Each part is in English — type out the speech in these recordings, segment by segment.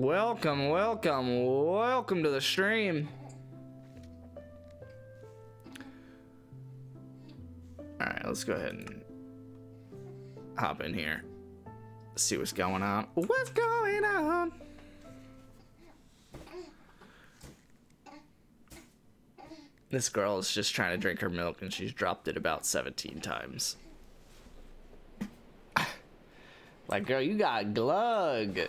Welcome, welcome, welcome to the stream. Alright, let's go ahead and hop in here. See what's going on. What's going on? This girl is just trying to drink her milk and she's dropped it about 17 times. Like, girl, you got glug.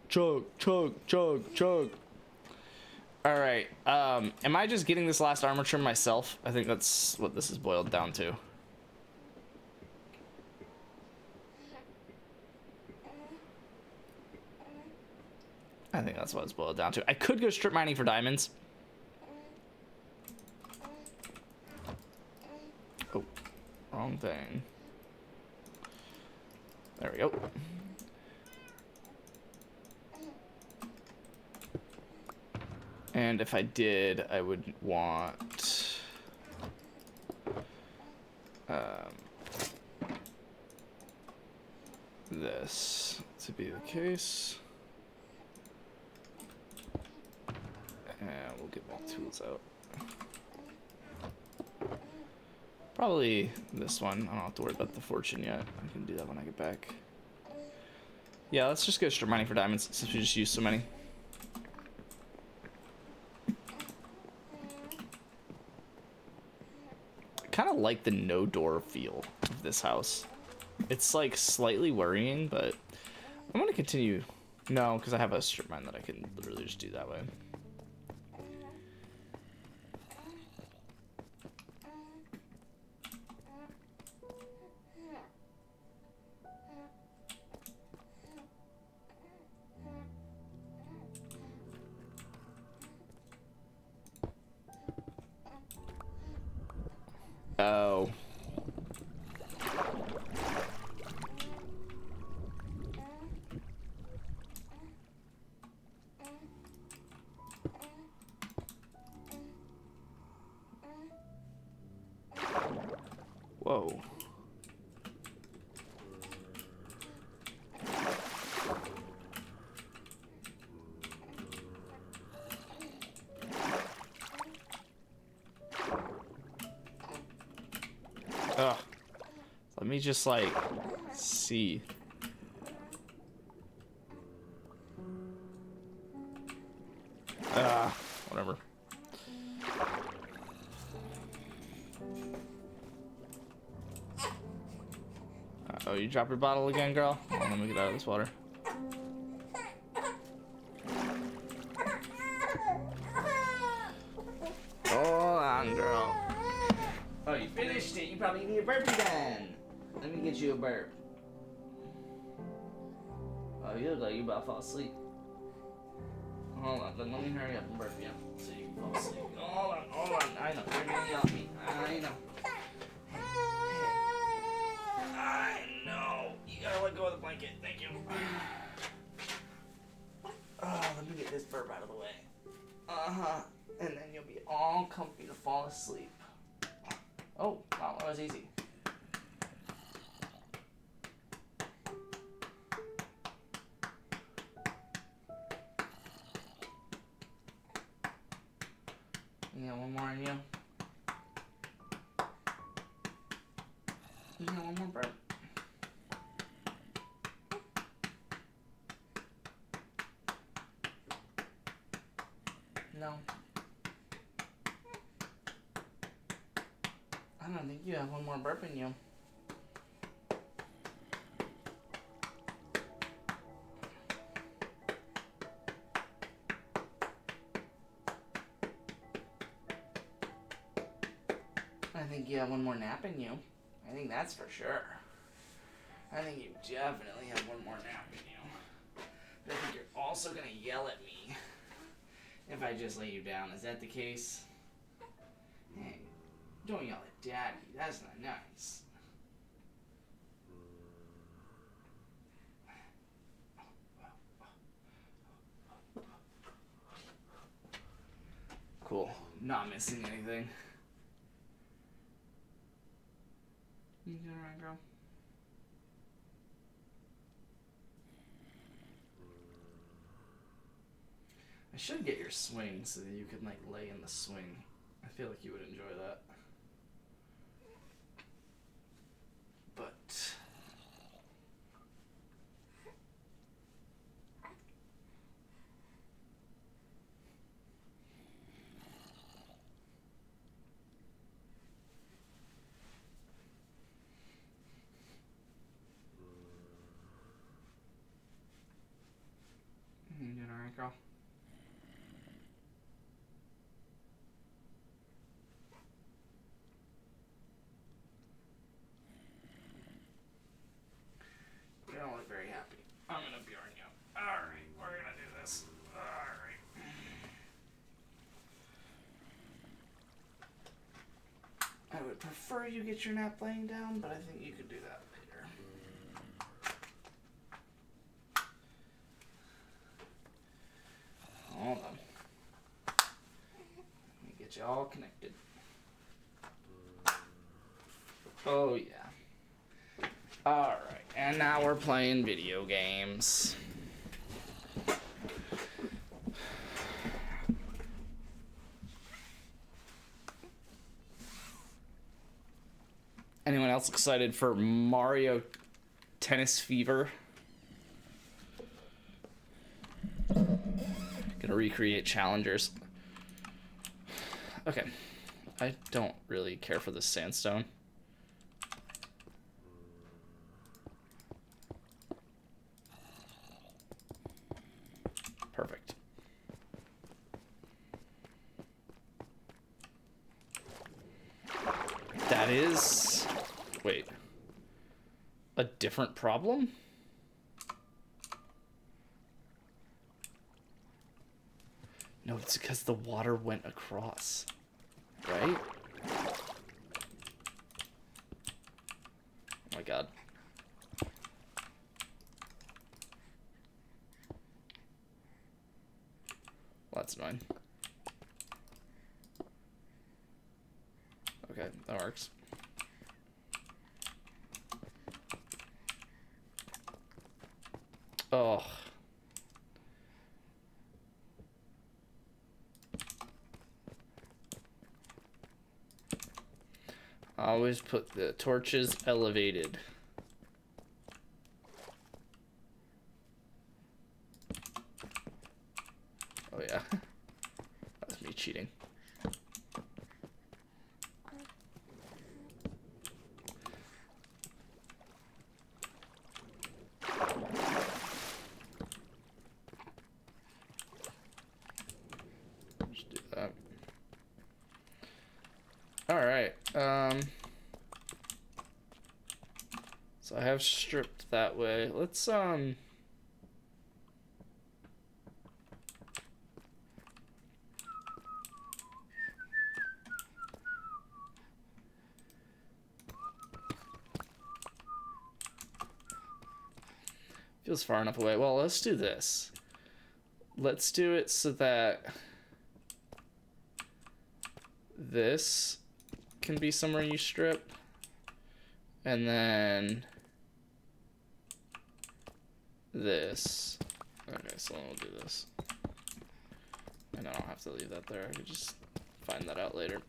Chug, chug, chug, chug. Alright, am I just getting this last armor trim myself? I think that's what this is boiled down to. I think that's what it's boiled down to. I could go strip mining for diamonds. Oh, wrong thing. There we go. And if I did, I would want this to be the case. And we'll get my tools out. Probably this one. I don't have to worry about the fortune yet. I can do that when I get back. Yeah, let's just go strip mining for diamonds since we just used so many. Kind of like the no door feel of this house. It's like slightly worrying, but I'm gonna continue. No, because I have a strip mine that I can literally just do that way. Oh. Whoa. Ugh. Let me just like see. Whatever. Oh, you drop your bottle again, girl? Hold on, let me get out of this water. Hold on, girl. Oh, you finished it. You probably need a burpee then. Let me get you a burp. Oh, you look like you about to fall asleep. Hold on, let me hurry up and burp you so you can fall asleep. Hold on. I know, you're gonna yell at me. I know. I know. You gotta let go of the blanket. Thank you. Oh, let me get this burp out of the way. Uh-huh. And then you'll be all comfy to fall asleep. Oh, wow, that was easy. You got one more in you? You got one more burp? No. I don't think you have one more burp in you. I think you have one more nap in you. I think that's for sure. I think you definitely have one more nap in you. But I think you're also gonna yell at me if I just lay you down. Is that the case? Hey, don't yell at Daddy. That's not nice. Cool. Not missing anything. You doing alright, girl? should get your swing so that you could like lay in the swing. I feel like you would enjoy that. But you doing alright, girl? You don't look very happy. I'm gonna yarn you. Alright, we're gonna do this. Alright. I would prefer you get your nap laying down, but I think you could do that later. Hold on. Let me get you all connected. Oh, yeah. Alright, and now we're playing video games. Anyone else excited for Mario Tennis Fever? Gonna recreate challengers. Okay. I don't really care for the sandstone. Perfect. That is... Wait. A different problem? No, it's because the water went across. Right? Oh my god. Well, that's annoying. Okay, that works. Oh. I always put the torches elevated. Oh yeah. That's me cheating. Just do that. Alright, so I have stripped that way. Let's, feels far enough away. Well, let's do this. Let's do it so that this can be somewhere you strip, and then this. Okay, so we'll do this, and I don't have to leave that there. I could just find that out later,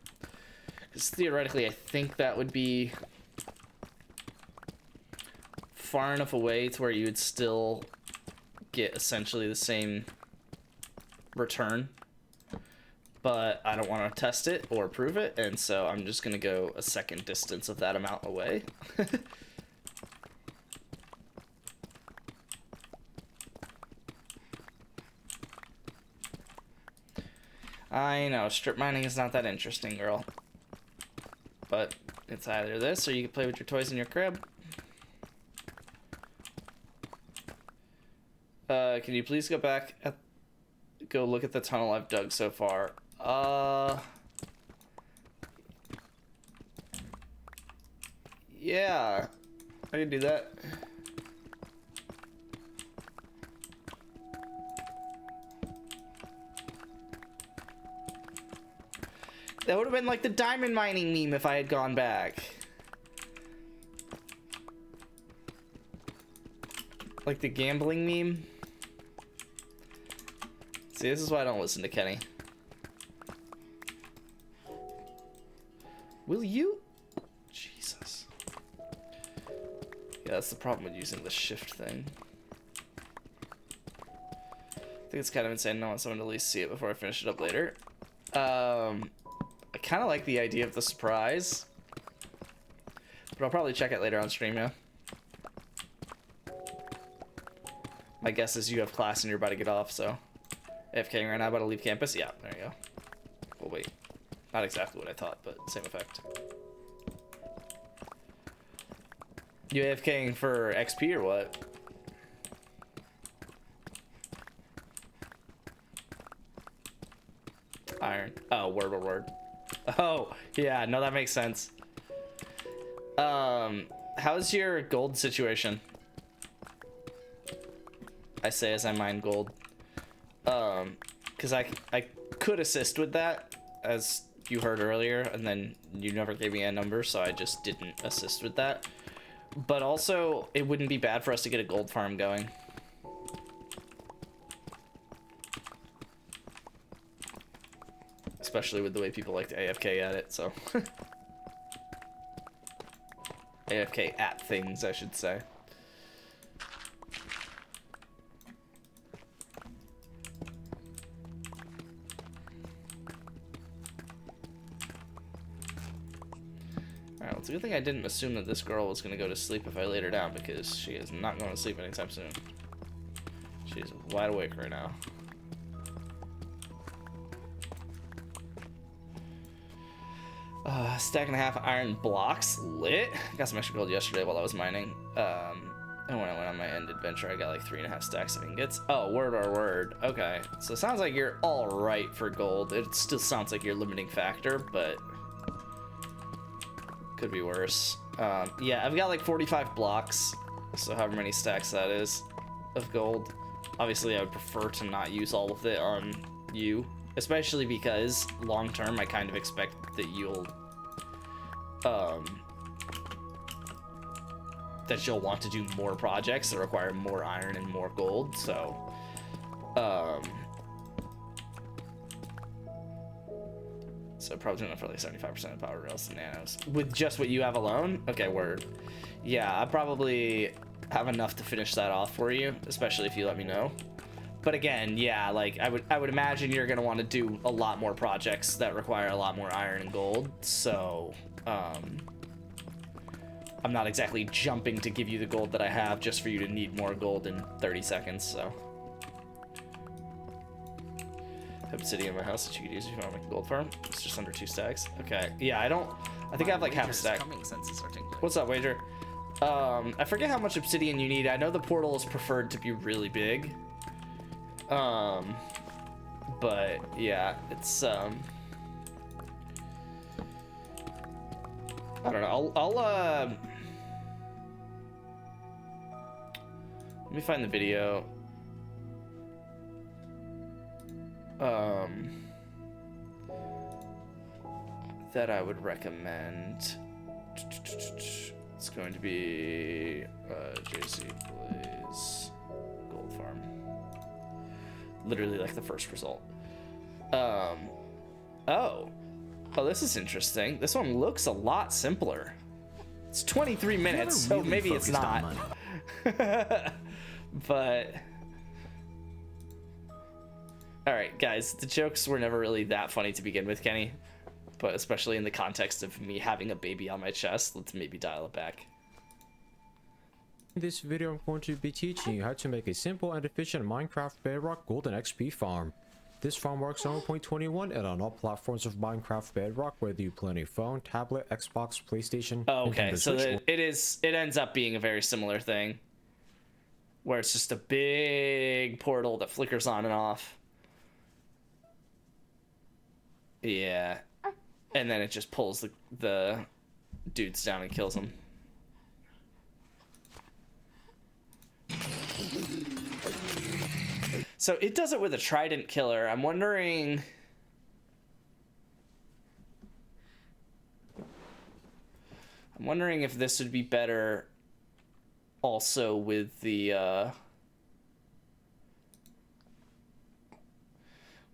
because theoretically I think that would be far enough away to where you would still get essentially the same return. But I don't want to test it or prove it, and so I'm just going to go a second distance of that amount away. I know, strip mining is not that interesting, girl. But it's either this, or you can play with your toys in your crib. Can you please go back go look at the tunnel I've dug so far? Yeah, I can do that. That would have been like the diamond mining meme if I had gone back. Like the gambling meme. See, this is why I don't listen to Kenny. Will you? Jesus. Yeah, that's the problem with using the shift thing. I think it's kind of insane. I want someone to at least see it before I finish it up later. I kind of like the idea of the surprise. But I'll probably check it later on stream, yeah. My guess is you have class and you're about to get off, so... AFKing right now, about to leave campus? Yeah, there you go. Well, wait. Not exactly what I thought, but same effect. You AFKing for XP or what? Iron. Oh, word. Oh, yeah, no, that makes sense. How's your gold situation? I say as I mine gold. Because I could assist with that, as you heard earlier, and then you never gave me a number, so I just didn't assist with that. But also, it wouldn't be bad for us to get a gold farm going. Especially with the way people like to AFK at it, so. AFK at things, I should say. Alright, well, it's a good thing I didn't assume that this girl was going to go to sleep if I laid her down, because she is not going to sleep anytime soon. She's wide awake right now. Stack and a half iron blocks, lit. Got some extra gold yesterday while I was mining. And when I went on my end adventure, I got like 3.5 stacks of ingots. Oh, word. Okay, so it sounds like you're all right for gold. It still sounds like your limiting factor, but could be worse. Yeah, I've got like 45 blocks, so however many stacks that is of gold. Obviously, I would prefer to not use all of it on you, especially because long term, I kind of expect that you'll want to do more projects that require more iron and more gold, so probably enough for like 75% of power rails and nanos with just what you have alone. Okay, word. Yeah, I probably have enough to finish that off for you, especially if you let me know. But again, yeah, like I would imagine you're gonna want to do a lot more projects that require a lot more iron and gold, so I'm not exactly jumping to give you the gold that I have just for you to need more gold in 30 seconds, so. Have obsidian in my house that you could use if you want to make a gold farm. It's just under 2 stacks. Okay, yeah, I think I have like half a stack. What's up, Wager? I forget how much obsidian you need. I know the portal is preferred to be really big. But yeah, it's I don't know. I'll let me find the video. That I would recommend. It's going to be JC Blaze Gold Farm. Literally like the first result. Oh, this is interesting. This one looks a lot simpler. It's 23 minutes, so really maybe it's not. But all right, guys, the jokes were never really that funny to begin with, Kenny, but especially in the context of me having a baby on my chest, let's maybe dial it back. In this video, I'm going to be teaching you how to make a simple and efficient Minecraft Bedrock Golden XP farm. This farm works on 1.21 and on all platforms of Minecraft Bedrock, whether you play on a phone, tablet, Xbox, PlayStation. Oh, okay, so it ends up being a very similar thing, where it's just a big portal that flickers on and off. Yeah, and then it just pulls the dudes down and kills them. So it does it with a trident killer. I'm wondering if this would be better also with the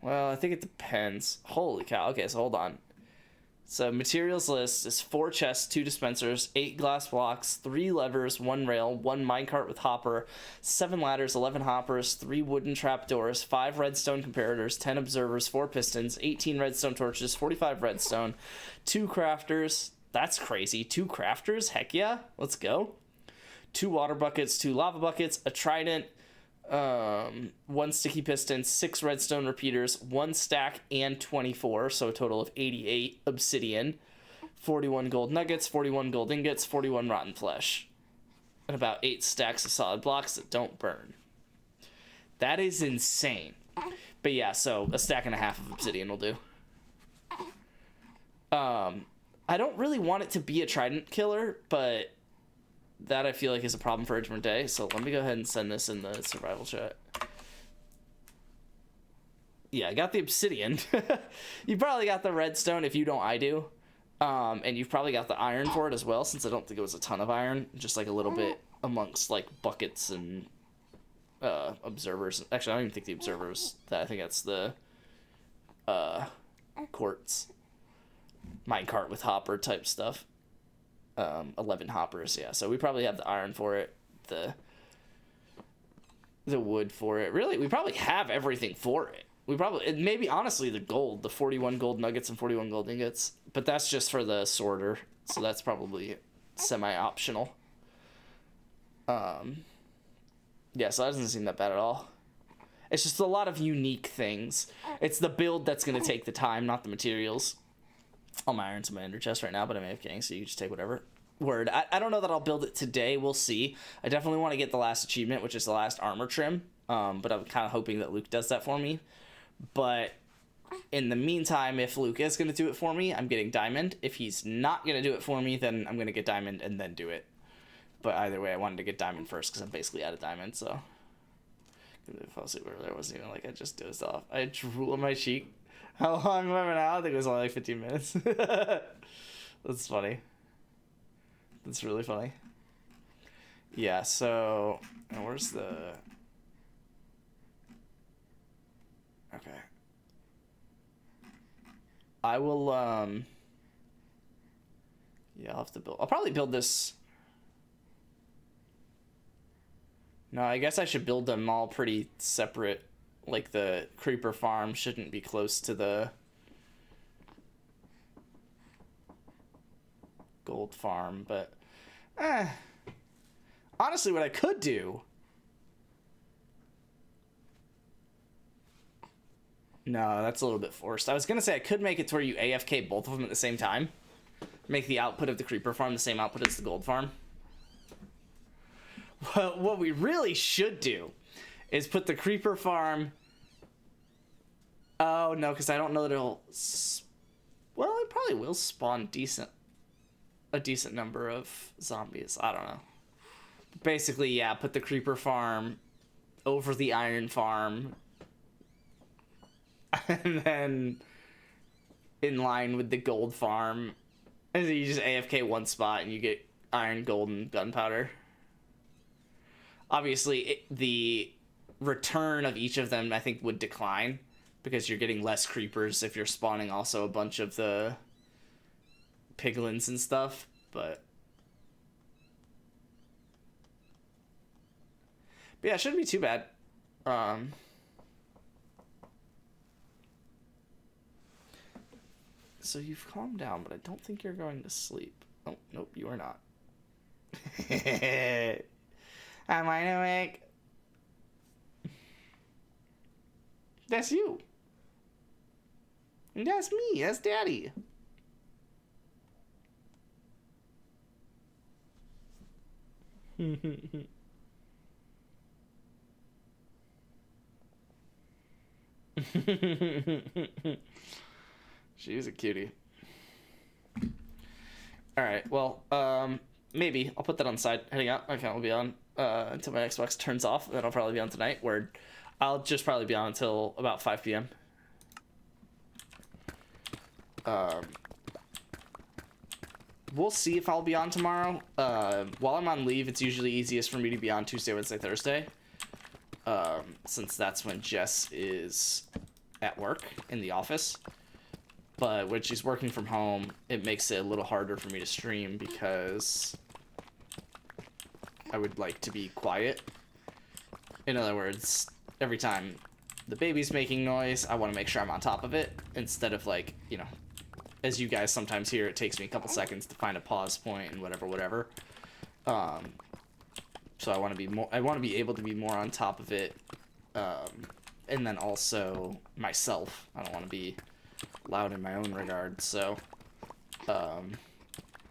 Well, I think it depends. Holy cow. Okay, so hold on. So materials list is 4 chests, 2 dispensers, 8 glass blocks, 3 levers, 1 rail, 1 minecart with hopper, 7 ladders, 11 hoppers, 3 wooden trapdoors, 5 redstone comparators, 10 observers, 4 pistons, 18 redstone torches, 45 redstone, 2 crafters. That's crazy. 2 crafters? Heck yeah. Let's go. 2 water buckets, 2 lava buckets, a trident, 1 sticky piston, 6 redstone repeaters, 1 stack and 24, so a total of 88 obsidian, 41 gold nuggets, 41 gold ingots, 41 rotten flesh, and about 8 stacks of solid blocks that don't burn. That is insane. But yeah, so a stack and a half of obsidian will do. I don't really want it to be a trident killer, but that I feel like is a problem for a different day. So let me go ahead and send this in the survival chat. Yeah, I got the obsidian. You probably got the redstone. If you don't, I do. And you've probably got the iron for it as well, since I don't think it was a ton of iron. Just like a little bit amongst like buckets and observers. Actually, I don't even think the observers. I think that's the quartz. Minecart with hopper type stuff. 11 hoppers, yeah. So we probably have the iron for it, the wood for it. Really, we probably have everything for it. We probably, maybe honestly the gold, the 41 gold nuggets and 41 gold ingots, but that's just for the sorter, so that's probably semi-optional. Yeah, so that doesn't seem that bad at all. It's just a lot of unique things. It's the build that's going to take the time, not the materials. All my iron's in my ender chest right now, but I'm AFKing, so you just take whatever. Word. I don't know that I'll build it today. We'll see. I definitely want to get the last achievement, which is the last armor trim. But I'm kind of hoping that Luke does that for me. But in the meantime, if Luke is going to do it for me, I'm getting diamond. If he's not going to do it for me, then I'm going to get diamond and then do it. But either way, I wanted to get diamond first because I'm basically out of diamond, so. I fell asleep earlier. It wasn't even like I just dozed off. I had drool on my cheek. How long am I now? I think it was only like 15 minutes. That's funny. That's really funny. Yeah, so... And where's the... Okay. I will, Yeah, I'll have to build... I'll probably build this... No, I guess I should build them all pretty separate. Like, the creeper farm shouldn't be close to the gold farm, but honestly, what I could do... No, that's a little bit forced. I was gonna say I could make it to where you AFK both of them at the same time. Make the output of the creeper farm the same output as the gold farm. Well, what we really should do is put the creeper farm... Oh, no, because I don't know that it'll... Well, it probably will spawn a decent number of zombies. I don't know. Basically, yeah, put the creeper farm over the iron farm. And then in line with the gold farm. And then you just AFK one spot and you get iron, gold, and gunpowder. Obviously, the return of each of them, I think, would decline. Because you're getting less creepers if you're spawning also a bunch of the piglins and stuff. But yeah, it shouldn't be too bad. So you've calmed down, but I don't think you're going to sleep. Oh, nope, you are not. Am I awake? That's you. And that's me. That's Daddy. She's a cutie. Alright, well, maybe. I'll put that on the side. Heading out. My account will be on until my Xbox turns off. Then I'll probably be on tonight. Where I'll just probably be on until about 5 p.m. We'll see if I'll be on tomorrow. While I'm on leave, it's usually easiest for me to be on Tuesday, Wednesday, Thursday. Since that's when Jess is at work in the office. But when she's working from home, it makes it a little harder for me to stream because I would like to be quiet. In other words, every time the baby's making noise, I want to make sure I'm on top of it instead of like, you know, as you guys sometimes hear, it takes me a couple seconds to find a pause point and whatever. So I want to be able to be more on top of it. And then also myself, I don't want to be loud in my own regard, so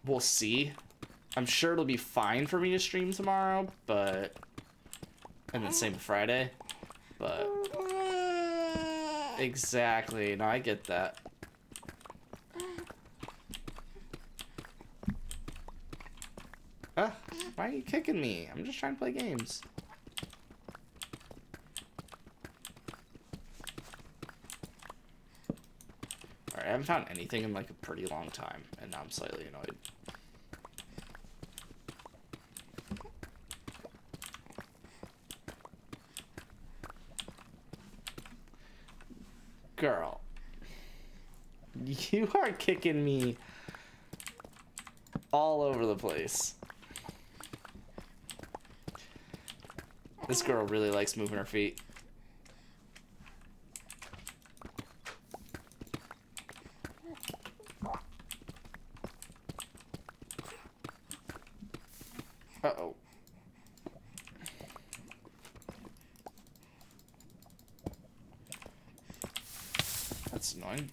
we'll see. I'm sure it'll be fine for me to stream tomorrow, but and then same with Friday, but exactly. No, I get that. Why are you kicking me? I'm just trying to play games. Alright, I haven't found anything in like a pretty long time, and now I'm slightly annoyed. Girl. You are kicking me all over the place. This girl really likes moving her feet. Uh-oh. That's annoying.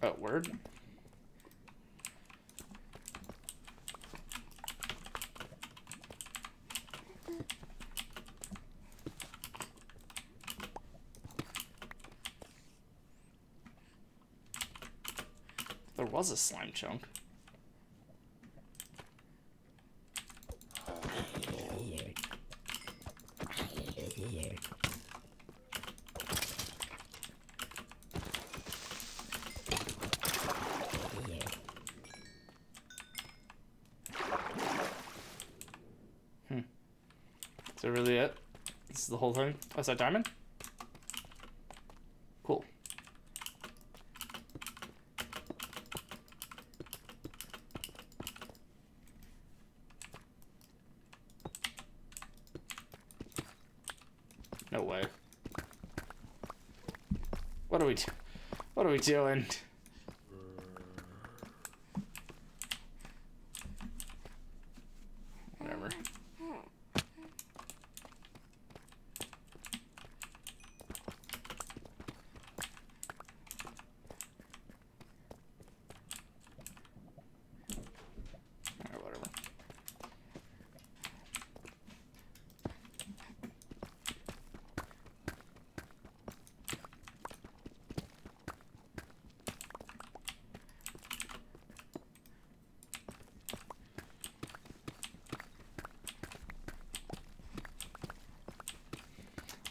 Oh, word? There was a slime chunk. Is that really it? This is the whole thing? Oh, is that diamond? Cool. No way. What are we doing? Whatever. Or whatever.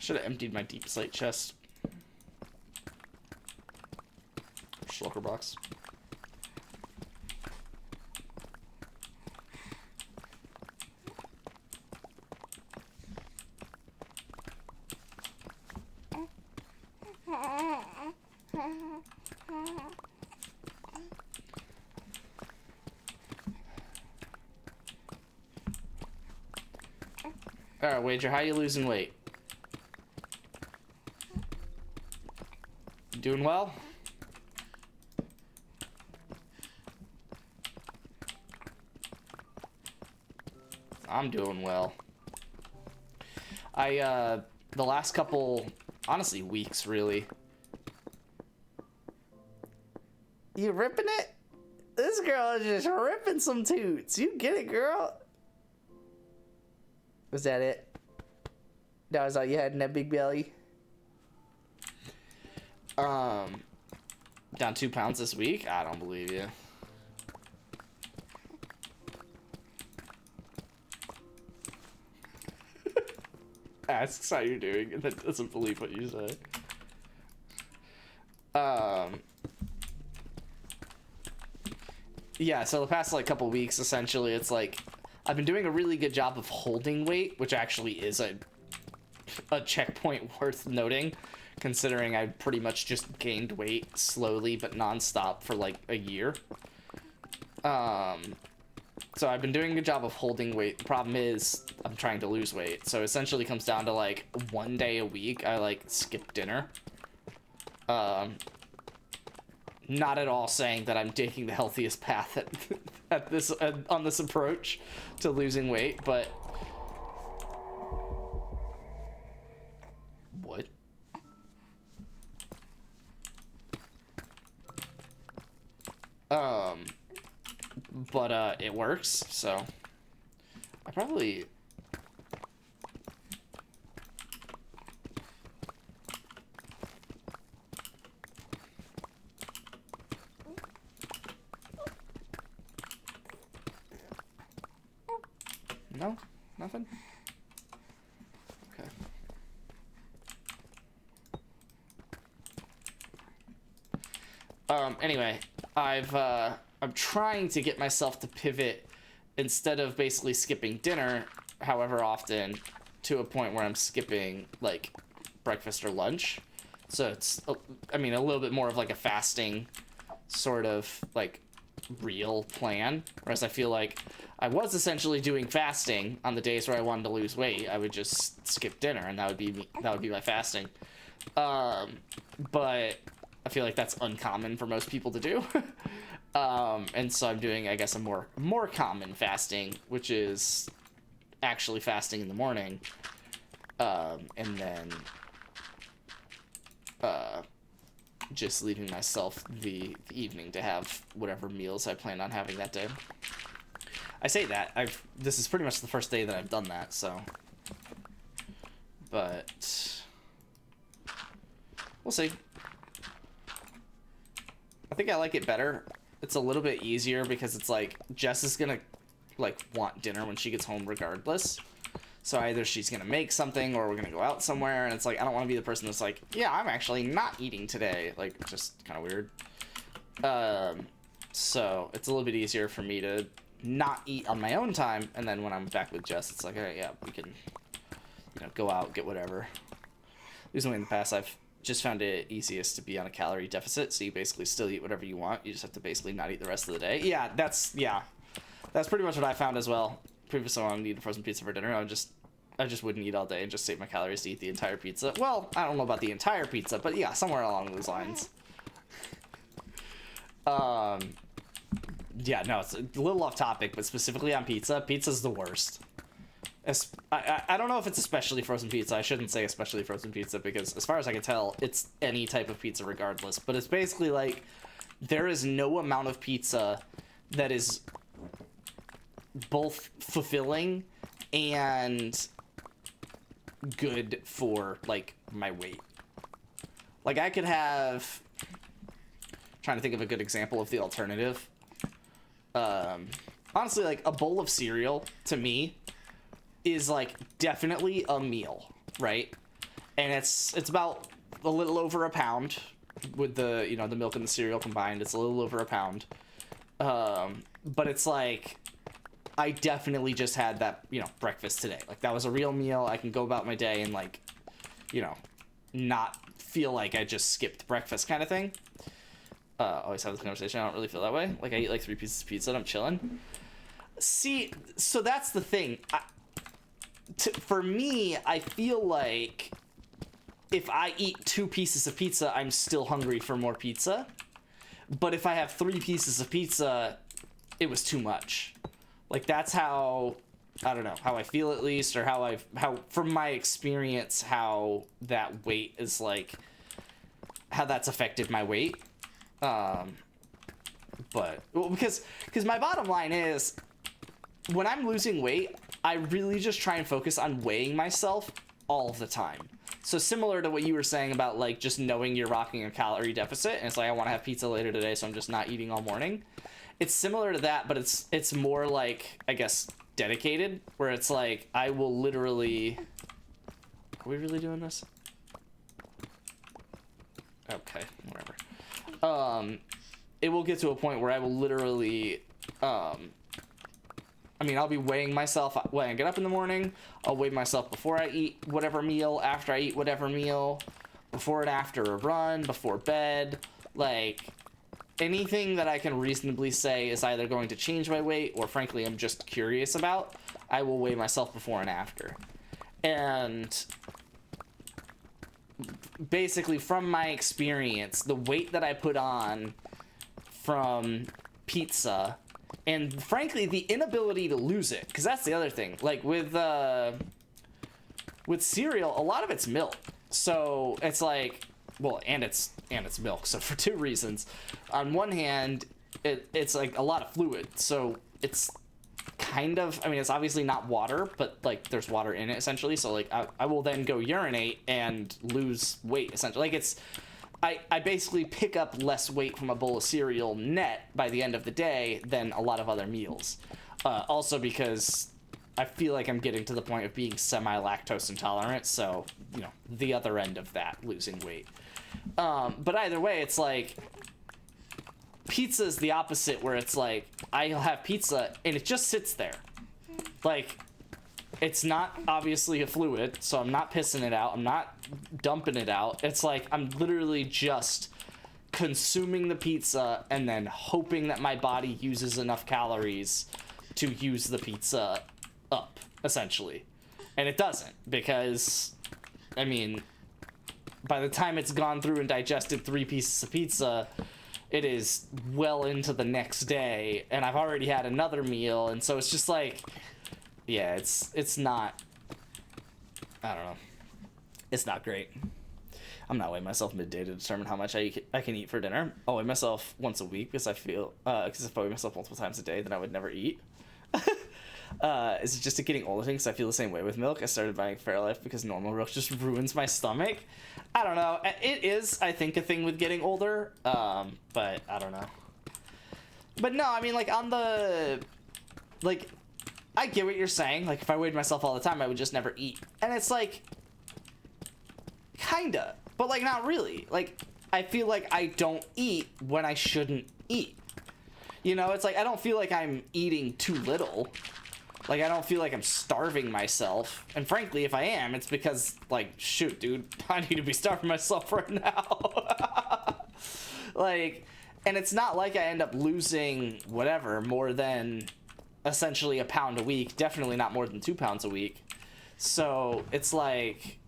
Should have emptied my deep slate chest. Shulker box. Alright, Wager, how you losing weight? Doing well? I'm doing well. The last couple, honestly, weeks, really. You ripping it? This girl is just ripping some toots. You get it, girl? Was that it? That was all you had in that big belly? Down 2 pounds this week? I don't believe you. asks how you're doing and then doesn't believe what you say. Yeah, so the past like couple weeks, essentially, it's like I've been doing a really good job of holding weight, which actually is a checkpoint worth noting, considering I pretty much just gained weight slowly but nonstop for like a year. So I've been doing a good job of holding weight. The problem is I'm trying to lose weight. So essentially comes down to like 1 day a week I like skip dinner. Not at all saying that I'm taking the healthiest path at this on this approach to losing weight, but what? But it works, so I probably no, nothing. Okay. Anyway, I'm trying to get myself to pivot instead of basically skipping dinner, however often, to a point where I'm skipping like breakfast or lunch. So it's, I mean, a little bit more of like a fasting sort of like real plan. Whereas I feel like I was essentially doing fasting on the days where I wanted to lose weight. I would just skip dinner, and that would be my fasting. But I feel like that's uncommon for most people to do. And so I'm doing, I guess, a more common fasting, which is actually fasting in the morning, and then just leaving myself the evening to have whatever meals I plan on having that day. I say that this is pretty much the first day that I've done that, so, but we'll see. I think I like it better. It's a little bit easier because it's like Jess is gonna like want dinner when she gets home regardless. So either she's gonna make something or we're gonna go out somewhere, and it's like I don't want to be the person that's like, yeah, I'm actually not eating today. Like, just kind of weird. So it's a little bit easier for me to not eat on my own time, and then when I'm back with Jess, it's like, okay, yeah, we can, go out, get whatever. Usually in the past, I've just found it easiest to be on a calorie deficit, so you basically still eat whatever you want. You just have to basically not eat the rest of the day. Yeah, that's pretty much what I found as well. Previously, when I would eat a frozen pizza for dinner, I just wouldn't eat all day and just save my calories to eat the entire pizza. Well, I don't know about the entire pizza, but yeah, somewhere along those lines. Yeah, no, it's a little off topic, but specifically on pizza, pizza's the worst. I don't know if it's especially frozen pizza. I shouldn't say especially frozen pizza, because as far as I can tell, it's any type of pizza regardless. But it's basically like there is no amount of pizza that is both fulfilling and good for like my weight. Like I could have, trying to think of a good example of the alternative. Honestly, like a bowl of cereal to me is like definitely a meal, right? And it's about a little over a pound with the, the milk and the cereal combined. It's a little over a pound. But it's like I definitely just had that, breakfast today. Like that was a real meal. I can go about my day and like, not feel like I just skipped breakfast kind of thing. Always have this conversation. I don't really feel that way. Like I eat like 3 pieces of pizza and I'm chilling. See, so that's the thing. For me, I feel like if I eat 2 pieces of pizza, I'm still hungry for more pizza. But if I have 3 pieces of pizza, it was too much. Like that's how, I don't know, how I feel at least, or how from my experience, how that weight is like, how that's affected my weight. But because my bottom line is, when I'm losing weight, I really just try and focus on weighing myself all of the time. So similar to what you were saying about like just knowing you're rocking a calorie deficit, and it's like I want to have pizza later today, so I'm just not eating all morning. It's similar to that, but it's more like, I guess, dedicated, where it's like I will literally Are we really doing this? Okay, whatever. It will get to a point where I will literally, I mean, I'll be weighing myself when I get up in the morning. I'll weigh myself before I eat whatever meal, after I eat whatever meal, before and after a run, before bed. Like, anything that I can reasonably say is either going to change my weight or, frankly, I'm just curious about, I will weigh myself before and after. And basically, from my experience, the weight that I put on from pizza, and frankly the inability to lose it, because that's the other thing, like with cereal, a lot of it's milk, so it's like, well, and it's milk, so for two reasons. On one hand, it's like a lot of fluid, so it's kind of, I mean, it's obviously not water, but like there's water in it essentially, so like I will then go urinate and lose weight essentially. Like it's, I basically pick up less weight from a bowl of cereal net by the end of the day than a lot of other meals. Also because I feel like I'm getting to the point of being semi-lactose intolerant, so, you know, the other end of that, losing weight. But either way, it's like, pizza is the opposite, where it's like, I'll have pizza and it just sits there. Like, it's not obviously a fluid, so I'm not pissing it out, I'm not dumping it out. It's like I'm literally just consuming the pizza and then hoping that my body uses enough calories to use the pizza up, essentially. And it doesn't, because, I mean, by the time it's gone through and digested 3 pieces of pizza, it is well into the next day, and I've already had another meal, and so it's just like, yeah, it's not, I don't know, it's not great. I'm not weighing myself midday to determine how much I can eat for dinner. I'll weigh myself once a week because I feel, because if I weigh myself multiple times a day, then I would never eat. Is it just a getting older thing? Because I feel the same way with milk. I started buying Fairlife because normal milk just ruins my stomach. I don't know. It is, I think, a thing with getting older. But I don't know. But no, I mean, like, on the, like, I get what you're saying. Like, if I weighed myself all the time, I would just never eat. And it's like, kinda, but like not really. Like, I feel like I don't eat when I shouldn't eat. You know, it's like I don't feel like I'm eating too little. Like, I don't feel like I'm starving myself. And frankly, if I am, it's because, like, shoot, dude, I need to be starving myself right now. Like, and it's not like I end up losing whatever more than essentially a pound a week. Definitely not more than 2 pounds a week. So it's like,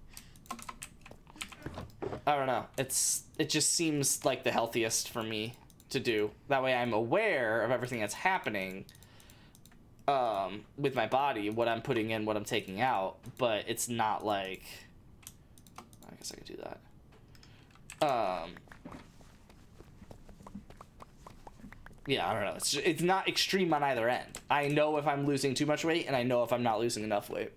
I don't know. It just seems like the healthiest for me to do. That way I'm aware of everything that's happening with my body, what I'm putting in, what I'm taking out, but it's not like, I guess I could do that. Yeah, I don't know. It's not extreme on either end. I know if I'm losing too much weight, and I know if I'm not losing enough weight.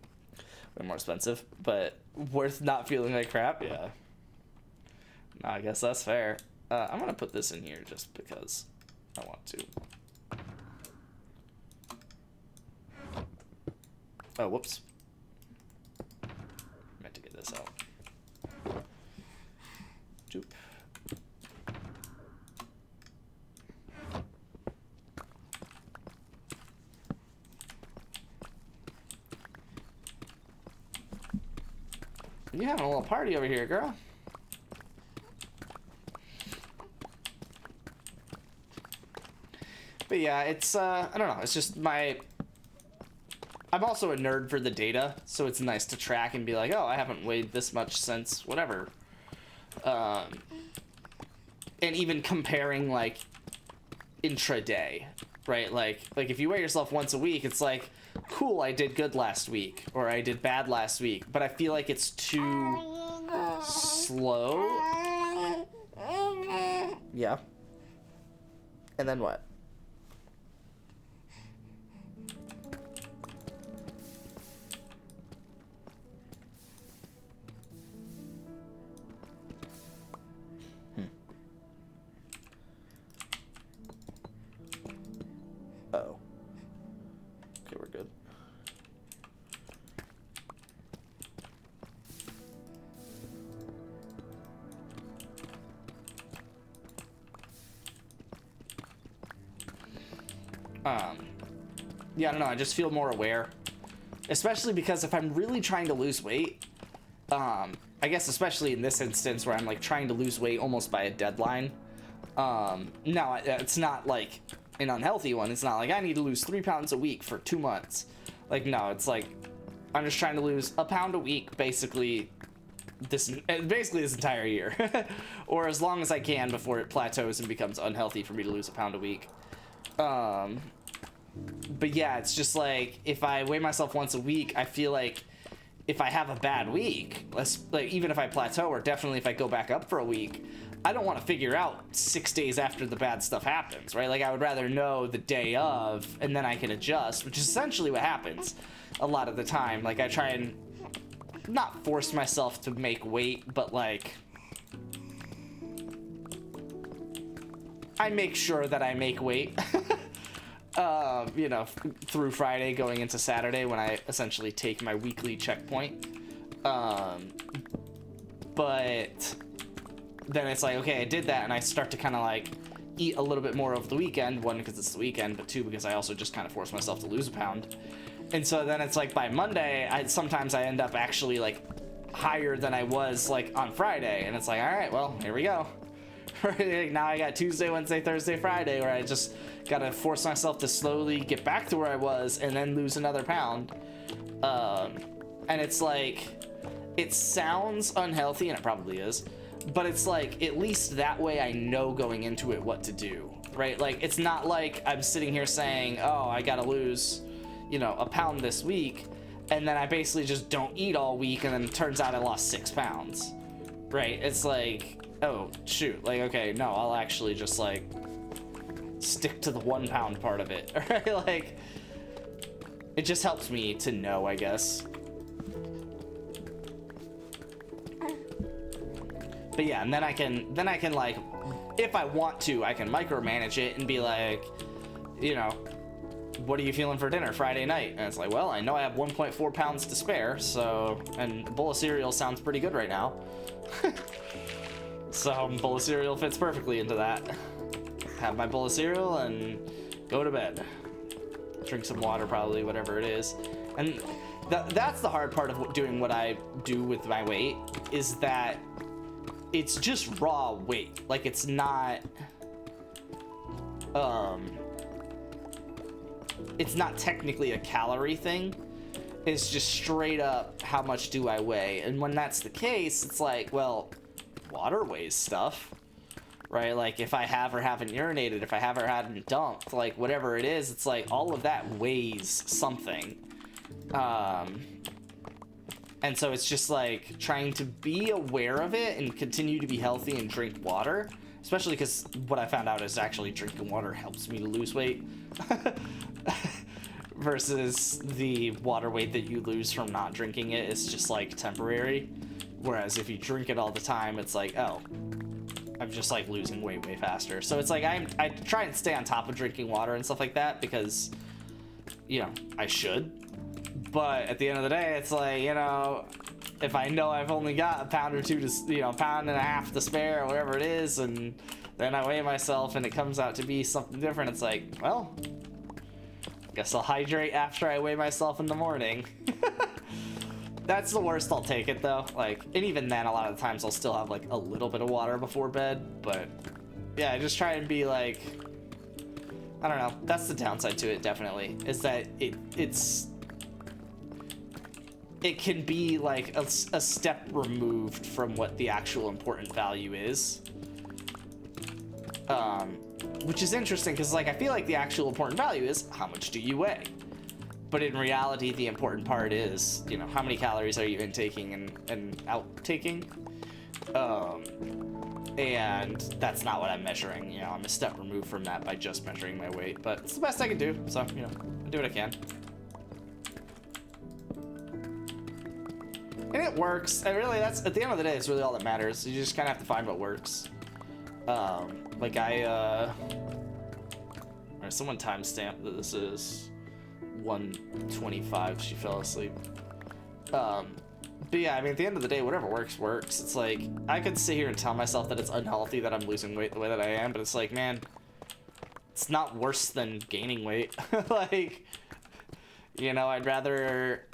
Way more expensive, but worth not feeling like crap. Yeah. No, I guess that's fair. I'm gonna put this in here just because I want to. Oh, whoops. Meant to get this out. Joop. You having a little party over here, girl. But yeah, it's, I don't know, it's just I'm also a nerd for the data, so it's nice to track and be like, oh, I haven't weighed this much since whatever. And even comparing, like, intraday, right? Like if you weigh yourself once a week, it's like, cool, I did good last week, or I did bad last week, but I feel like it's too slow. Yeah. And then what? Oh. Okay, we're good. Yeah, I don't know, I just feel more aware, especially because if I'm really trying to lose weight, I guess especially in this instance where I'm like trying to lose weight almost by a deadline. No, it's not like an unhealthy one. It's not like I need to lose 3 pounds a week for 2 months. Like, no, it's like I'm just trying to lose a pound a week, basically this entire year, or as long as I can before it plateaus and becomes unhealthy for me to lose a pound a week. But yeah, it's just like if I weigh myself once a week, I feel like if I have a bad week, like even if I plateau, or definitely if I go back up for a week, I don't want to figure out 6 days after the bad stuff happens, right? Like I would rather know the day of, and then I can adjust, which is essentially what happens a lot of the time. Like I try and not force myself to make weight, but like I make sure that I make weight. You know, through Friday going into Saturday when I essentially take my weekly checkpoint. But then it's like, okay, I did that, and I start to kind of like eat a little bit more over the weekend. One, because it's the weekend, but two, because I also just kind of force myself to lose a pound. And so then it's like by Monday, sometimes I end up actually like higher than I was like on Friday, and it's like, all right, well, here we go. Now I got Tuesday, Wednesday, Thursday, Friday, where I just gotta force myself to slowly get back to where I was and then lose another pound. And it's like, it sounds unhealthy, and it probably is, but it's like, at least that way I know going into it what to do, right? Like, it's not like I'm sitting here saying, oh, I gotta lose, you know, a pound this week, and then I basically just don't eat all week, and then it turns out I lost 6 pounds, right? It's like, oh, shoot, like, okay, no, I'll actually just, like, stick to the 1 pound part of it, right? Like, it just helps me to know, I guess. But yeah, and then I can like, if I want to, I can micromanage it and be like, you know, what are you feeling for dinner Friday night? And it's like, well, I know I have 1.4 pounds to spare, so, and a bowl of cereal sounds pretty good right now. So a bowl of cereal fits perfectly into that. Have my bowl of cereal and go to bed. Drink some water, probably, whatever it is. And that's the hard part of doing what I do with my weight, is that it's just raw weight. Like, it's not technically a calorie thing. It's just straight up, how much do I weigh? And when that's the case, it's like, well, water weighs stuff, right? Like, if I have or haven't urinated, if I have or haven't dumped, like, whatever it is, it's like all of that weighs something. And so it's just like trying to be aware of it and continue to be healthy and drink water, especially because what I found out is actually drinking water helps me to lose weight versus the water weight that you lose from not drinking it is just like temporary. Whereas if you drink it all the time, it's like, oh, I'm just like losing weight way faster. So it's like I try and stay on top of drinking water and stuff like that because, you know, I should. But at the end of the day, it's like, you know, if I know I've only got a pound or two to, you know, pound and a half to spare or whatever it is, and then I weigh myself and it comes out to be something different, it's like, well, guess I'll hydrate after I weigh myself in the morning. That's the worst I'll take it, though. Like, and even then, a lot of the times I'll still have like a little bit of water before bed, but yeah, I just try and be like, I don't know, that's the downside to it, definitely, is that it can be like a step removed from what the actual important value is. Which is interesting because, like, I feel like the actual important value is how much do you weigh? But in reality, the important part is, you know, how many calories are you intaking and outtaking? And that's not what I'm measuring. You know, I'm a step removed from that by just measuring my weight, but it's the best I can do. So, you know, I do what I can. And it works. And really, that's, at the end of the day, it's really all that matters. You just kind of have to find what works. Like alright, someone timestamped that this is 1:25. She fell asleep. But yeah, I mean, at the end of the day, whatever works, works. It's like, I could sit here and tell myself that it's unhealthy that I'm losing weight the way that I am, but it's like, man, it's not worse than gaining weight. Like, you know, I'd rather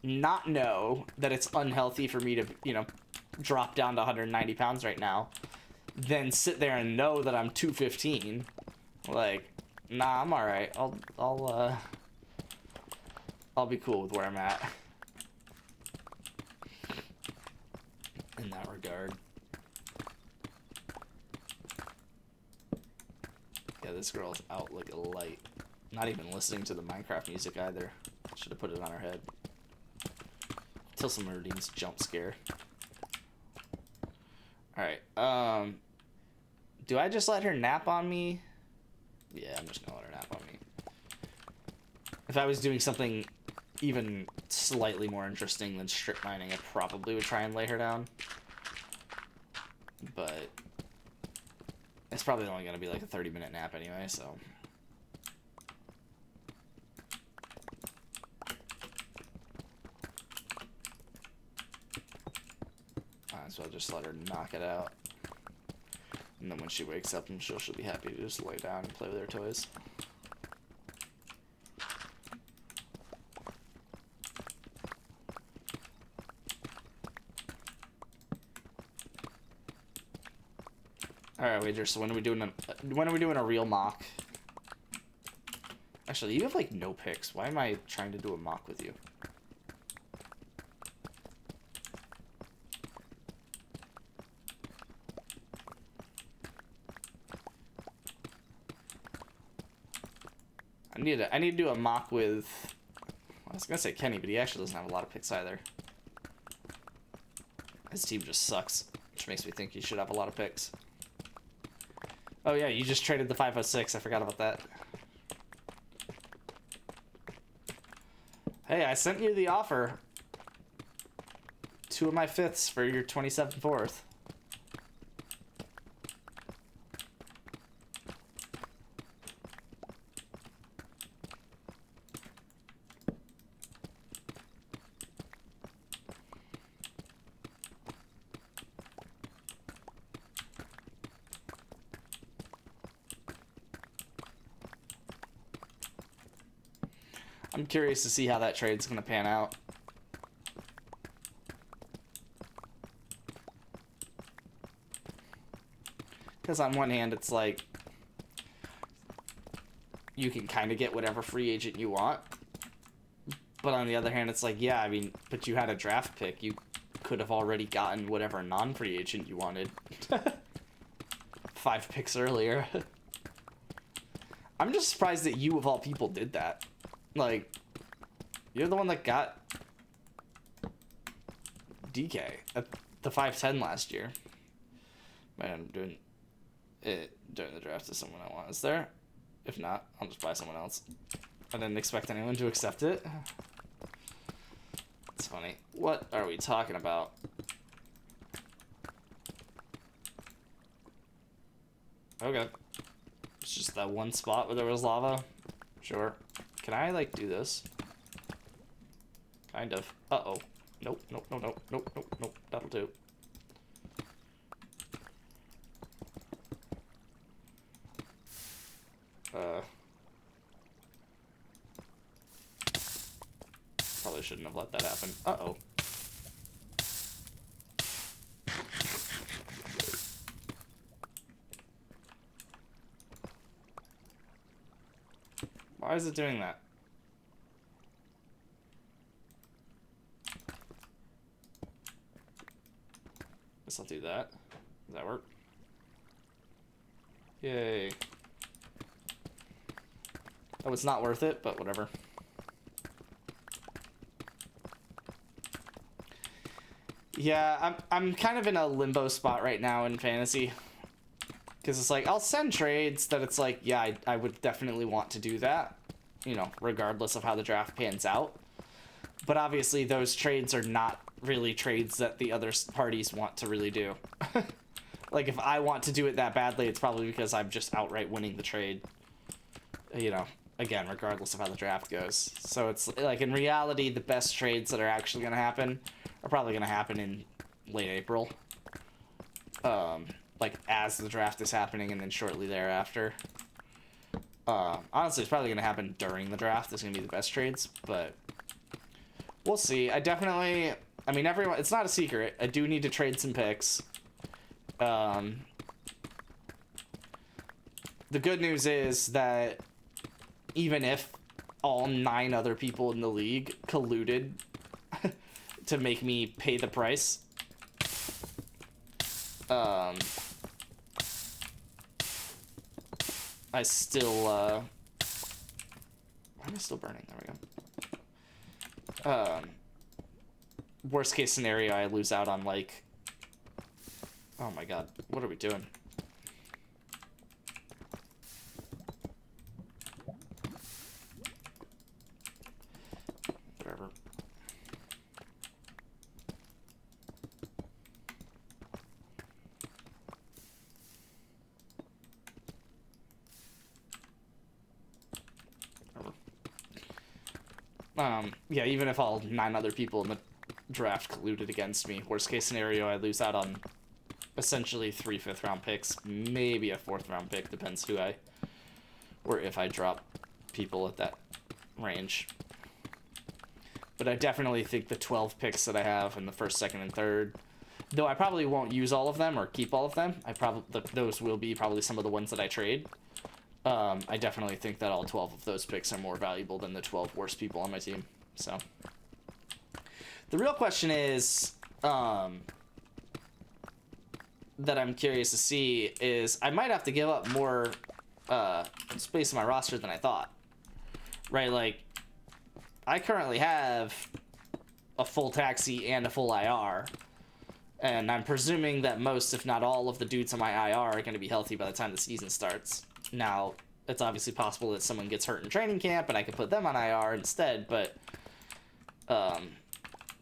not know that it's unhealthy for me to, you know, drop down to 190 pounds right now than sit there and know that I'm 215. Like, nah, I'm all right. I'll be cool with where I'm at in that regard. Yeah, this girl's out like a light. Not even listening to the Minecraft music either. Should have put it on her head. Till some Meridian's jump scare. Alright, do I just let her nap on me? Yeah, I'm just gonna let her nap on me. If I was doing something even slightly more interesting than strip mining, I probably would try and lay her down. But it's probably only gonna be like a 30-minute nap anyway, so. Might as well just let her knock it out. And then when she wakes up, I'm sure she'll be happy to just lay down and play with her toys. Alright, Wager, so when are we doing a real mock? Actually, you have like no picks. Why am I trying to do a mock with you? I need to do a mock with, I was gonna say Kenny, but he actually doesn't have a lot of picks either. His team just sucks, which makes me think he should have a lot of picks. Oh yeah, you just traded the 506. I forgot about that. Hey, I sent you the offer. 2 of my 5ths for your 27th 4th. I'm curious to see how that trade's gonna pan out. Because on one hand, it's like, you can kind of get whatever free agent you want. But on the other hand, it's like, yeah, I mean, but you had a draft pick. You could have already gotten whatever non-free agent you wanted. 5 picks earlier. I'm just surprised that you, of all people, did that. Like, you're the one that got DK at the 5'10 last year. Man, I'm doing it during the draft to someone I want. Is there? If not, I'll just buy someone else. I didn't expect anyone to accept it. It's funny. What are we talking about? Okay. It's just that one spot where there was lava. Sure. Can I, like, do this? Kind of. Uh-oh. Nope, nope, nope, nope, nope, nope, nope. That'll do. Probably shouldn't have let that happen. Uh-oh. Why is it doing that? Guess I'll do that. Does that work? Yay. Oh, it's not worth it, but whatever. Yeah, I'm kind of in a limbo spot right now in fantasy. Because it's like, I'll send trades that it's like, yeah, I would definitely want to do that. You know, regardless of how the draft pans out. But obviously those trades are not really trades that the other parties want to really do. Like, if I want to do it that badly, it's probably because I'm just outright winning the trade. You know, again, regardless of how the draft goes. So it's like, in reality, the best trades that are actually going to happen are probably going to happen in late April. like as the draft is happening and then shortly thereafter. Honestly, it's probably gonna happen during the draft. It's gonna be the best trades, but we'll see. I mean, everyone. It's not a secret. I do need to trade some picks. The good news is that even if all 9 other people in the league colluded to make me pay the price, I still, why am I still burning? There we go. Worst case scenario, I lose out on, like, oh my god, what are we doing? Whatever. Yeah, even if all 9 other people in the draft colluded against me, worst case scenario, I lose out on essentially 3 5th-round picks, maybe a 4th-round pick, depends who or if I drop people at that range. But I definitely think the 12 picks that I have in the 1st, 2nd, and 3rd, though I probably won't use all of them or keep all of them, those will be probably some of the ones that I trade. I definitely think that all 12 of those picks are more valuable than the 12 worst people on my team. So the real question is, that I'm curious to see is I might have to give up more space in my roster than I thought. Right? Like, I currently have a full taxi and a full IR. And I'm presuming that most, if not all, of the dudes on my IR are going to be healthy by the time the season starts. Now, it's obviously possible that someone gets hurt in training camp and I can put them on IR instead, but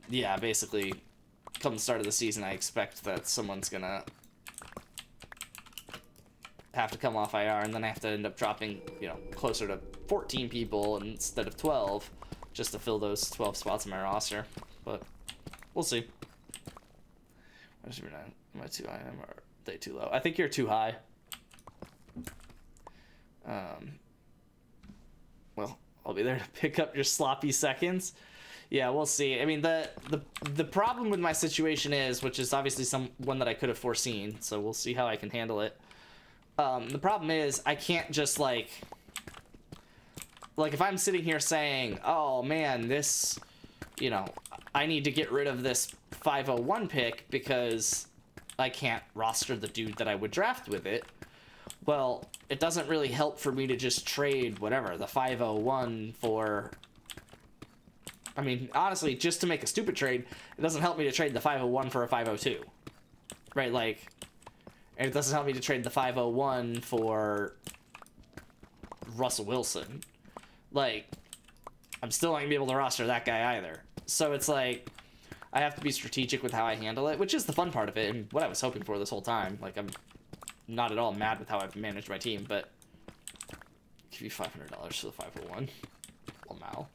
yeah, basically, come the start of the season, I expect that someone's going to have to come off IR, and then I have to end up dropping, you know, closer to 14 people instead of 12 just to fill those 12 spots in my roster. But we'll see. Am I too high? Or are they too low? I think you're too high. Well, I'll be there to pick up your sloppy seconds. Yeah, we'll see. I mean, the problem with my situation is, which is obviously one that I could have foreseen, so we'll see how I can handle it. The problem is I can't just like if I'm sitting here saying, oh man, this, you know, I need to get rid of this 501 pick because I can't roster the dude that I would draft with it. Well, it doesn't really help for me to just trade whatever, the 501 for, I mean, honestly, just to make a stupid trade, it doesn't help me to trade the 501 for a 502. Right, like, and it doesn't help me to trade the 501 for Russell Wilson. Like, I'm still not going to be able to roster that guy either. So it's like, I have to be strategic with how I handle it, which is the fun part of it and what I was hoping for this whole time. Like, I'm not at all mad with how I've managed my team, but give you $500 for the 501. Well, Mal.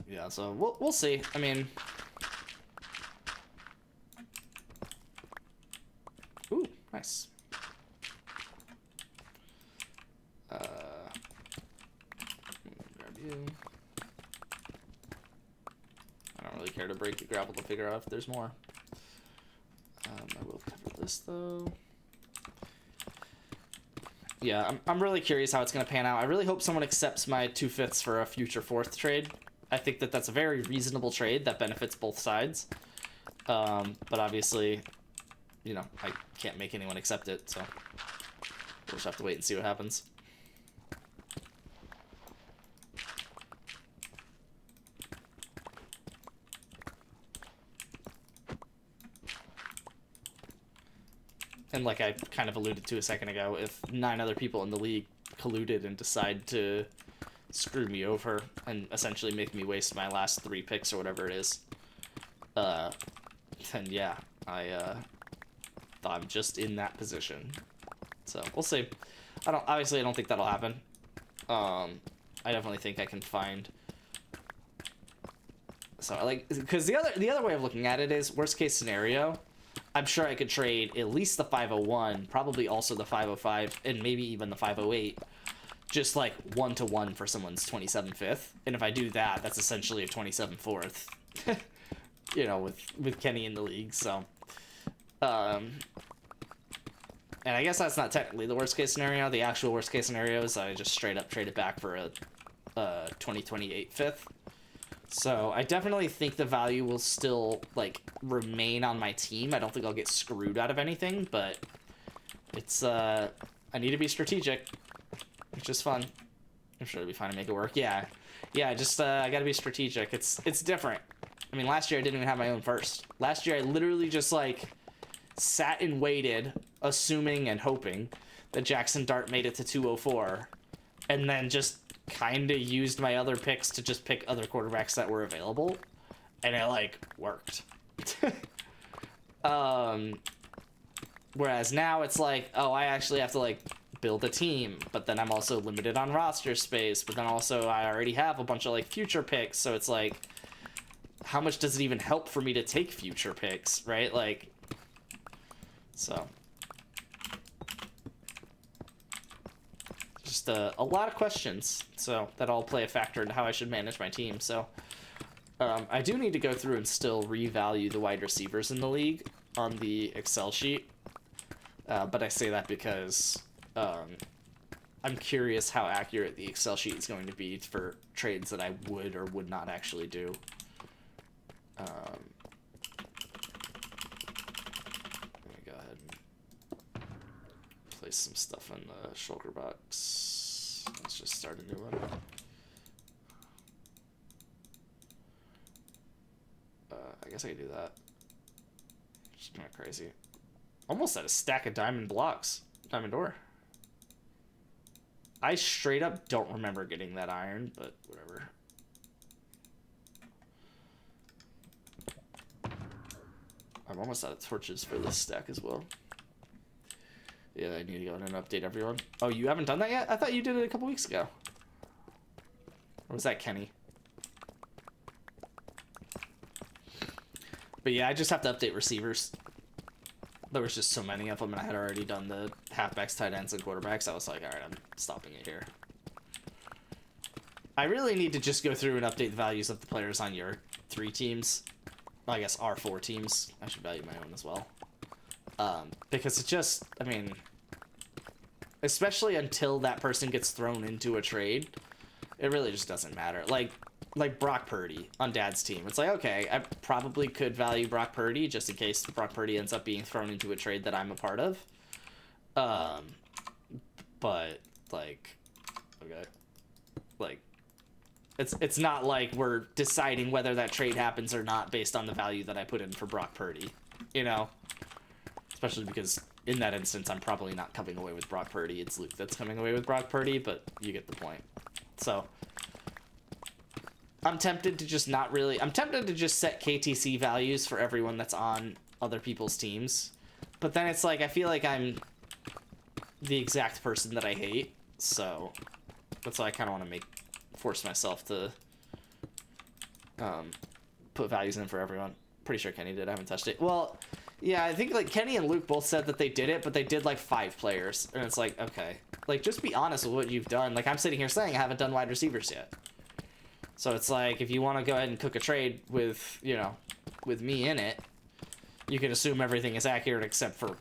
Yeah, so we'll see. I mean, ooh, nice. Grab you. I don't really care to break the grapple to figure out if there's more. I will cover this though. Yeah, I'm really curious how it's gonna pan out. I really hope someone accepts my 2/5 for a future 4th trade. I think that that's a very reasonable trade that benefits both sides. But obviously, you know, I can't make anyone accept it, so we'll just have to wait and see what happens. And like I kind of alluded to a second ago, if 9 other people in the league colluded and decide to screw me over and essentially make me waste my last 3 picks or whatever it is, then yeah, I'm just in that position. So we'll see. I don't think that'll happen. I definitely think I can find. So like, because the other way of looking at it is worst case scenario. I'm sure I could trade at least the 501, probably also the 505, and maybe even the 508, just like 1-to-1 for someone's 27 fifth. And if I do that, that's essentially a 27 fourth. You know, with Kenny in the league. So, and I guess that's not technically the worst case scenario. The actual worst case scenario is I just straight up trade it back for a 2028 fifth. So I definitely think the value will still like remain on my team. I don't think I'll get screwed out of anything, but it's I need to be strategic, which is fun. I'm sure it'll be fine to make it work. Yeah, just I gotta be strategic. It's different. I mean, last year I didn't even have my own first. Last year I literally just like sat and waited, assuming and hoping that Jackson Dart made it to 204, and then just kind of used my other picks to just pick other quarterbacks that were available, and it like worked. Whereas now it's like, oh, I actually have to like build a team, but then I'm also limited on roster space, but then also I already have a bunch of like future picks, so it's like, how much does it even help for me to take future picks, right? Like, so just a lot of questions, so that all play a factor into how I should manage my team. So I do need to go through and still revalue the wide receivers in the league on the Excel sheet, but I say that because I'm curious how accurate the Excel sheet is going to be for trades that I would or would not actually do. Let me go ahead and place some stuff in the shulker box. Let's just start a new one. I guess I can do that. Just kind of crazy. Almost at a stack of diamond blocks. Diamond door. I straight up don't remember getting that iron, but whatever. I'm almost out of torches for this stack as well. Yeah, I need to go in and update everyone. Oh, you haven't done that yet? I thought you did it a couple weeks ago. Or was that Kenny? But yeah, I just have to update receivers. There was just so many of them, and I had already done the halfbacks, tight ends, and quarterbacks. I was like, all right, I'm stopping it here. I really need to just go through and update the values of the players on your 3 teams. Well, I guess our 4 teams. I should value my own as well. Because it just, I mean, especially until that person gets thrown into a trade, it really just doesn't matter. Like Brock Purdy on Dad's team. It's like, okay, I probably could value Brock Purdy just in case Brock Purdy ends up being thrown into a trade that I'm a part of. But, like, okay. Like, it's not like we're deciding whether that trade happens or not based on the value that I put in for Brock Purdy, you know? Especially because in that instance, I'm probably not coming away with Brock Purdy. It's Luke that's coming away with Brock Purdy, but you get the point. So I'm tempted to just not really... I'm tempted to just set KTC values for everyone that's on other people's teams. But then it's like, I feel like I'm the exact person that I hate. So that's why I kind of want to force myself to put values in for everyone. Pretty sure Kenny did. I haven't touched it. Well, yeah, I think like Kenny and Luke both said that they did it, but they did like 5 players. And it's like, okay, like just be honest with what you've done. Like I'm sitting here saying I haven't done wide receivers yet. So it's like, if you want to go ahead and cook a trade with, you know, with me in it, you can assume everything is accurate except for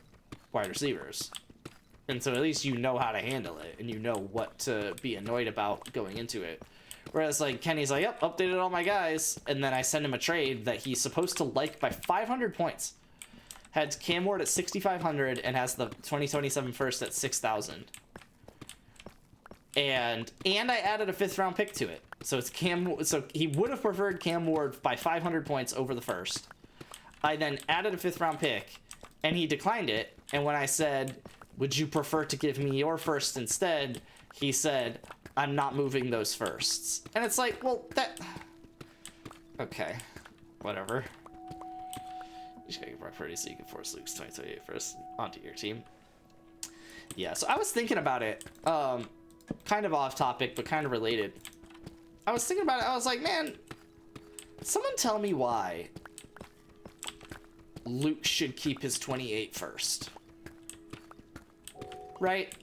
wide receivers. And so at least you know how to handle it, and you know what to be annoyed about going into it. Whereas, like, Kenny's like, yep, updated all my guys, and then I send him a trade that he's supposed to like by 500 points. Had Cam Ward at 6,500 and has the 2027 first at 6,000. And I added a 5th round pick to it. So it's so he would have preferred Cam Ward by 500 points over the first. I then added a 5th round pick, and he declined it. And when I said, would you prefer to give me your first instead? He said, I'm not moving those firsts. And it's like, well, that... Okay. Whatever. You just gotta get Brock Purdy so you can force Luke's 2028 first onto your team. Yeah, so I was thinking about it. kind of off topic, but kind of related. I was thinking about it. I was like, man, someone tell me why Luke should keep his 28 first. Right?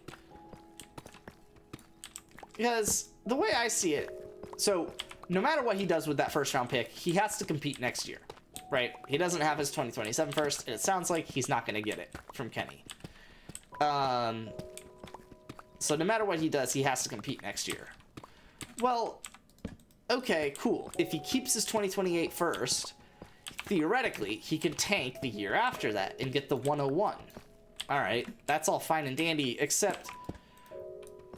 Because the way I see it, so no matter what he does with that first round pick, he has to compete next year, right? He doesn't have his 2027 first, and it sounds like he's not going to get it from Kenny. So no matter what he does, he has to compete next year. Well, okay, cool. If he keeps his 2028 first, theoretically, he can tank the year after that and get the 101. All right, that's all fine and dandy, except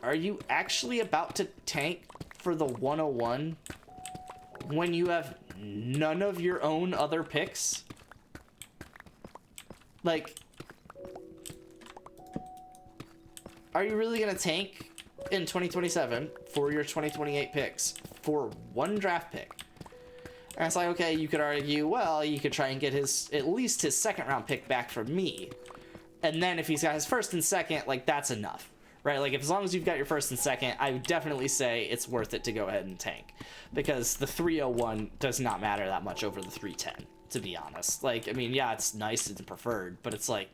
are you actually about to tank for the 101 when you have none of your own other picks? Like, are you really going to tank in 2027 for your 2028 picks for one draft pick? And it's like, okay, you could argue, well, you could try and get his, at least his second round pick back from me. And then if he's got his first and second, like, that's enough, right? Like, if as long as you've got your first and second, I would definitely say it's worth it to go ahead and tank, because the 301 does not matter that much over the 310, to be honest. Like, I mean, yeah, it's nice, it's preferred, but it's like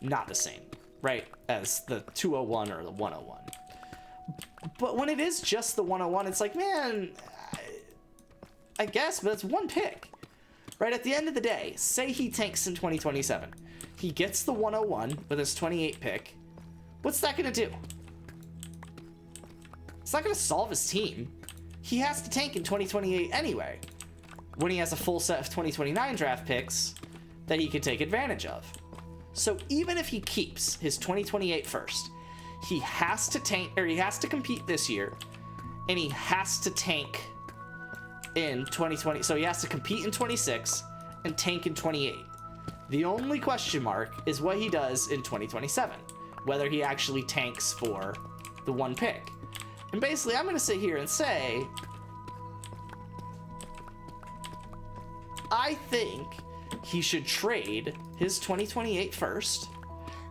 not the same, right, as the 201 or the 101. But when it is just the 101, it's like, man, I guess, but it's one pick, right? At the end of the day, say he tanks in 2027. He gets the 101 with his 28 pick. What's that going to do? It's not going to solve his team. He has to tank in 2028 anyway, when he has a full set of 2029 draft picks that he can take advantage of. So even if he keeps his 2028 first, he has to tank, or he has to compete this year, and he has to tank in 2020. So he has to compete in 26 and tank in 28. The only question mark is what he does in 2027, whether he actually tanks for the one pick. And basically, I'm going to sit here and say, I think he should trade his 2028 first,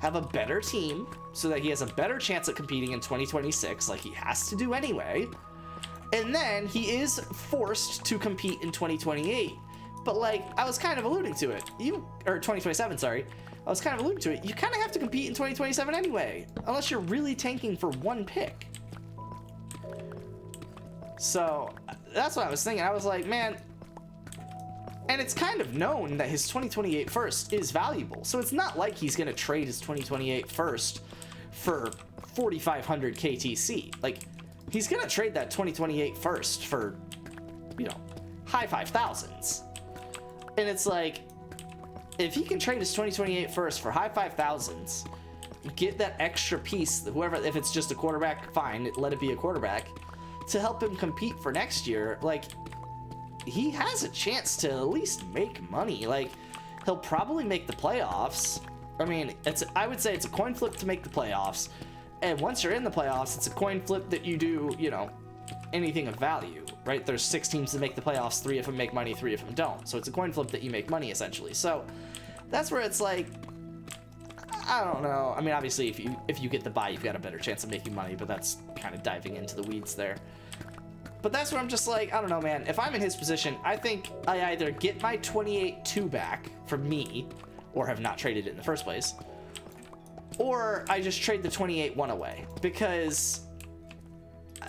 have a better team so that he has a better chance at competing in 2026, like he has to do anyway. And then he is forced to compete in 2028. But like, I was kind of alluding to it. Or 2027, sorry. I was kind of alluding to it. You kind of have to compete in 2027 anyway, unless you're really tanking for one pick. So that's what I was thinking. I was like, man, and it's kind of known that his 2028 first is valuable. So it's not like he's going to trade his 2028 first for 4,500 KTC. Like, he's going to trade that 2028 first for, you know, high 5,000s. And it's like, if he can trade his 2028 first for high 5,000s, get that extra piece, whoever, if it's just a quarterback, fine, let it be a quarterback, to help him compete for next year, like, he has a chance to at least make money. Like, he'll probably make the playoffs. I mean, I would say it's a coin flip to make the playoffs. And once you're in the playoffs, it's a coin flip that you do, you know, anything of value, right? There's 6 teams that make the playoffs, 3 of them make money, 3 of them don't. So it's a coin flip that you make money, essentially. So that's where it's like, I don't know. I mean, obviously, if you get the bye, you've got a better chance of making money, but that's kind of diving into the weeds there. But that's where I'm just like, I don't know, man. If I'm in his position, I think I either get my 28-2 back from me, or have not traded it in the first place, or I just trade the 28-1 away. Because,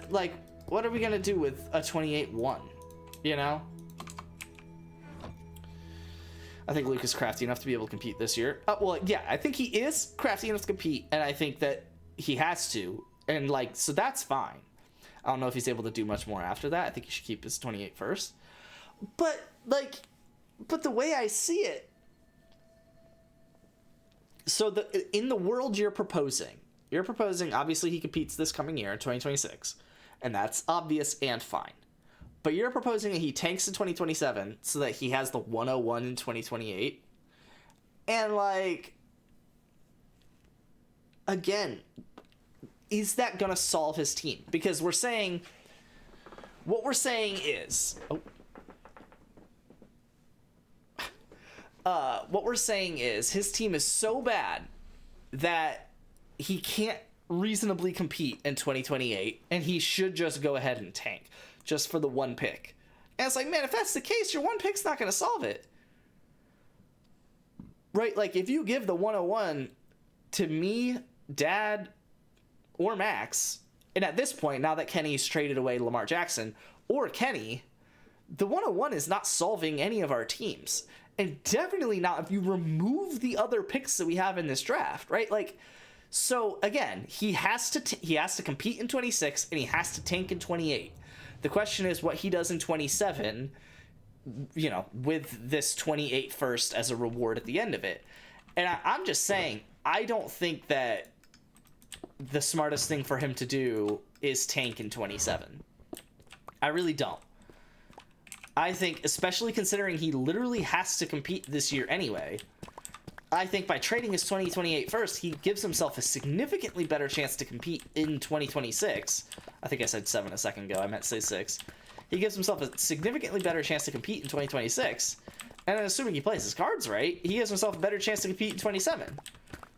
like, what are we going to do with a 28-1, you know? I think Luke is crafty enough to be able to compete this year. Well, yeah, I think he is crafty enough to compete, and I think that he has to. And, like, so that's fine. I don't know if he's able to do much more after that. I think he should keep his 28 first. But, like, but the way I see it, so in the world you're proposing, obviously he competes this coming year in 2026, and that's obvious and fine. But you're proposing that he tanks in 2027 so that he has the 101 in 2028. And, like, again, is that going to solve his team? Because what we're saying is, what we're saying is his team is so bad that he can't reasonably compete in 2028, and he should just go ahead and tank just for the one pick. And it's like, man, if that's the case, your one pick's not going to solve it. Right? Like, if you give the 101 to me, Dad, or Max, and at this point, now that Kenny's traded away Lamar Jackson, or Kenny, the 101 is not solving any of our teams. And definitely not if you remove the other picks that we have in this draft, right? Like, so again, he has to compete in 26 and he has to tank in 28. The question is what he does in 27, you know, with this 28 first as a reward at the end of it. And I'm just saying, I don't think that the smartest thing for him to do is tank in 27. I really don't. I think, especially considering he literally has to compete this year anyway, I think by trading his 2028 first, he gives himself a significantly better chance to compete in 2026. I think I said 7 a second ago. I meant to say 6. He gives himself a significantly better chance to compete in 2026. And then assuming he plays his cards right, he gives himself a better chance to compete in 27.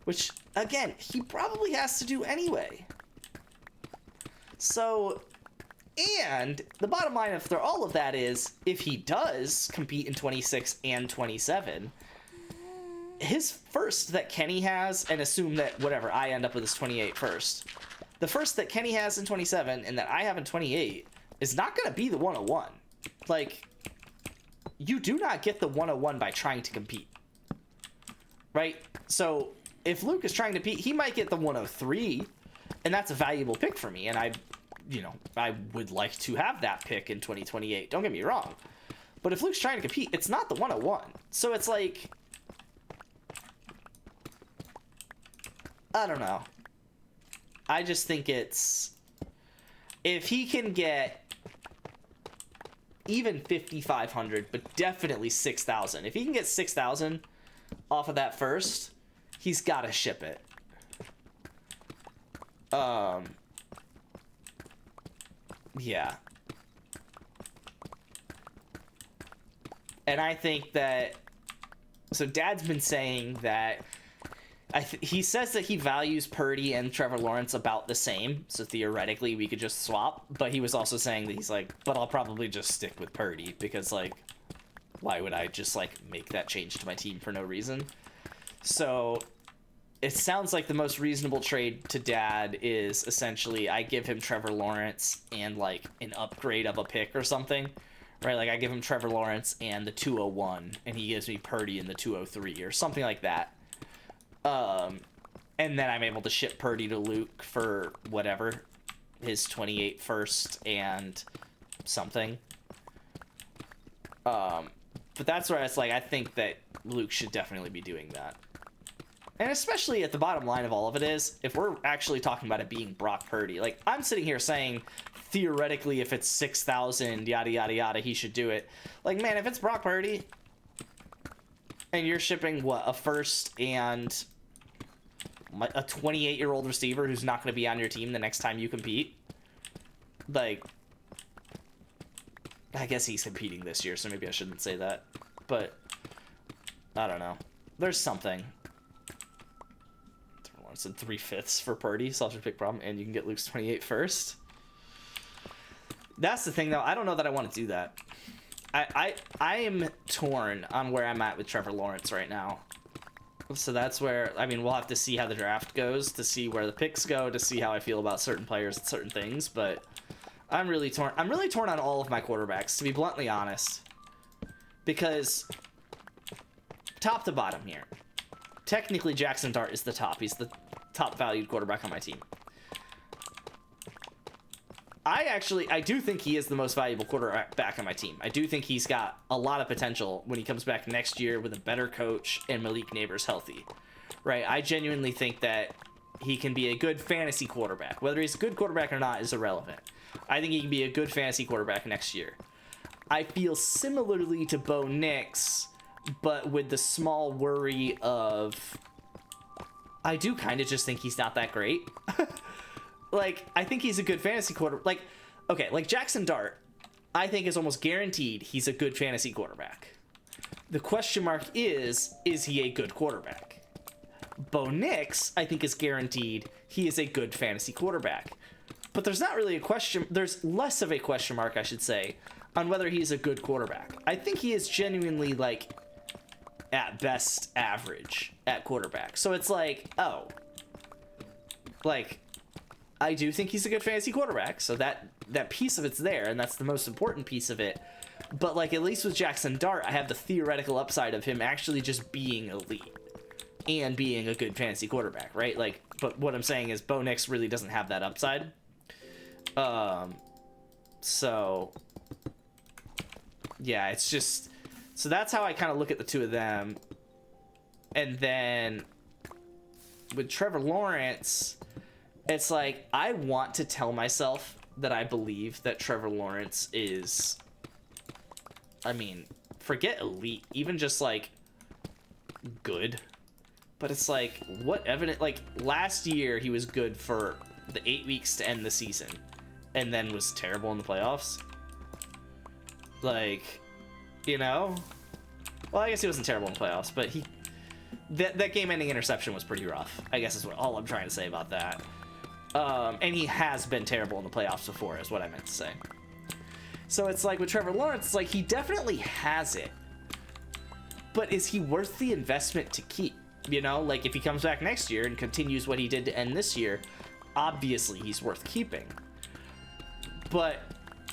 Which, again, he probably has to do anyway. So, and the bottom line after all of that is, if he does compete in 26 and 27, his first that Kenny has, and assume that whatever, I end up with his 28 first, the first that Kenny has in 27 and that I have in 28 is not going to be the 101. Like, you do not get the 101 by trying to compete. Right? So, if Luke is trying to compete, he might get the 103, and that's a valuable pick for me, and I would like to have that pick in 2028. Don't get me wrong. But if Luke's trying to compete, it's not the 101. So it's like, I don't know. I just think it's, if he can get even 5,500, but definitely 6,000. If he can get 6,000 off of that first, he's got to ship it. Yeah. And I think that, so Dad's been saying that he says that he values Purdy and Trevor Lawrence about the same, so theoretically we could just swap, but he was also saying that he's like, but I'll probably just stick with Purdy, because, like, why would I just, like, make that change to my team for no reason? So it sounds like the most reasonable trade to Dad is essentially I give him Trevor Lawrence and, like, an upgrade of a pick or something, right? Like, I give him Trevor Lawrence and the 201, and he gives me Purdy and the 203 or something like that. And then I'm able to ship Purdy to Luke for whatever, his 28 first and something. But that's where it's like, I think that Luke should definitely be doing that. And especially at the bottom line of all of it is, if we're actually talking about it being Brock Purdy, like, I'm sitting here saying, theoretically, if it's 6,000, yada, yada, yada, he should do it. Like, man, if it's Brock Purdy, and you're shipping, what, a first and a 28-year-old receiver who's not going to be on your team the next time you compete, like, I guess he's competing this year, so maybe I shouldn't say that. But, I don't know. There's something. It's a 3/5 for Purdy, solves your pick problem, and you can get Luke's 28 first. That's the thing, though. I don't know that I want to do that. I am torn on where I'm at with Trevor Lawrence right now. So that's where, I mean, we'll have to see how the draft goes, to see where the picks go, to see how I feel about certain players and certain things, but I'm really torn. I'm really torn on all of my quarterbacks, to be bluntly honest. Because, top to bottom here, technically Jackson Dart is the top. He's the top valued quarterback on my team. I do think he is the most valuable quarterback on my team. I do think he's got a lot of potential when he comes back next year with a better coach and Malik Neighbors healthy, right? I genuinely think that he can be a good fantasy quarterback. Whether he's a good quarterback or not is irrelevant. I think he can be a good fantasy quarterback next year. I feel similarly to Bo Nix, but with the small worry of, I do kind of just think he's not that great. Like, I think he's a good fantasy quarterback. Like, okay, like Jackson Dart, I think is almost guaranteed he's a good fantasy quarterback. The question mark is he a good quarterback? Bo Nix, I think, is guaranteed he is a good fantasy quarterback. But there's not really a question. There's less of a question mark, I should say, on whether he's a good quarterback. I think he is genuinely, like, at best average at quarterback. So it's like, oh, like, I do think he's a good fantasy quarterback. So that piece of it's there, and that's the most important piece of it. But, like, at least with Jackson Dart, I have the theoretical upside of him actually just being elite and being a good fantasy quarterback, right? Like, but what I'm saying is Bo Nix really doesn't have that upside. So yeah, it's just, so that's how I kind of look at the two of them. And then with Trevor Lawrence, it's like, I want to tell myself that I believe that Trevor Lawrence is, I mean, forget elite, even just like good. But it's like, what evidence, like last year he was good for the 8 weeks to end the season and then was terrible in the playoffs. Like, you know, well, I guess he wasn't terrible in the playoffs, but that game-ending interception was pretty rough, I guess is all I'm trying to say about that. And he has been terrible in the playoffs before, is what I meant to say. So it's like with Trevor Lawrence, it's like he definitely has it, but is he worth the investment to keep? You know, like if he comes back next year and continues what he did to end this year, obviously he's worth keeping. But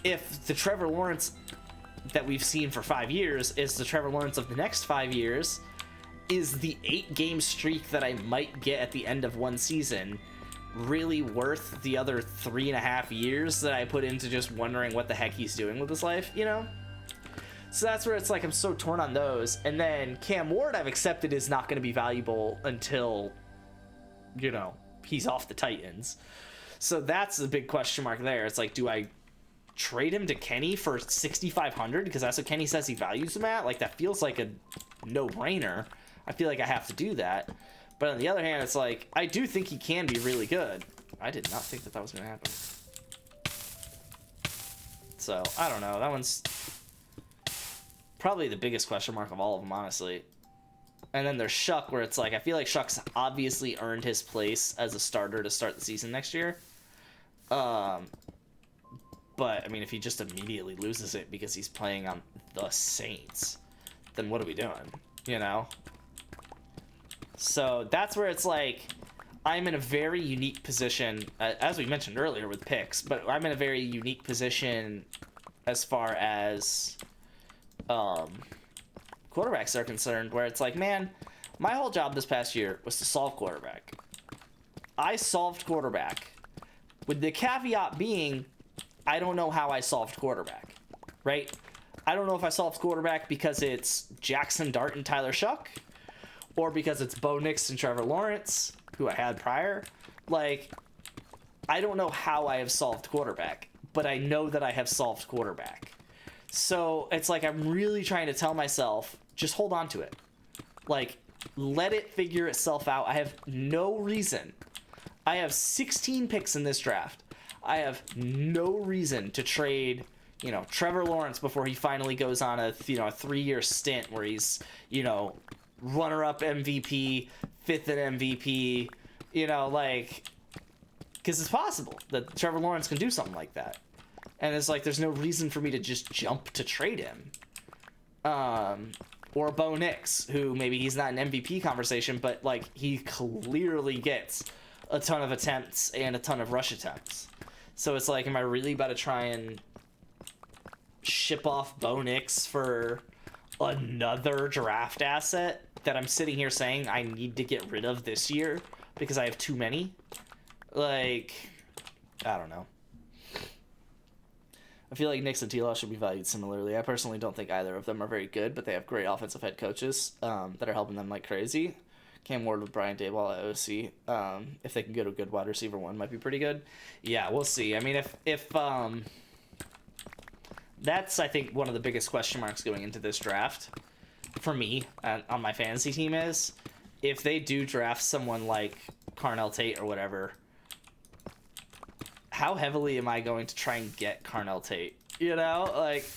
if the Trevor Lawrence that we've seen for 5 years is the Trevor Lawrence of the next 5 years, is the 8-game streak that I might get at the end of one season really worth the other 3.5 years that I put into just wondering what the heck he's doing with his life, you know? So that's where it's like I'm so torn on those. And then Cam Ward, I've accepted, is not going to be valuable until, you know, he's off the Titans. So that's the big question mark there. It's like, do I trade him to Kenny for 6,500 because that's what Kenny says he values him at? Like, that feels like a no-brainer. I feel like I have to do that. But on the other hand, it's like, I do think he can be really good. I did not think that was going to happen. So, I don't know. That one's probably the biggest question mark of all of them, honestly. And then there's Shuck, where it's like, I feel like Shuck's obviously earned his place as a starter to start the season next year. But, I mean, if he just immediately loses it because he's playing on the Saints, then what are we doing? You know? So that's where it's like, I'm in a very unique position, as we mentioned earlier with picks, but I'm in a very unique position as far as quarterbacks are concerned, where it's like, man, my whole job this past year was to solve quarterback. I solved quarterback, with the caveat being, I don't know how I solved quarterback, right? I don't know if I solved quarterback because it's Jackson Dart and Tyler Shuck, or because it's Bo Nix and Trevor Lawrence, who I had prior. Like, I don't know how I have solved quarterback, but I know that I have solved quarterback. So it's like, I'm really trying to tell myself, just hold on to it. Like, let it figure itself out. I have no reason. I have 16 picks in this draft. I have no reason to trade, you know, Trevor Lawrence before he finally goes on a 3-year stint where he's, you know, runner-up MVP, 5th in MVP, you know, like, because it's possible that Trevor Lawrence can do something like that. And it's like, there's no reason for me to just jump to trade him. Or Bo Nix, who maybe he's not an MVP conversation, but, like, he clearly gets a ton of attempts and a ton of rush attempts. So it's like, am I really about to try and ship off Bo Nix for another draft asset that I'm sitting here saying I need to get rid of this year because I have too many? Like, I don't know. I feel like Nix and T-Law should be valued similarly. I personally don't think either of them are very good, but they have great offensive head coaches that are helping them like crazy. Cam Ward with Brian Daboll at OC. If they can get a good wide receiver one, might be pretty good. Yeah, we'll see. I mean, if that's, I think, one of the biggest question marks going into this draft for me on my fantasy team is if they do draft someone like Carnell Tate or whatever, how heavily am I going to try and get Carnell Tate? You know, like,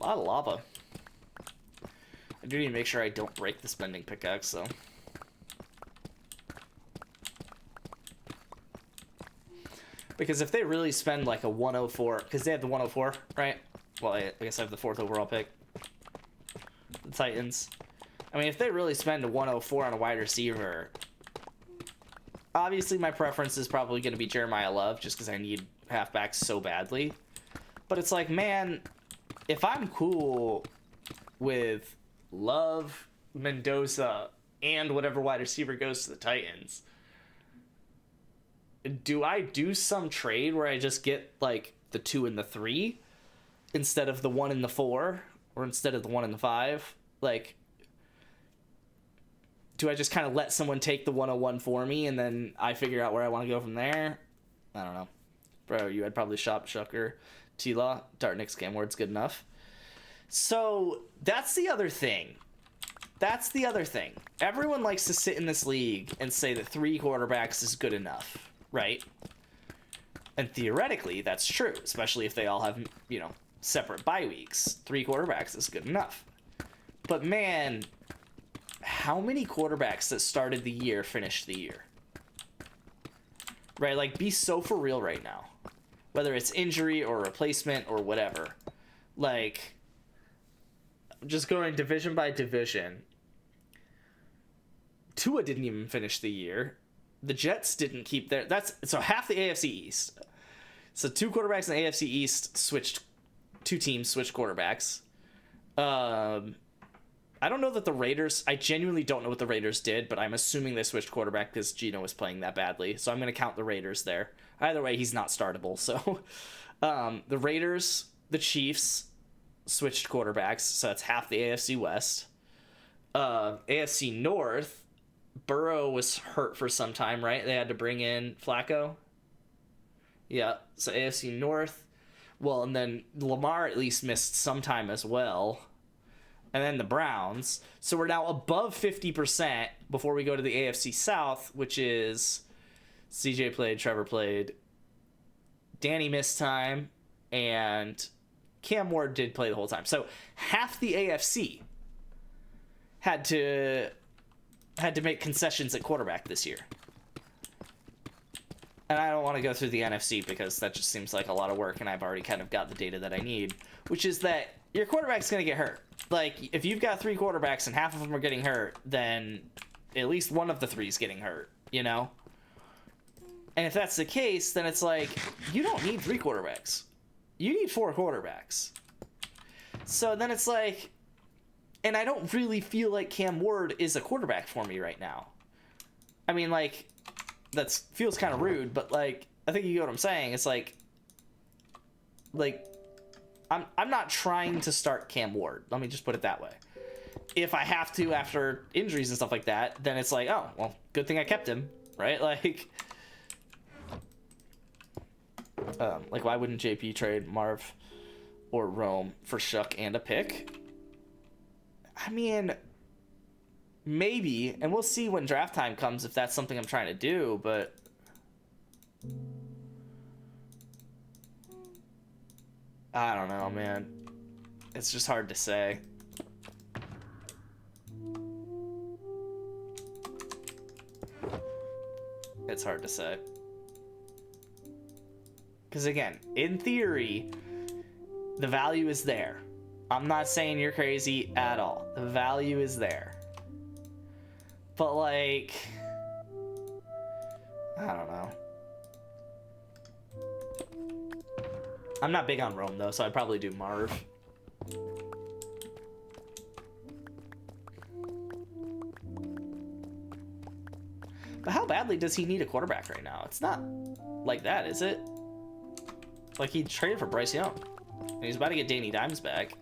A lot of lava. I do need to make sure I don't break this bending pickaxe, though. Because if they really spend like a 104, because they have the 104, right? Well, I guess I have the 4th overall pick. The Titans. I mean, if they really spend a 104 on a wide receiver, obviously my preference is probably going to be Jeremiah Love, just because I need halfbacks so badly. But it's like, man, if I'm cool with Love, Mendoza, and whatever wide receiver goes to the Titans, do I do some trade where I just get like the 2 and the 3 instead of the 1 and the 4, or instead of the 1 and the 5? Like, do I just kind of let someone take the 101 for me and then I figure out where I want to go from there? I don't know. Bro, you had probably shop Shucker, T-Law, Dartnick's game word's good enough. So that's the other thing. That's the other thing. Everyone likes to sit in this league and say that 3 quarterbacks is good enough, right? And theoretically, that's true, especially if they all have, you know, separate bye weeks. 3 quarterbacks is good enough. But man, how many quarterbacks that started the year finished the year? Right? Like, be so for real right now. Whether it's injury or replacement or whatever. Like, just going division by division. Tua didn't even finish the year. The Jets didn't keep their... So half the AFC East. So 2 quarterbacks in the AFC East switched... 2 teams switched quarterbacks. I don't know that the Raiders... I genuinely don't know what the Raiders did, but I'm assuming they switched quarterback because Geno was playing that badly. So I'm going to count the Raiders there. Either way, he's not startable. So the Raiders, the Chiefs switched quarterbacks. So that's half the AFC West. AFC North, Burrow was hurt for some time, right? They had to bring in Flacco. Yeah, so AFC North. Well, and then Lamar at least missed some time as well. And then the Browns. So we're now above 50% before we go to the AFC South, which is CJ played, Trevor played, Danny missed time, and Cam Ward did play the whole time. So half the AFC had to make concessions at quarterback this year. And I don't want to go through the NFC because that just seems like a lot of work, and I've already kind of got the data that I need, which is that your quarterback's going to get hurt. Like, if you've got 3 quarterbacks and half of them are getting hurt, then at least one of the 3 is getting hurt, you know? And if that's the case, then it's like, you don't need 3 quarterbacks. You need 4 quarterbacks. So then it's like, and I don't really feel like Cam Ward is a quarterback for me right now. I mean, like, that feels kind of rude, but, like, I think you get what I'm saying. It's like, I'm not trying to start Cam Ward. Let me just put it that way. If I have to after injuries and stuff like that, then it's like, oh, well, good thing I kept him, right? Like, why wouldn't JP trade Marv or Rome for Shuck and a pick? I mean, maybe, and we'll see when draft time comes if that's something I'm trying to do, but I don't know, man. It's just hard to say. It's hard to say. Because again, in theory, the value is there. I'm not saying you're crazy at all. The value is there. But like, I don't know. I'm not big on Rome though, so I'd probably do Marv. But how badly does he need a quarterback right now? It's not like that, is it? Like, he traded for Bryce Young. And he's about to get Danny Dimes back.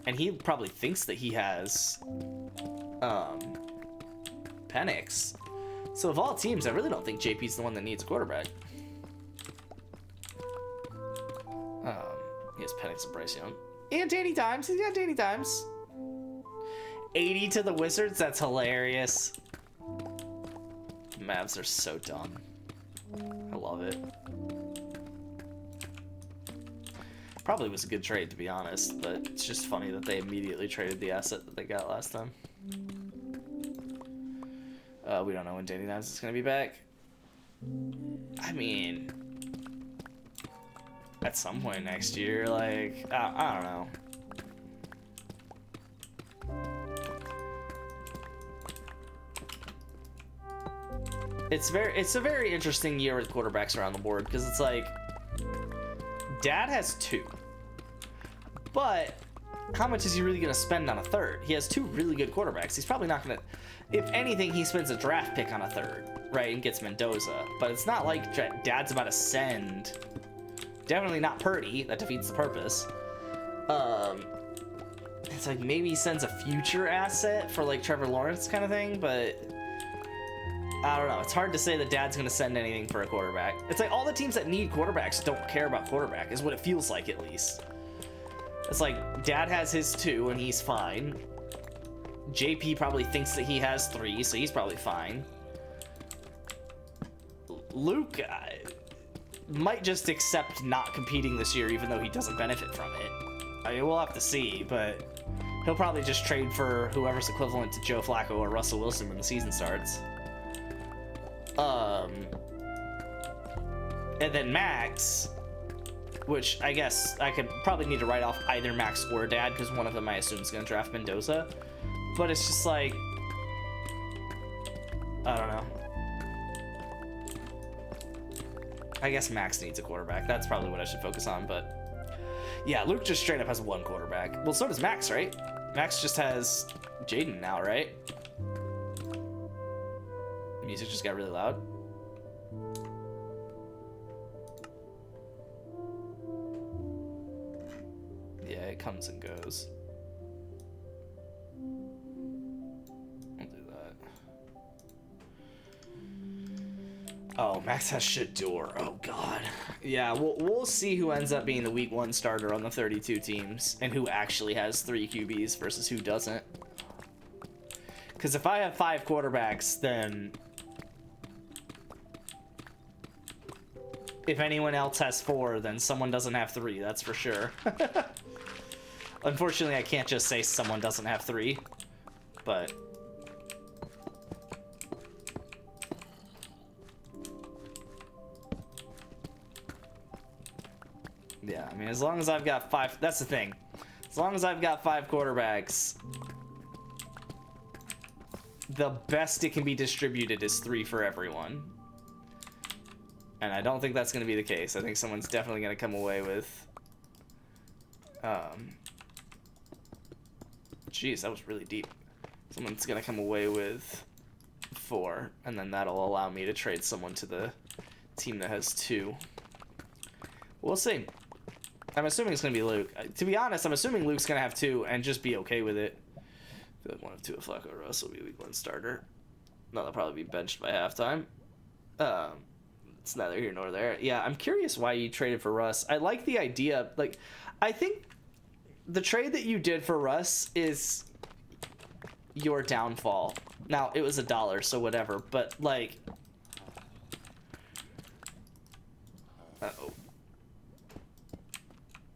And he probably thinks that he has Penix. So of all teams, I really don't think JP's the one that needs a quarterback. He has Penix and Bryce Young. And Danny Dimes. He's got Danny Dimes. 80 to the Wizards? That's hilarious. The Mavs are so dumb. I love it. Probably was a good trade, to be honest, but it's just funny that they immediately traded the asset that they got last time. We don't know when Danny Dimes is going to be back. I mean, at some point next year, like, I don't know. It's a very interesting year with quarterbacks around the board, because it's like, Dad has 2, but how much is he really going to spend on a third? He has 2 really good quarterbacks. He's probably not going to, if anything, he spends a draft pick on a third, right, and gets Mendoza. But it's not like Dad's about to send, definitely not Purdy. That defeats the purpose. It's like maybe he sends a future asset for like Trevor Lawrence kind of thing, but I don't know. It's hard to say that Dad's going to send anything for a quarterback. It's like all the teams that need quarterbacks don't care about quarterback, is what it feels like, at least. It's like Dad has his 2 and he's fine. JP probably thinks that he has 3, so he's probably fine. Luke might just accept not competing this year, even though he doesn't benefit from it. I mean, we'll have to see, but he'll probably just trade for whoever's equivalent to Joe Flacco or Russell Wilson when the season starts. And then Max, which I guess I could probably need to write off either Max or Dad, because one of them I assume is going to draft Mendoza. But it's just like, I don't know. I guess Max needs a quarterback. That's probably what I should focus on, but yeah, Luke just straight up has 1 quarterback. Well, so does Max, right? Max just has Jaden now, right? Music just got really loud. Yeah, it comes and goes. I'll do that. Oh, Max has Shador. Oh god. Yeah, we'll see who ends up being the week 1 starter on the 32 teams and who actually has 3 QBs versus who doesn't. Because if I have 5 quarterbacks, then if anyone else has 4, then someone doesn't have 3, that's for sure. Unfortunately, I can't just say someone doesn't have 3, but yeah, I mean, as long as I've got 5, that's the thing. As long as I've got 5 quarterbacks, the best it can be distributed is 3 for everyone. And I don't think that's going to be the case. I think someone's definitely going to come away with... Jeez, that was really deep. Someone's going to come away with 4, and then that'll allow me to trade someone to the team that has 2. We'll see. I'm assuming it's going to be Luke. To be honest, I'm assuming Luke's going to have 2 and just be okay with it. I feel like 1 of 2 of Flacco or Russ will be week 1 starter. No, they'll probably be benched by halftime. It's neither here nor there. Yeah, I'm curious why you traded for Russ. I like the idea. Like, I think the trade that you did for Russ is your downfall. Now, it was $1, so whatever. But, like... Uh-oh.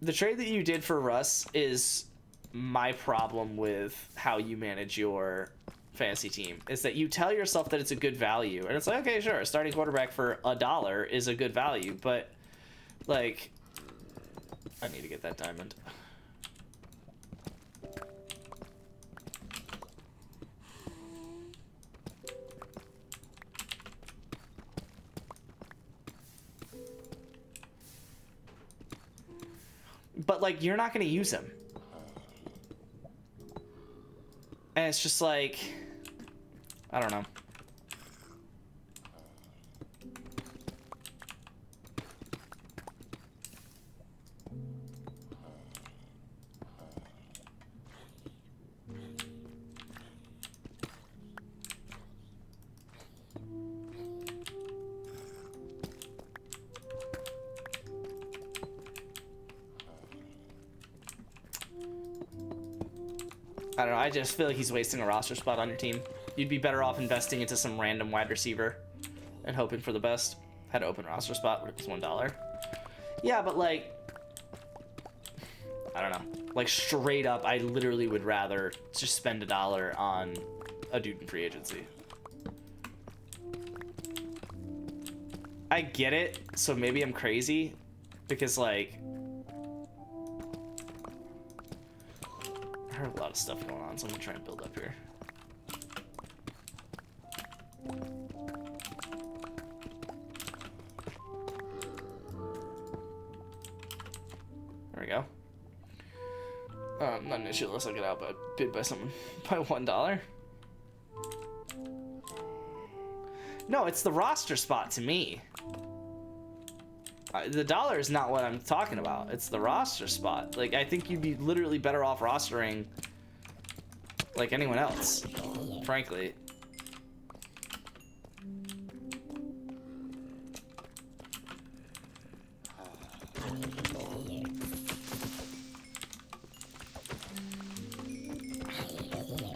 The trade that you did for Russ is my problem with how you manage your fantasy team, is that you tell yourself that it's a good value, and it's like, okay, sure, a starting quarterback for $1 is a good value, but like, I need to get that diamond. But like, you're not going to use him, and it's just like, I don't know. I don't know, I just feel like he's wasting a roster spot on your team. You'd be better off investing into some random wide receiver and hoping for the best. Had an open roster spot, but it was $1. Yeah, but like, I don't know. Like, straight up, I literally would rather just spend $1 on a dude in free agency. I get it, so maybe I'm crazy, because, like, I heard a lot of stuff going on, so I'm gonna try and build up here. There we go. Not an issue unless I get outbid by someone by $1. No, it's the roster spot to me. The dollar is not what I'm talking about. It's the roster spot. Like, I think you'd be literally better off rostering like anyone else, frankly.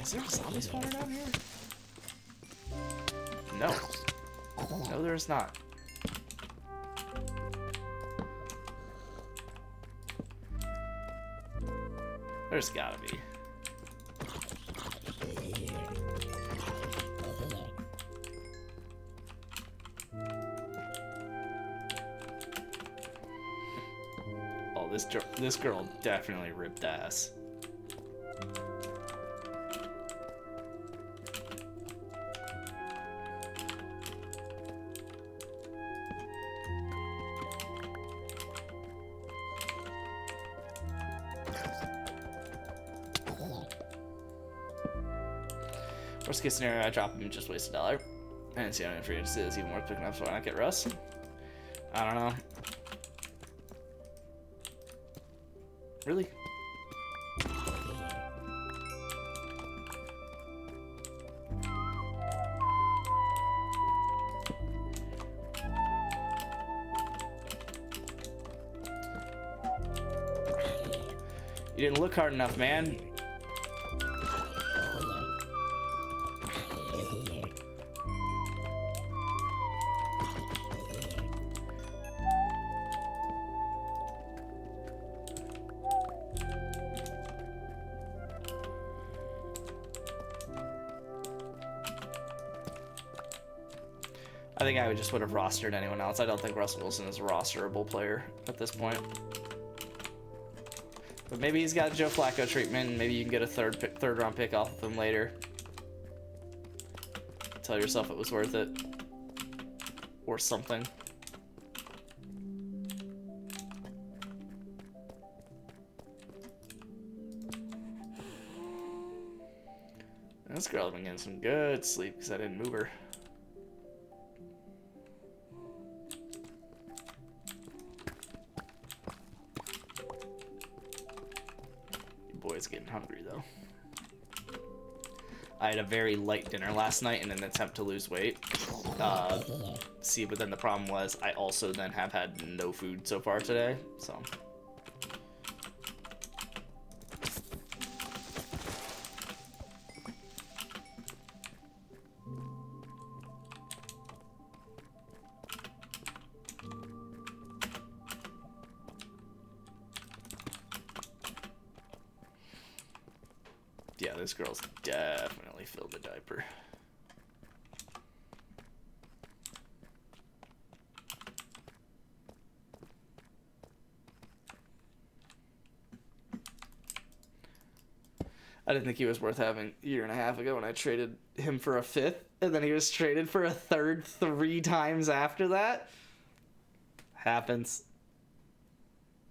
Is there a zombie spawner down here? No. No, there's not. There's gotta be. Oh, this girl definitely ripped ass. Worst case scenario, I drop him and just waste $1. And see how many free agency is even worth picking up, so why not get Russ? I don't know. Really? You didn't look hard enough, man. I think I would have rostered anyone else. I don't think Russell Wilson is a rosterable player at this point. But maybe he's got Joe Flacco treatment, and maybe you can get a third round pick off of him later. Tell yourself it was worth it. Or something. This girl's been getting some good sleep because I didn't move her. Boy's getting hungry though. I had a very light dinner last night in an attempt to lose weight. But then the problem was I also then have had no food so far today, so. Yeah, this girl's definitely filled a diaper. I didn't think he was worth having a year and a half ago when I traded him for a 5th, and then he was traded for a 3rd 3 times after that. Happens.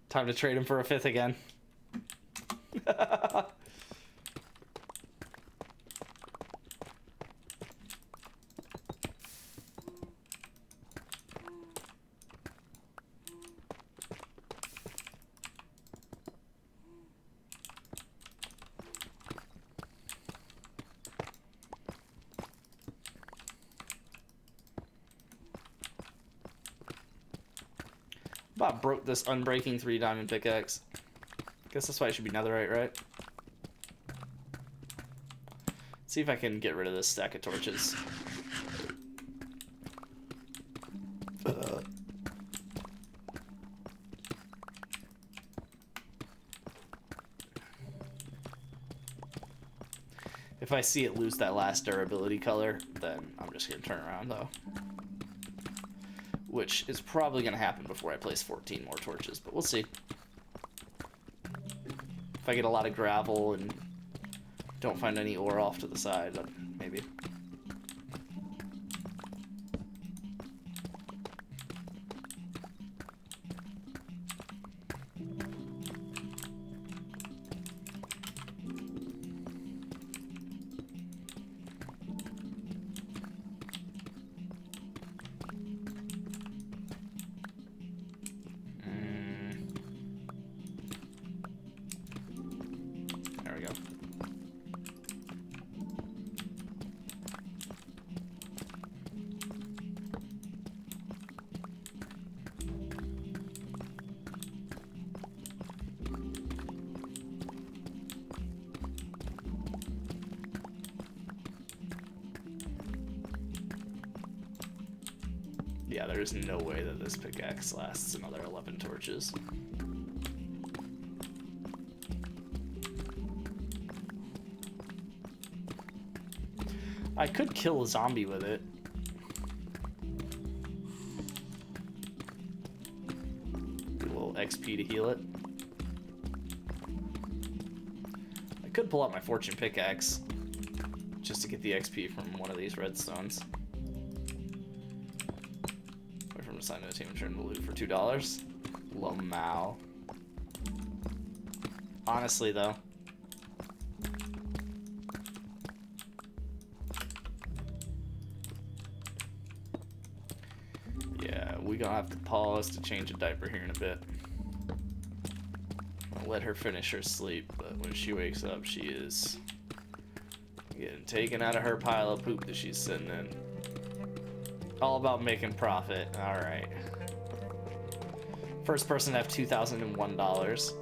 Time to trade him for a 5th again. About broke this unbreaking 3 diamond pickaxe. Guess that's why it should be netherite, right? See if I can get rid of this stack of torches. If I see it lose that last durability color, then I'm just gonna turn around though. Which is probably gonna happen before I place 14 more torches, but we'll see. If I get a lot of gravel and don't find any ore off to the side, then maybe. There we go. Yeah, there's no way that this pickaxe lasts another 11 torches. I could kill a zombie with it. Do a little XP to heal it. I could pull out my fortune pickaxe just to get the XP from one of these redstones. Wait from the sign of the team and turn the loot for $2. Lamau. Honestly though, we're gonna have to pause to change a diaper here in a bit. I'll let her finish her sleep, but when she wakes up, she is getting taken out of her pile of poop that she's sitting in. All about making profit. Alright. First person to have $2,001.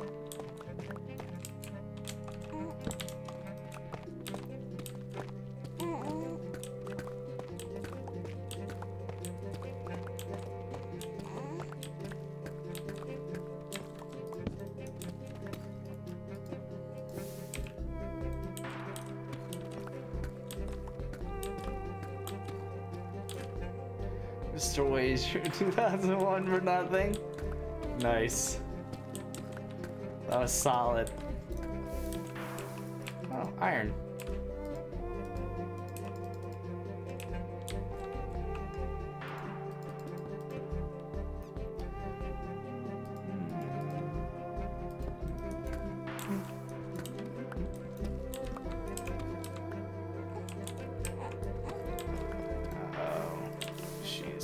Destroys your 2001 for nothing. Nice. That was solid. Oh, iron.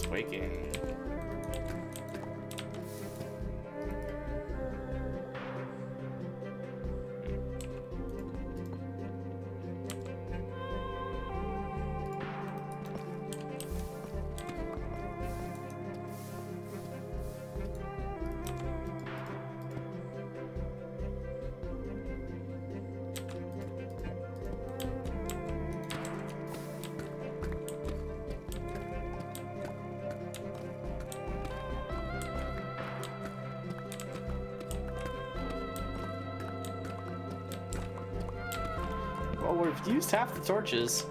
Waking. Well, we've used half the torches.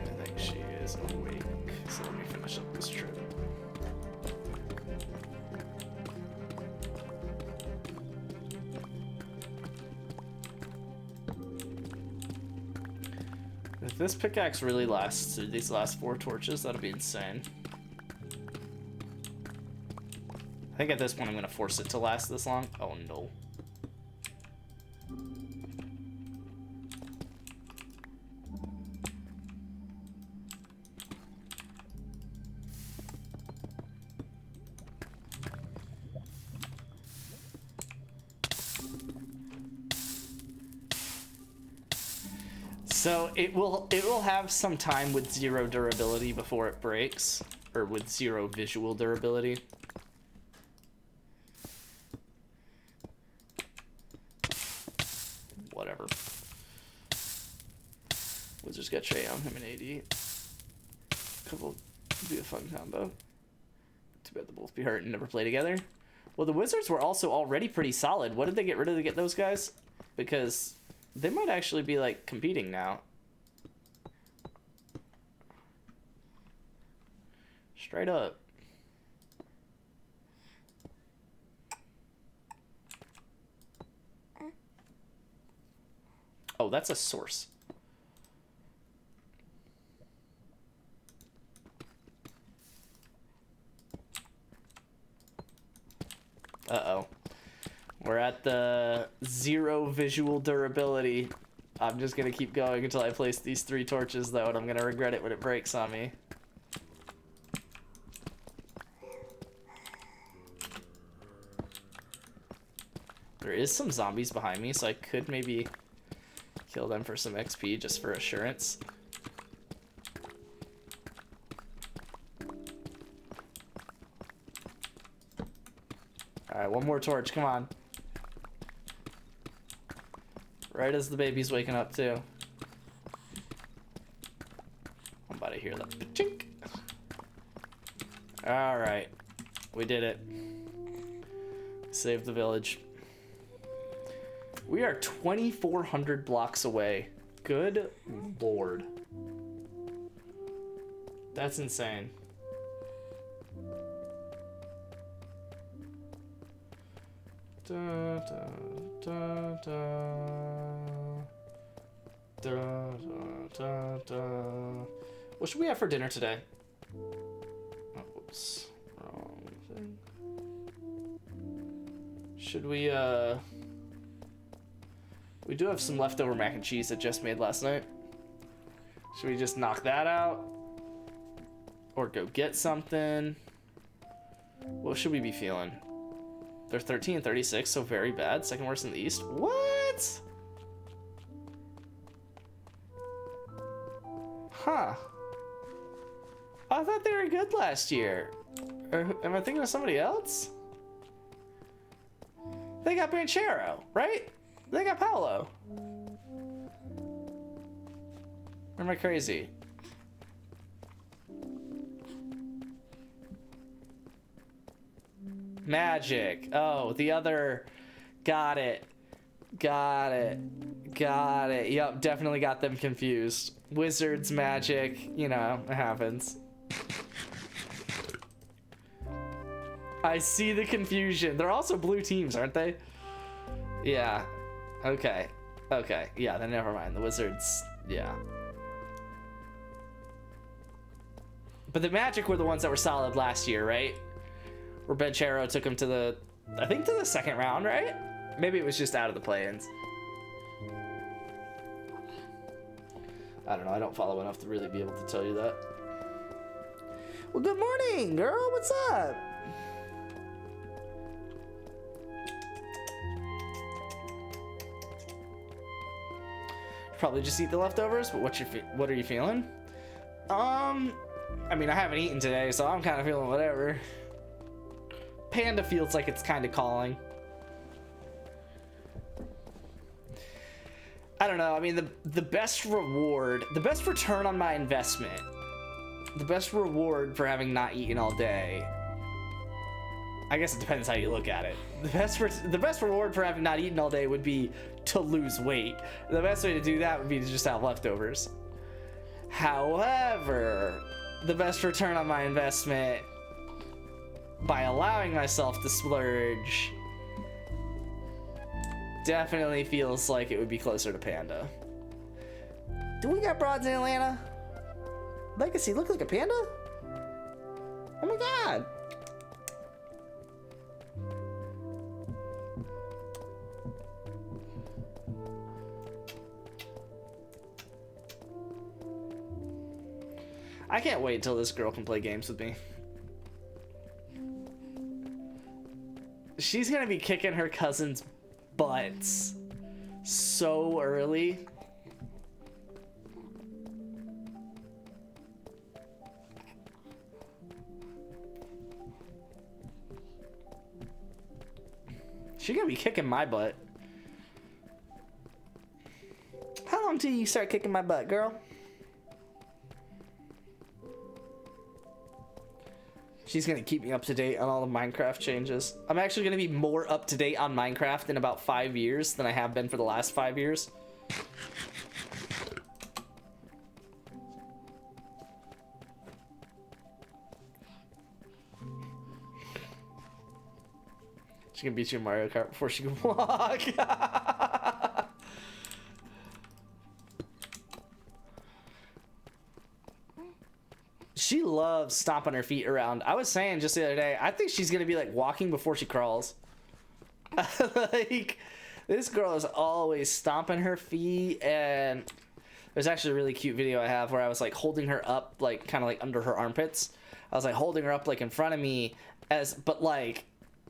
I think she is awake, so let me finish up this trip. If this pickaxe really lasts through these last 4 torches, that'll be insane. I think at this point I'm going to force it to last this long. Oh no. So it will have some time with 0 durability before it breaks, or with 0 visual durability. whatever. Wizards got Trae Young, him and AD. Couple be a fun combo. Too bad they'll both be hurt and never play together. Well, the Wizards were also already pretty solid. What did they get rid of to get those guys? Because they might actually be, like, competing now. Straight up. Oh, that's a source. Uh-oh. We're at the 0 visual durability. I'm just gonna keep going until I place these 3 torches, though, and I'm gonna regret it when it breaks on me. There is some zombies behind me, so I could maybe kill them for some XP, just for assurance. Alright, one more torch, come on. Right as the baby's waking up, too. I'm about to hear the chink. Alright, we did it. Saved the village. We are 2,400 blocks away. Good lord. That's insane. Da, da, da, da. Da, da, da, da. What should we have for dinner today? Oh, whoops. Wrong thing. Should we, we do have some leftover mac and cheese that Jess made last night. Should we just knock that out? Or go get something? What should we be feeling? They're 13 and 36, so very bad. Second worst in the East. What? Huh. I thought they were good last year. Or am I thinking of somebody else? They got Banchero, right? They got Paolo. Or am I crazy? Magic. Oh, the other. Got it. Got it. Got it. Yep, definitely got them confused. Wizards, Magic, you know, it happens. I see the confusion. They're also blue teams, aren't they? Yeah. Okay. Okay. Yeah, then never mind. The Wizards, yeah. But the Magic were the ones that were solid last year, right? Where Banchero took him to the, I think to the second round, right? Maybe it was just out of the play-ins. I don't know. I don't follow enough to really be able to tell you that. Well, good morning, girl. What's up? Probably just eat the leftovers, but what are you feeling? I mean, I haven't eaten today, so I'm kind of feeling whatever. Panda feels like it's kind of calling. I don't know. I mean, the best reward, the best return on my investment, the best reward for having not eaten all day. I guess it depends how you look at it. The best reward for having not eaten all day would be to lose weight. The best way to do that would be to just have leftovers. However, the best return on my investment by allowing myself to splurge definitely feels like it would be closer to Panda. Do we got broads in Atlanta? Legacy look like a panda? Oh my god. I can't wait until this girl can play games with me. She's gonna be kicking her cousin's butts so early. She's gonna be kicking my butt. until you start kicking my butt, girl. She's gonna keep me up to date on all the Minecraft changes. I'm actually gonna be more up to date on Minecraft in about 5 years than I have been for the last 5 years. She can beat you in Mario Kart before she can walk. She loves stomping her feet around. I was saying just the other day, I think she's gonna be like walking before she crawls. Like, this girl is always stomping her feet, and there's actually a really cute video I have where I was like holding her up, like kind of like under her armpits. I was like holding her up like in front of me, but like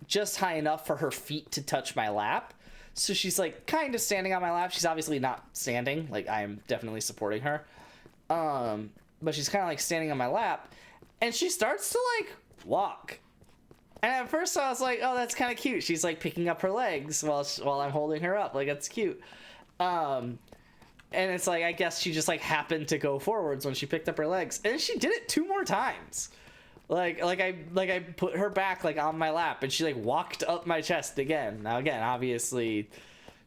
just high enough for her feet to touch my lap. So she's like kind of standing on my lap. She's obviously not standing, like I am definitely supporting her. But she's kind of like standing on my lap, and she starts to like walk. And at first I was like, oh, that's kind of cute. She's like picking up her legs while I'm holding her up. Like, that's cute. And it's like, I guess she just like happened to go forwards when she picked up her legs, and she did it 2 more times. Like I put her back like on my lap, and she like walked up my chest again. Now again, obviously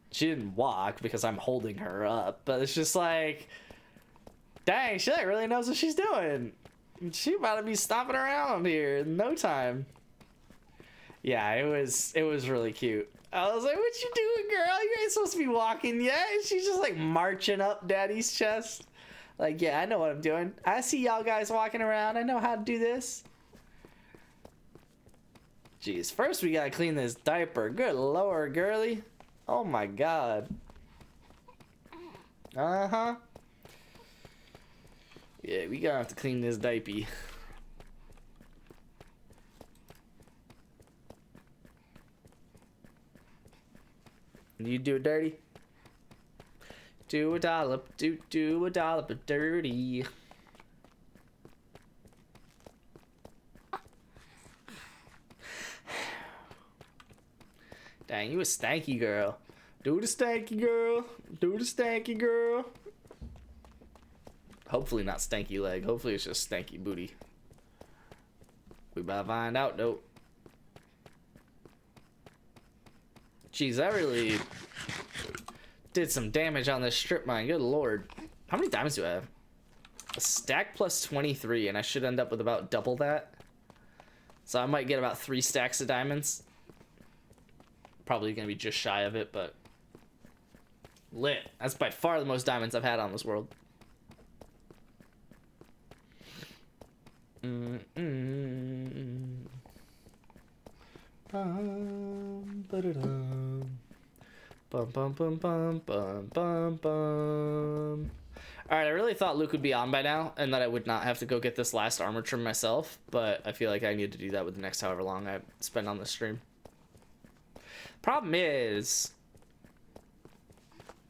she didn't walk because I'm holding her up, but it's just like, dang, she like really knows what she's doing. She about to be stomping around here in no time. Yeah, it was really cute. I was like, what you doing, girl? You ain't supposed to be walking yet. And she's just like marching up daddy's chest. Like, yeah, I know what I'm doing. I see y'all guys walking around. I know how to do this. Jeez, first we gotta clean this diaper. Good lord, girly. Oh my god. Uh-huh. Yeah, we gonna have to clean this diaper. You do it dirty. Do a dollop of dirty. Dang, you a stanky girl. Do the stanky girl. Do the stanky girl. Hopefully not stanky leg. Hopefully it's just stanky booty. We about to find out, though. Jeez, that really did some damage on this strip mine. Good lord. How many diamonds do I have? A stack plus 23, and I should end up with about double that. So I might get about 3 stacks of diamonds. Probably gonna be just shy of it, but lit. That's by far the most diamonds I've had on this world. Bum, ba-da-dum. Bum, bum, bum, bum, bum, bum, bum. Alright, I really thought Luke would be on by now, and that I would not have to go get this last armor trim myself, but I feel like I need to do that with the next however long I spend on this stream. Problem is,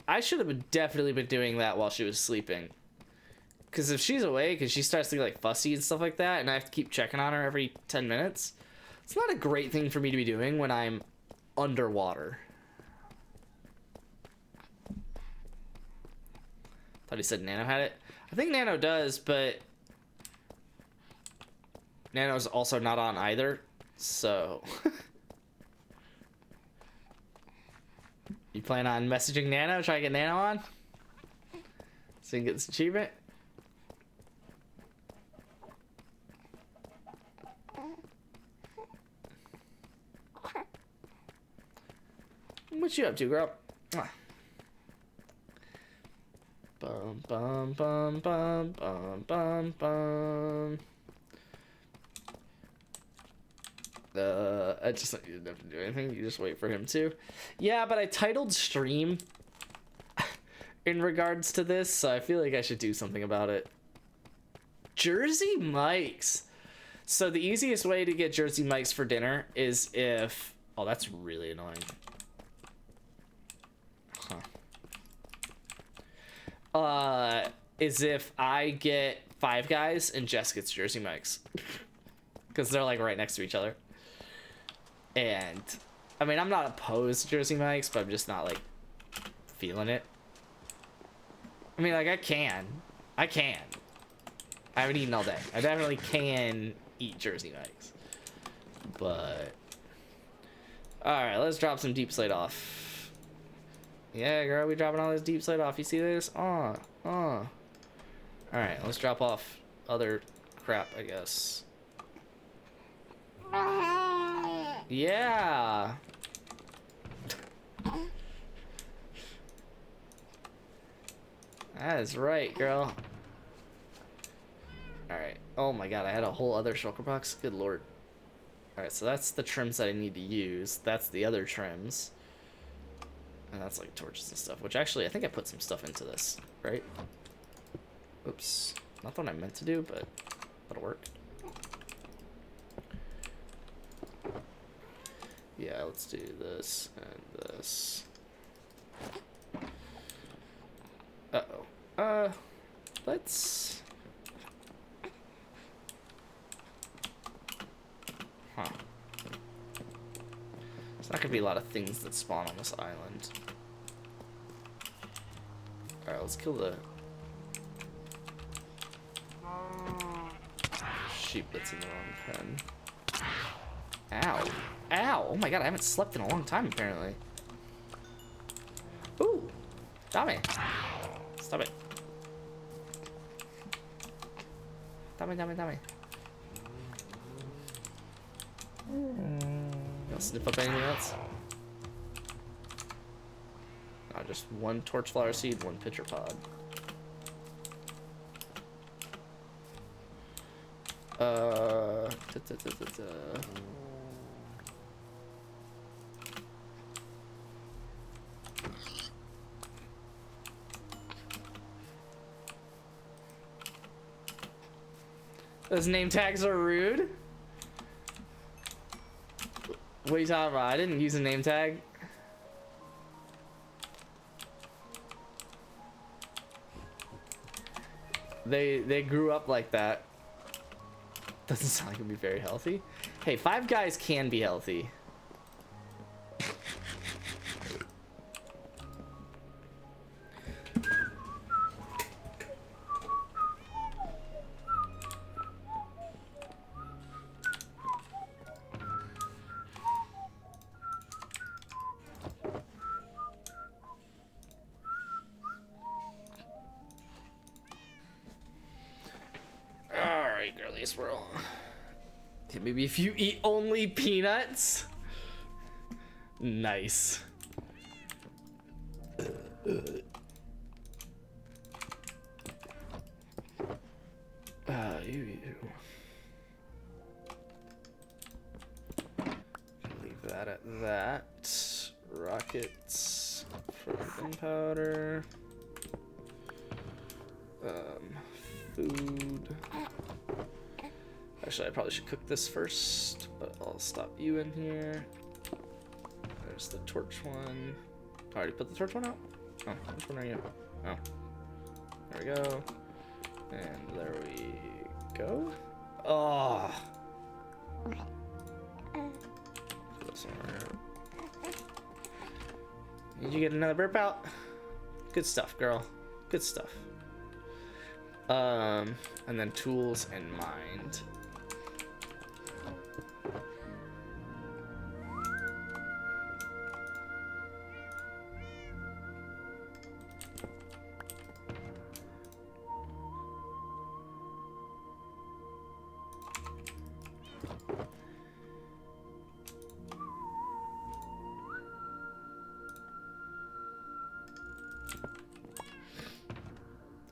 I should have definitely been doing that while she was sleeping. Because if she's awake and she starts to get like fussy and stuff like that, and I have to keep checking on her every 10 minutes, it's not a great thing for me to be doing when I'm underwater. Thought he said Nano had it. I think Nano does, but Nano's also not on either, so... You plan on messaging Nano, try to get Nano on? So you can get this achievement? What you up to, girl? Bum bum bum bum bum bum bum. I just you don't have to do anything. You just wait for him to. Yeah, but I titled stream in regards to this, so I feel like I should do something about it. Jersey Mike's. So the easiest way to get Jersey Mike's for dinner is if... Oh, that's really annoying. Huh. Is if I get Five Guys and Jess gets Jersey Mike's. Because they're like right next to each other. And, I mean, I'm not opposed to Jersey Mike's, but I'm just not, like, feeling it. I mean, like, I can. I haven't eaten all day. I definitely can eat Jersey Mike's. But... Alright, let's drop some deep slate off. Yeah, girl, we dropping all this deep slate off. You see this? Alright, let's drop off other crap, I guess. Yeah! That is right, girl. Alright. Oh my god, I had a whole other shulker box? Good lord. Alright, so that's the trims that I need to use. That's the other trims. And that's like torches and stuff, which actually I think I put some stuff into this, right? Oops. Not what I meant to do, but that'll work. Yeah, let's do this and this. Uh-oh. Let's... Huh. There's not gonna be a lot of things that spawn on this island. Alright, let's kill the... sheep that's in the wrong pen. Ow. Ow! Oh my god, I haven't slept in a long time, apparently. Ooh! Dame! Stop it. Dame. Y'all sniff up anything else? Oh, just one torch flower seed, one pitcher pod. Those name tags are rude. What are you talking about? I didn't use a name tag. They grew up like that. Doesn't sound like it'd be very healthy. Hey, Five Guys can be healthy. Maybe if you eat only peanuts. Nice. Leave that at that. Rockets for gunpowder. Food. Actually, I probably should cook this first, but I'll stop you in here. There's the torch one. I already put the torch one out? Oh, which one are you? Oh. There we go. And there we go. Oh. Put this one right here. Did you get another burp out? Good stuff, girl. Good stuff. And then tools and mind.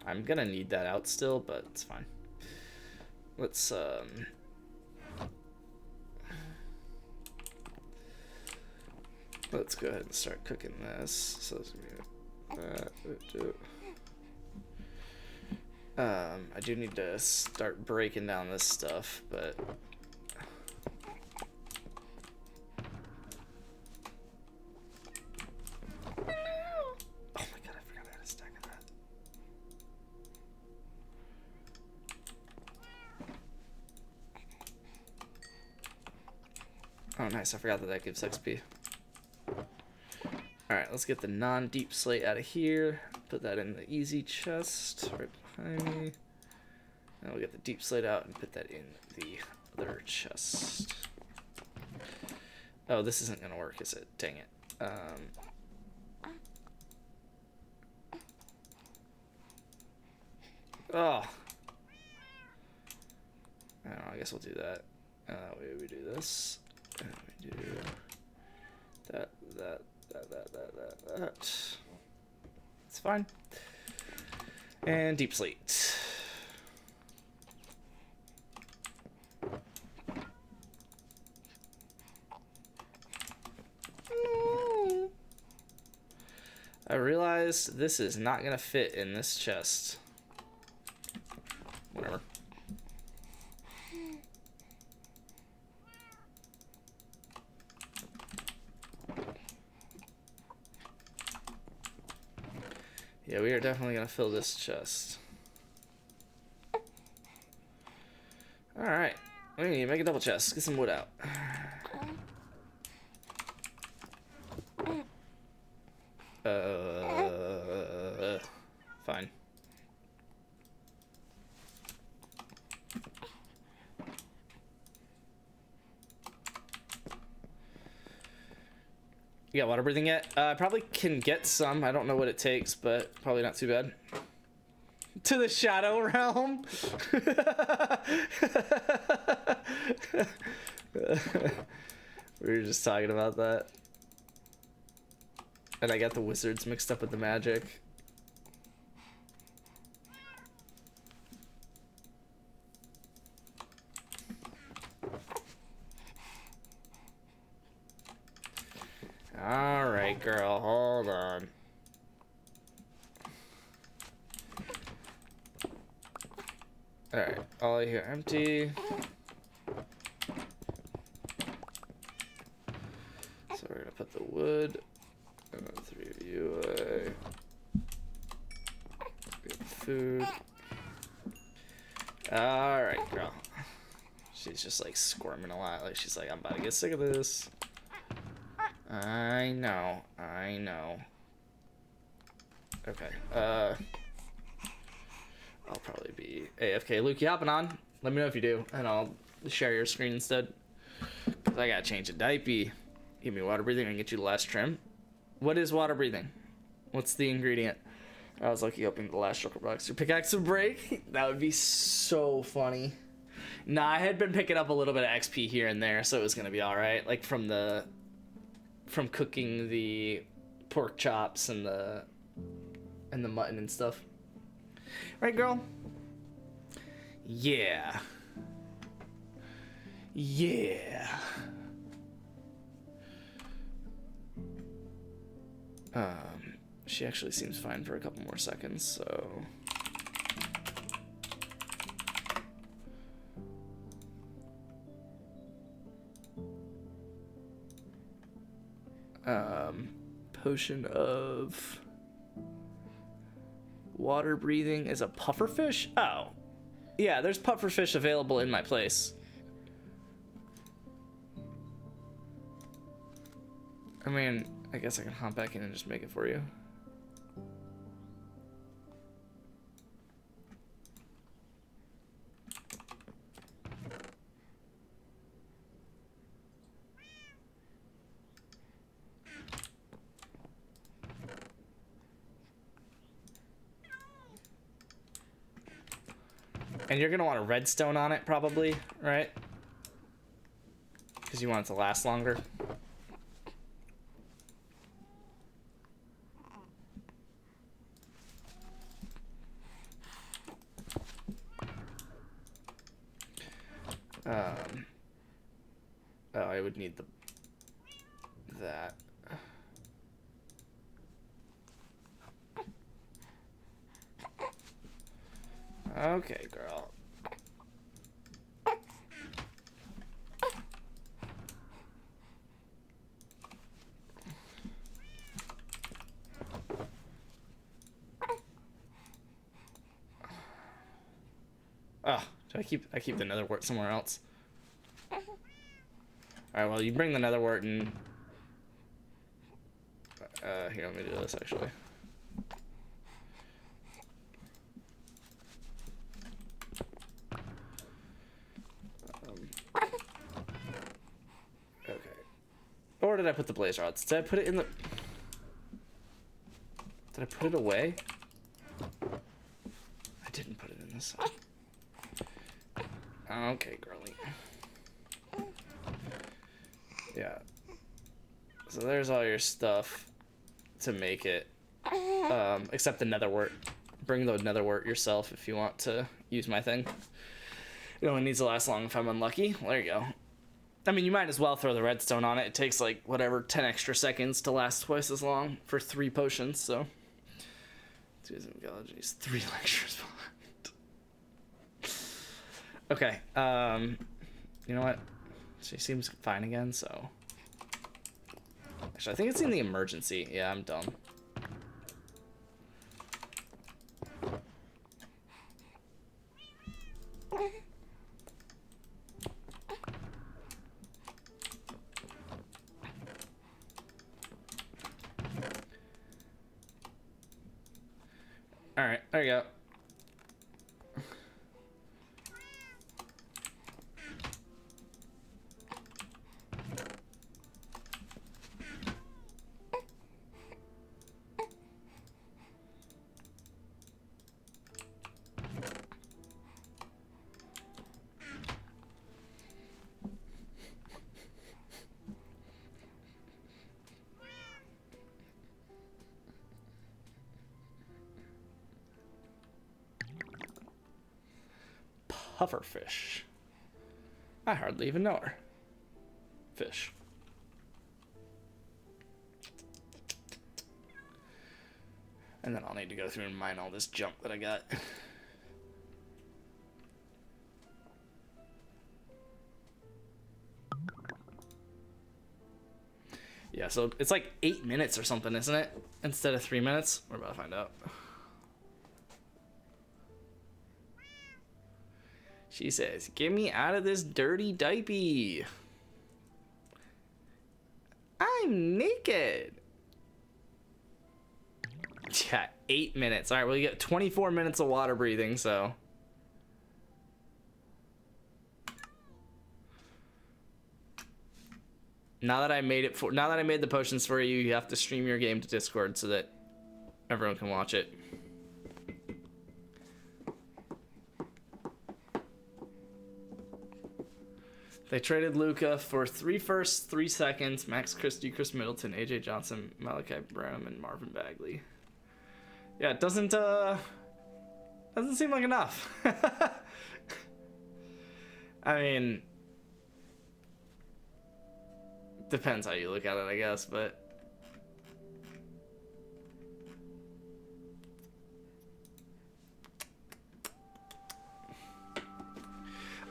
I'm gonna need that out still, but it's fine. Let's go ahead and start cooking this. So it's gonna be that. I do need to start breaking down this stuff, but oh, nice. I forgot that gives XP. Alright, let's get the non-deep slate out of here. put that in the easy chest right behind me. And we'll get the deep slate out and put that in the other chest. Oh, this isn't gonna work, is it? Dang it. Oh. I don't know, I guess we'll do that. We do this. And we do that. It's fine. And deep slate. I realized this is not gonna fit in this chest. Whatever. Yeah, we are definitely gonna fill this chest. Alright. We need to make a double chest. Get some wood out. Fine. You got water breathing yet? I probably can get some. I don't know what it takes, but probably not too bad. To the Shadow Realm? We were just talking about that. And I got the wizards mixed up with the magic. Alright, girl, hold on. Alright, all I hear empty. So we're gonna put the wood. And then 3 of you away. Get the food. Alright, girl. She's just like squirming a lot. Like she's like, I'm about to get sick of this. I know. Okay, I'll probably be AFK. Luke, you hopping on? Let me know if you do, and I'll share your screen instead. Cause I gotta change a diaper. Give me water breathing and get you the last trim. What is water breathing? What's the ingredient? I was lucky opening the last shulker box. Your pickaxe would break? That would be so funny. Nah, I had been picking up a little bit of XP here and there, so it was gonna be alright. Like from cooking the pork chops and the mutton and stuff. Right, girl? Yeah. She actually seems fine for a couple more seconds, so potion of water breathing is a pufferfish? Oh. Yeah, there's pufferfish available in my place. I mean, I guess I can hop back in and just make it for you. And you're gonna want a redstone on it, probably, right? Because you want it to last longer. Oh, I would need that. Okay, girl. Oh, I keep the nether wart somewhere else. Alright, well, you bring the nether wart and here, let me do this actually. where did I put the blaze rods? Did I put it in the... Did I put it away? I didn't put it in this side. Okay, girly. Yeah. So there's all your stuff to make it. Except the netherwort. Bring the netherwort yourself if you want to use my thing. It only needs to last long if I'm unlucky. Well, there you go. I mean, you might as well throw the redstone on it. It takes like, whatever, 10 extra seconds to last twice as long for 3 potions, so. 3 lectures behind. Okay, you know what? She seems fine again, so. Actually, I think it's in the emergency. Yeah, I'm dumb. All right, there you go. Pufferfish. I hardly even know her. Fish. And then I'll need to go through and mine all this junk that I got. Yeah, so it's like 8 minutes or something, isn't it? Instead of 3 minutes. We're about to find out. She says, "Get me out of this dirty diaper. I'm naked." Yeah, 8 minutes. All right, well, you get 24 minutes of water breathing, so. Now that I made the potions for you, you have to stream your game to Discord so that everyone can watch it. They traded Luka for 3 firsts, 3 seconds, Max Christie, Chris Middleton, AJ Johnson, Malachi Branham, and Marvin Bagley. Yeah, it doesn't seem like enough. I mean, depends how you look at it, I guess, but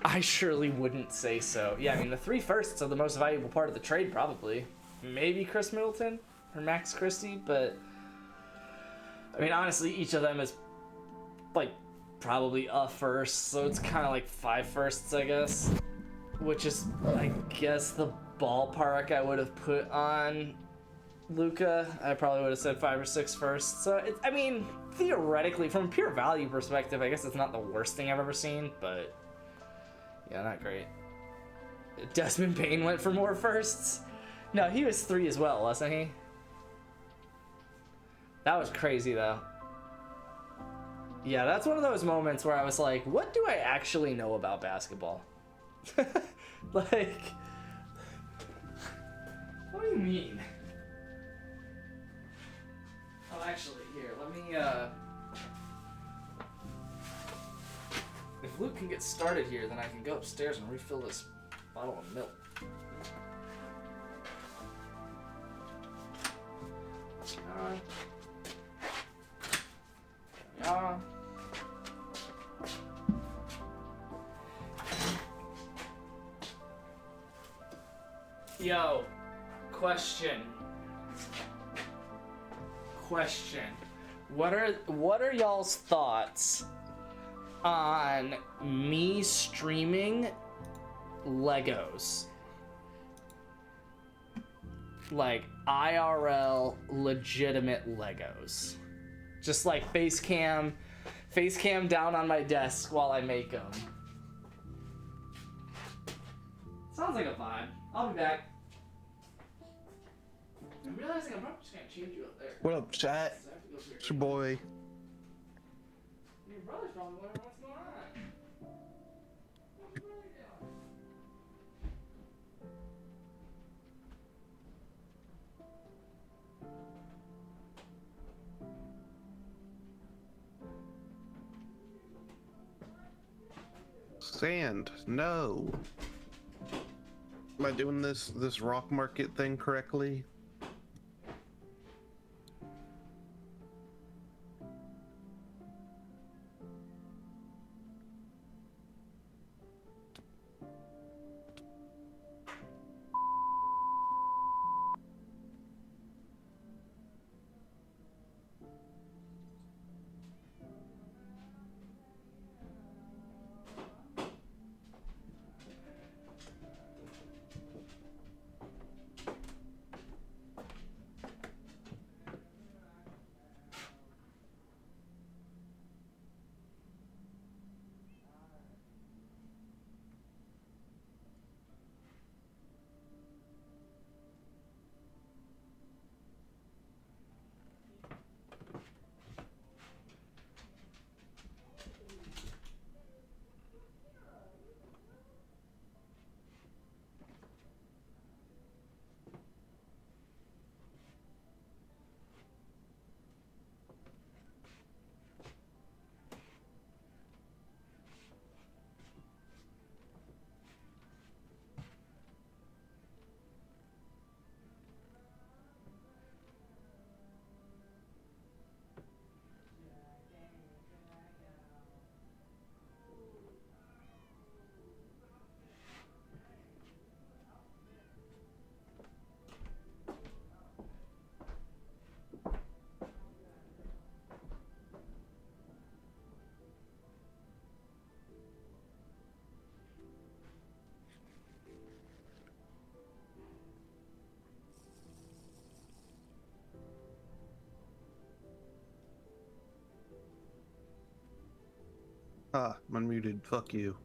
I surely wouldn't say so. Yeah, I mean, the 3 firsts are the most valuable part of the trade, probably. Maybe Chris Middleton or Max Christie, but I mean, honestly, each of them is like probably a first, so it's kind of like 5 firsts, I guess, which is, I guess, the ballpark I would have put on Luka. I probably would have said 5 or 6 firsts. So I mean, theoretically, from a pure value perspective, I guess it's not the worst thing I've ever seen, but yeah, not great. Desmond Payne went for more firsts. No, he was 3 as well, wasn't he? That was crazy, though. Yeah, that's one of those moments where I was like, what do I actually know about basketball? Like, what do you mean? Oh, actually, here, let me, if Luke can get started here, then I can go upstairs and refill this bottle of milk. Yo, question. What are y'all's thoughts on me streaming Legos? Like IRL legitimate Legos. Just like face cam down on my desk while I make them. Sounds like a vibe. I'll be back. I'm realizing I'm probably just gonna change you up there. What up, chat? So I have to go through It's your boy. Your brother's probably wondering what's going on. What's your brother doing? Sand, no. Am I doing this rock market thing correctly? Ah, I'm unmuted. Fuck you.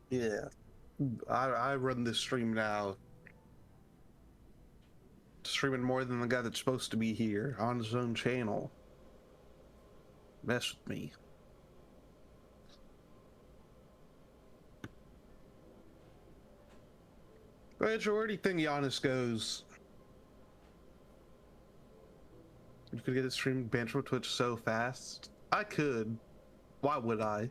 Yeah. I run this stream now. Streaming more than the guy that's supposed to be here on his own channel. Mess with me. Majority thing Giannis goes. You could get a stream banned from Twitch so fast. I could. Why would I?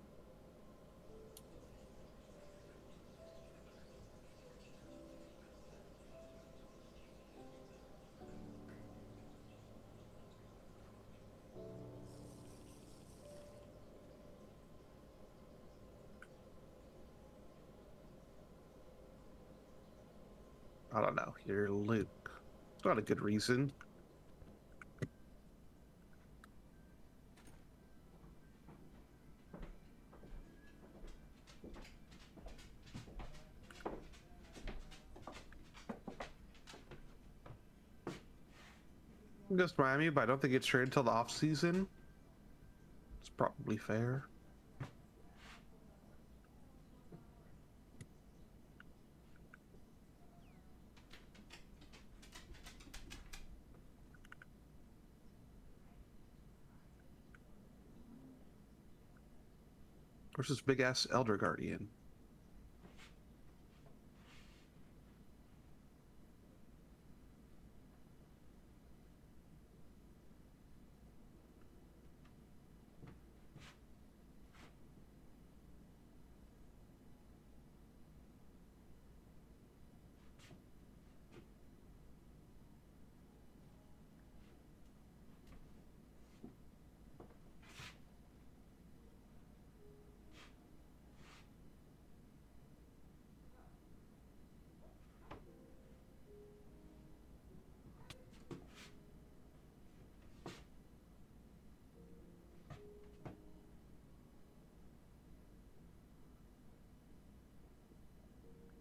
I don't know. You're Luke. It's not a good reason. Goes to Miami, but I don't think it's traded until the off season. It's probably fair. Where's this big ass Elder Guardian?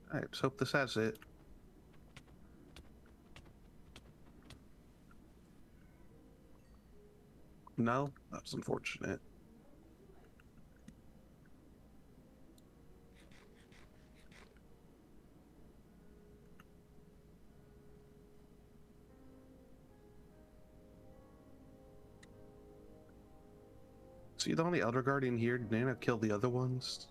Alright, let's hope this has it. No? That's unfortunate. See the only Elder Guardian here? Did Nana kill the other ones?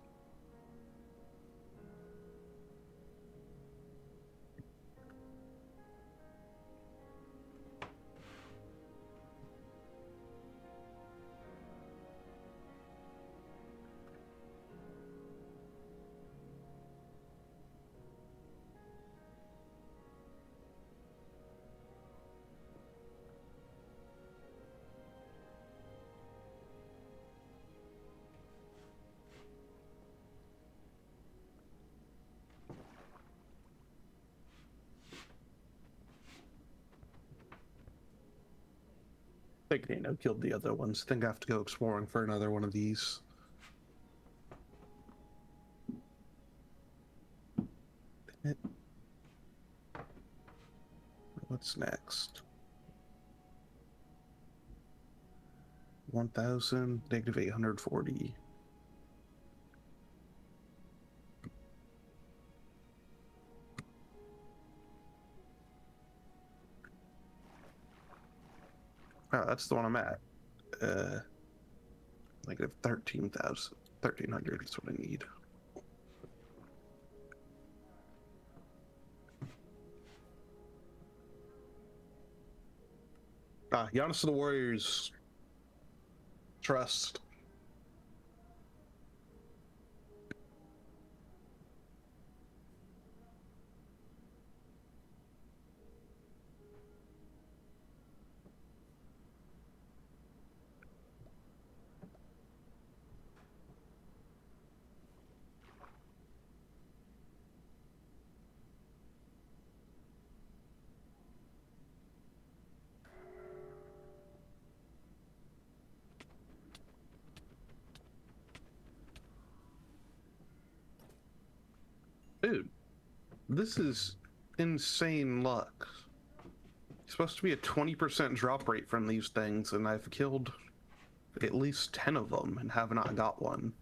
I think Nano killed the other ones. I think I have to go exploring for another one of these. Damn it. What's next? 1000, negative 840. Oh, that's the one I'm at. Negative 13,000. 1300 is what I need. Giannis of the Warriors. Trust. Dude, this is insane luck. It's supposed to be a 20% drop rate from these things, and I've killed at least 10 of them and have not got one.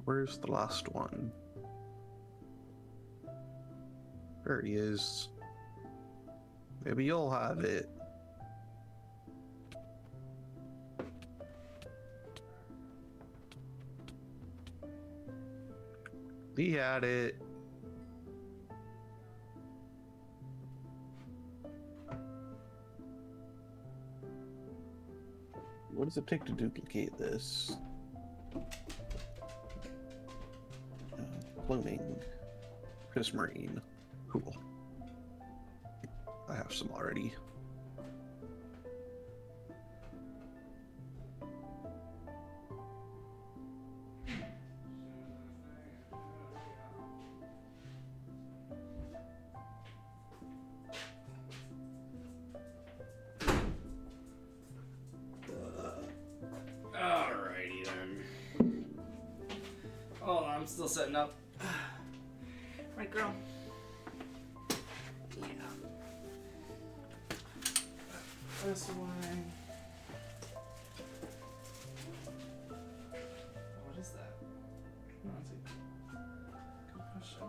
Where's the last one? There he is. Maybe you'll have it. He had it. What does it take to duplicate this? Cloning. Prismarine. Cool. I have some already. Alrighty then. Oh, I'm still setting up. Right, girl? Yeah. This way. What is that? Oh, that's a good question.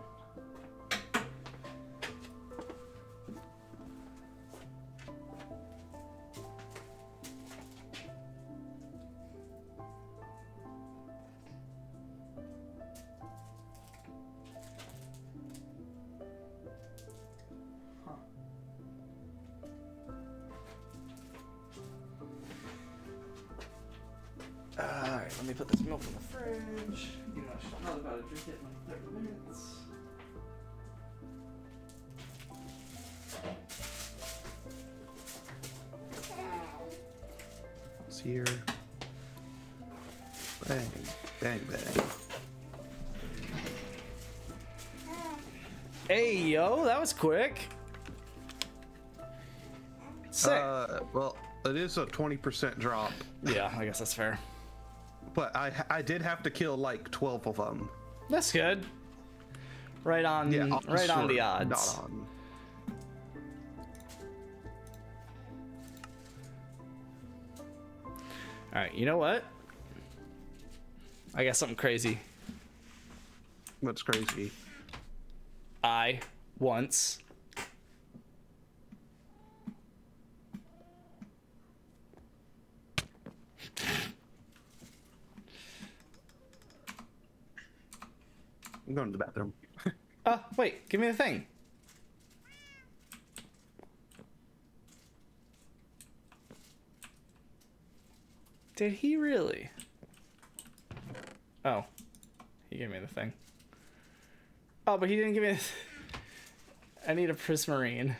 Alright, let me put this milk in the fridge. You know, I'm not about to drink it in like 30 minutes. this here. Bang, bang, bang. Hey, yo, that was quick. Sick. Well, it is a 20% drop, Yeah, I guess that's fair. but I did have to kill like 12 of them. That's good. Right on, right on the odds. Not on. All right, you know what? I got something crazy. That's crazy. I once I'm going to the bathroom. wait, give me the thing. Did he really? Oh, he gave me the thing. Oh, but he didn't give me the I need a prismarine.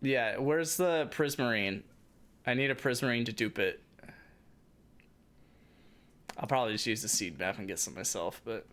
Yeah, where's the prismarine? I need a prismarine to dupe it. I'll probably just use the seed map and get some myself, but...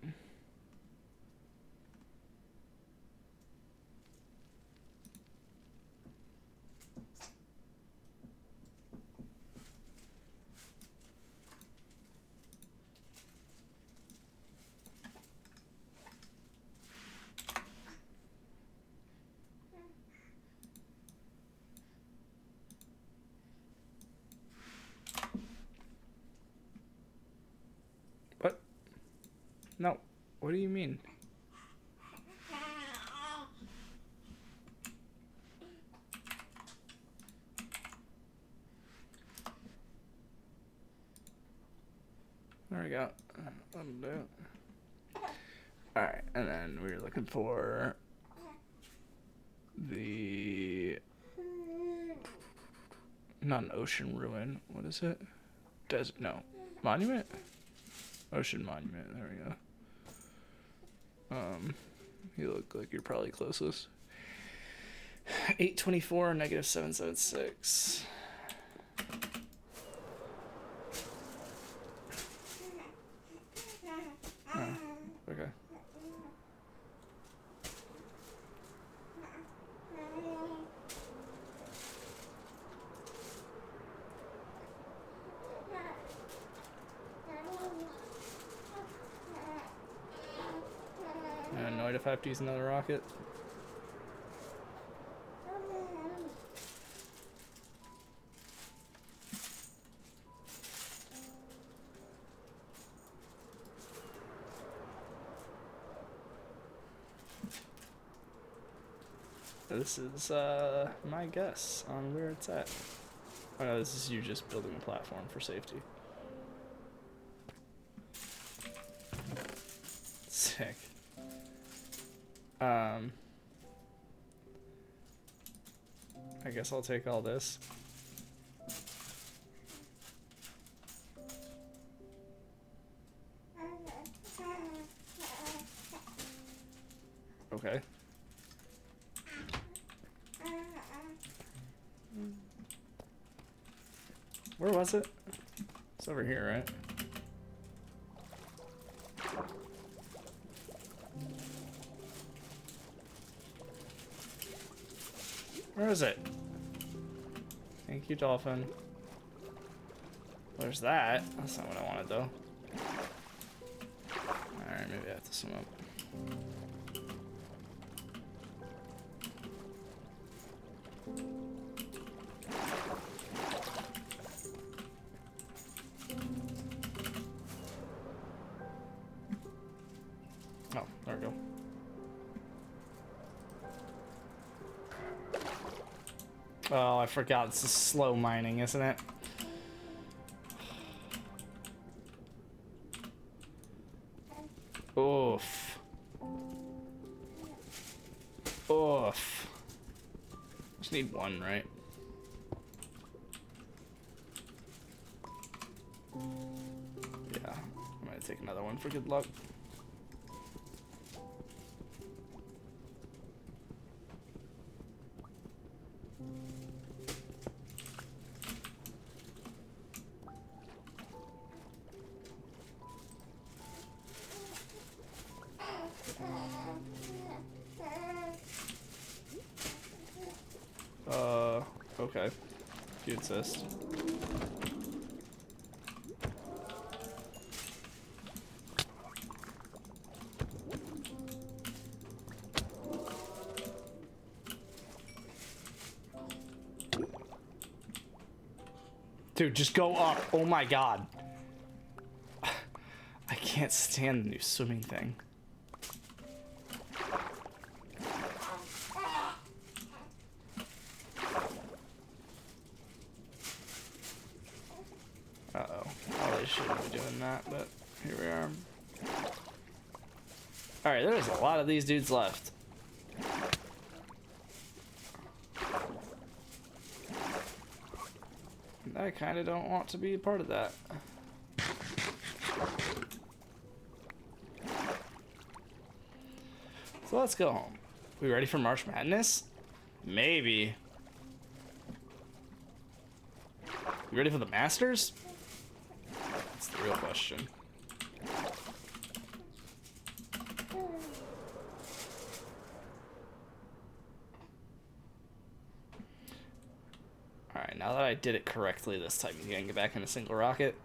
What? No. What do you mean? There we go. Let him do it. Alright, and then we were looking for the... Not an ocean ruin. What is it? Desert? No. Monument? Ocean monument. There we go. You look like you're probably closest. 824, negative 776. Oh, okay. I'm annoyed if I have to use another rocket. This is my guess on where it's at. Oh no, this is you just building a platform for safety. Sick. I guess I'll take all this. Okay. Where was it? It's over here, right? Where is it? Thank you, dolphin. There's that. That's not what I wanted, though. Alright, maybe I have to swim up. Oh, there we go. Oh, I forgot. This is slow mining, isn't it? Oof. Oof. Just need one, right? Yeah. I'm gonna take another one for good luck. You insist. Dude, just go up. Oh my god. I can't stand the new swimming thing. Uh-oh. Probably shouldn't be doing that, but here we are. Alright, there's a lot of these dudes left. I kind of don't want to be a part of that. So let's go home. We ready for March Madness? Maybe. You ready for the Masters? That's the real question. Alright, now that I did it correctly this time, you can get back in a single rocket.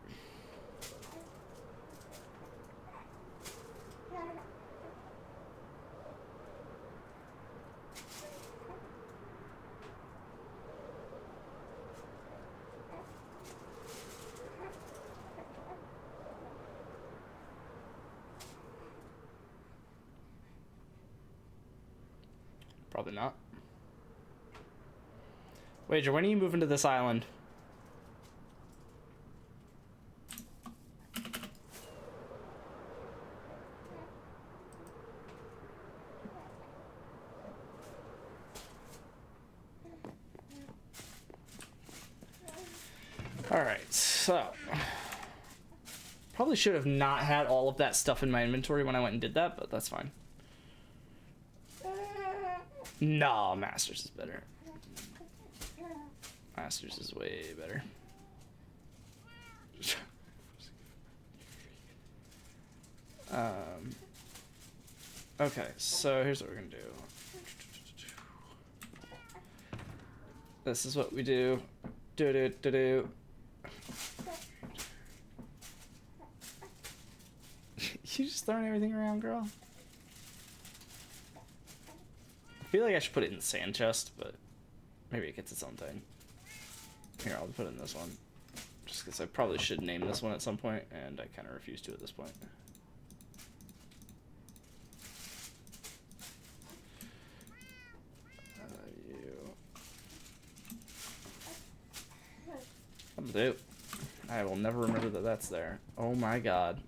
Probably not. Wager, when are you moving to this island? Alright, so probably should have not had all of that stuff in my inventory when I went and did that, but that's fine. No, Masters is better. Masters is way better. Okay, so here's what we're gonna do. This is what we do. Do. You just throwing everything around, girl? I feel like I should put it in the sand chest, but maybe it gets its own thing. Here, I'll put it in this one. Just because I probably should name this one at some point, and I kind of refuse to at this point. That'll do. I will never remember that that's there. Oh my god.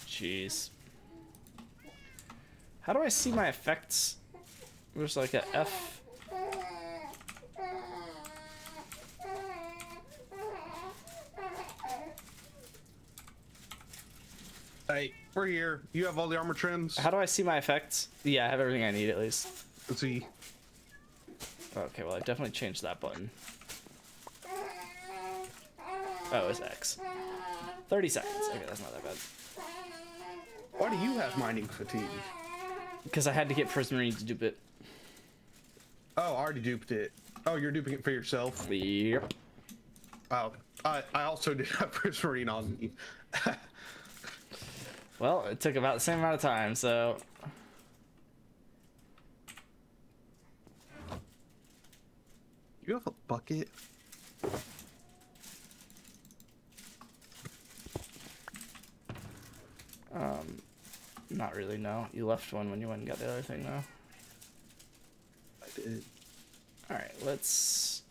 Jeez. How do I see my effects? There's like a F. Hey, we're here. You have all the armor trims? How do I see my effects? Yeah, I have everything I need at least. Let's see. Okay, well, I've definitely changed that button. Oh, it's X. 30 seconds. Okay, that's not that bad. Why do you have mining fatigue? Because I had to get Prismarine to dupe it. Oh, I already duped it. Oh, you're duping it for yourself? Yep. Oh, I also did have Prismarine on me. Well, it took about the same amount of time, so... You have a bucket? Not really, no. You left one when you went and got the other thing, though. I did. Alright, let's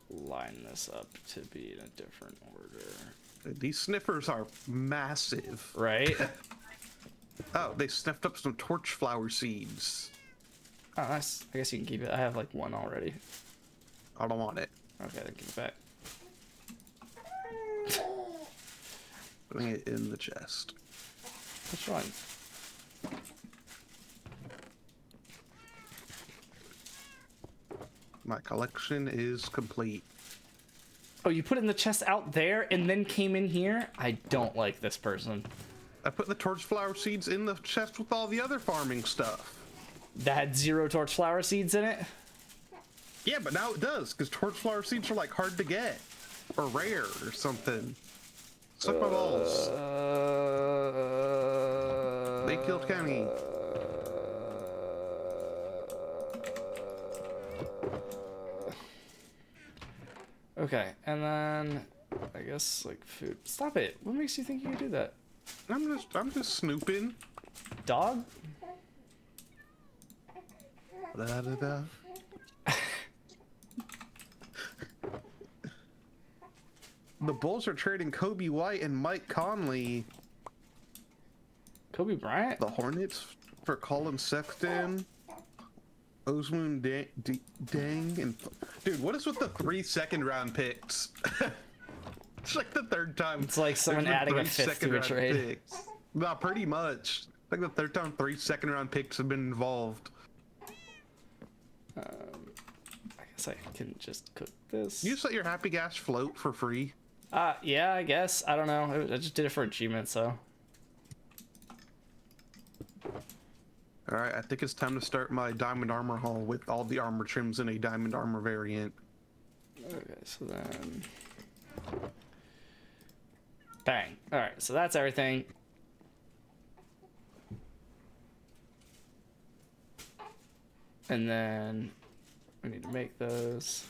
line this up to be in a different order. These sniffers are massive. Right? Oh, they sniffed up some torch flower seeds. Oh, nice. I guess you can keep it. I have like one already. I don't want it. Okay, then give it back. Putting it in the chest. Which one? My collection is complete. Oh, you put it in the chest out there and then came in here? I don't like this person. I put the torch flower seeds in the chest with all the other farming stuff. That had 0 torch flower seeds in it? Yeah, but now it does, because torch flower seeds are like hard to get. Or rare or something. Suck my balls. They killed Kenny. Okay, and then I guess like food. Stop it. What makes you think you can do that? I'm just snooping. Dog? Da, da, da. The Bulls are trading Kobe White and Mike Conley. Kobe Bryant? The Hornets for Colin Sexton. Osmoon Dang and dude, what is with the 3 second-round picks? It's like the third time. It's like someone there's been adding a 3 fifth to a second-round trade. picks. No, pretty much. Like the third time 3 second-round picks have been involved. I guess I can just cook this. You just let your happy gas float for free. Yeah, I guess. I don't know. I just did it for achievement, so. All right, I think it's time to start my diamond armor haul with all the armor trims in a diamond armor variant. Okay, so then. Bang. Alright, so that's everything. And then we need to make those.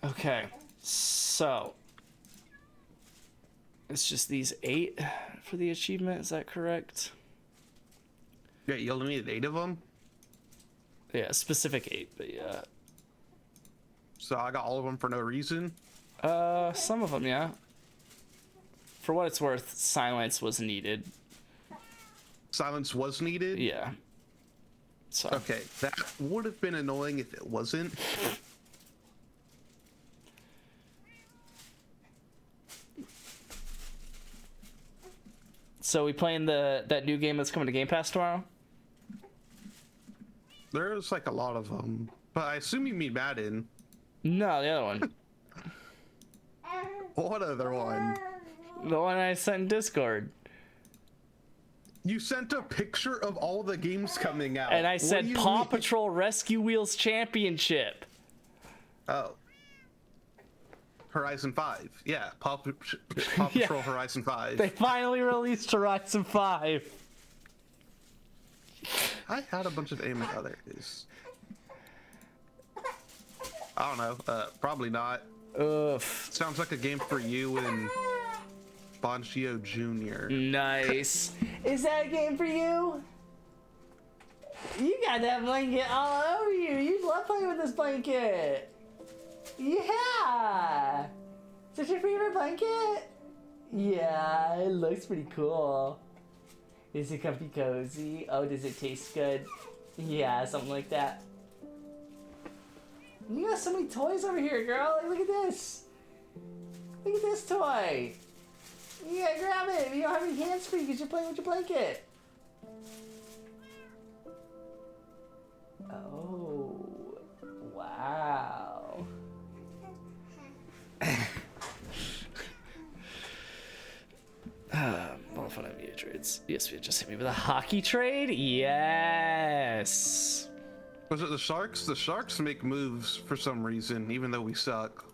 Okay, so it's just these 8 for the achievement, is that correct? Yeah, you only need 8 of them. Yeah, specific 8, but yeah. So I got all of them for no reason. Some of them, yeah. For what it's worth, silence was needed. Silence was needed. Yeah. So. Okay, that would have been annoying if it wasn't. So we playing that new game that's coming to Game Pass tomorrow? There's like a lot of them, but I assume you mean Madden. No, the other one. What other one? The one I sent in Discord. You sent a picture of all the games coming out. And I What do said you Paw mean? Patrol Rescue Wheels Championship. Oh. Horizon 5. Yeah, Paw Yeah. Patrol Horizon 5. They finally released Horizon 5. I had a bunch of aim. Oh, there it is. I don't know. Probably not. Oof. Sounds like a game for you and Bonchio Jr. Nice. Is that a game for you? You got that blanket all over you. You love playing with this blanket. Yeah. Is that your favorite blanket? Yeah, it looks pretty cool. Is it comfy cozy? Oh, does it taste good? Yeah, something like that. You got so many toys over here, girl. Like, look at this. Look at this toy. You gotta grab it. You don't have any hands free because you're playing with your blanket. Oh, wow. More fun of video trades. ESPN just hit me with a hockey trade? Yes. Was it the Sharks? The Sharks make moves for some reason, even though we suck.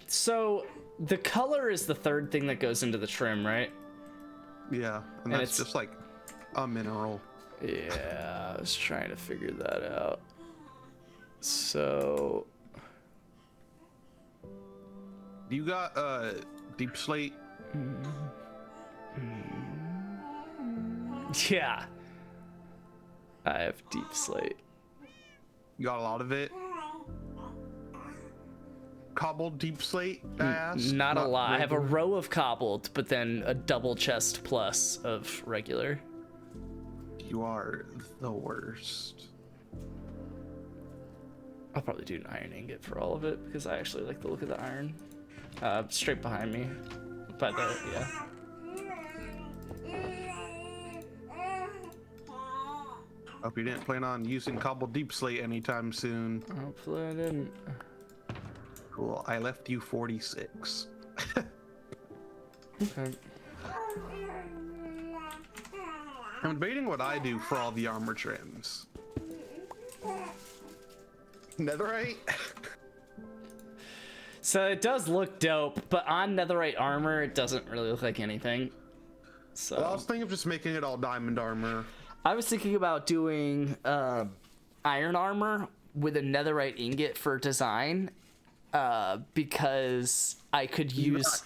So, the color is the third thing that goes into the trim, right? Yeah, and And that's it's- just like a mineral. Yeah, I was trying to figure that out. So, You got Deep Slate. yeah. I have Deep Slate. You got a lot of it. Cobbled Deep Slate, I asked. Not a lot. I have a regular. row of cobbled, but then a double chest plus of regular. You are the worst. I'll probably do an iron ingot for all of it because I actually like the look of the iron. Straight behind me. But yeah. Hope you didn't plan on using Cobbled Deep Slate anytime soon. Hopefully I didn't. Cool. I left you 46. Okay. I'm debating what I do for all the armor trims. Netherite? So it does look dope, but on netherite armor, it doesn't really look like anything. So Well, I was thinking of just making it all diamond armor. I was thinking about doing iron armor with a netherite ingot for design, because I could use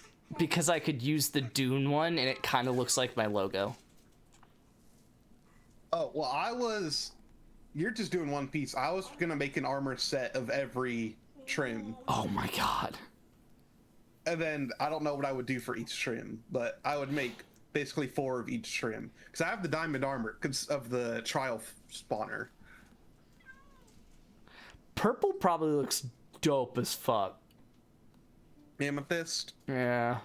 the Dune one, and it kind of looks like my logo. Oh, well, you're just doing one piece. I was gonna make an armor set of every trim. Oh my god. And then I don't know what I would do for each trim, but I would make basically 4 of each trim. Because I have the diamond armor because of the trial spawner. Purple probably looks dope as fuck. Amethyst. Yeah.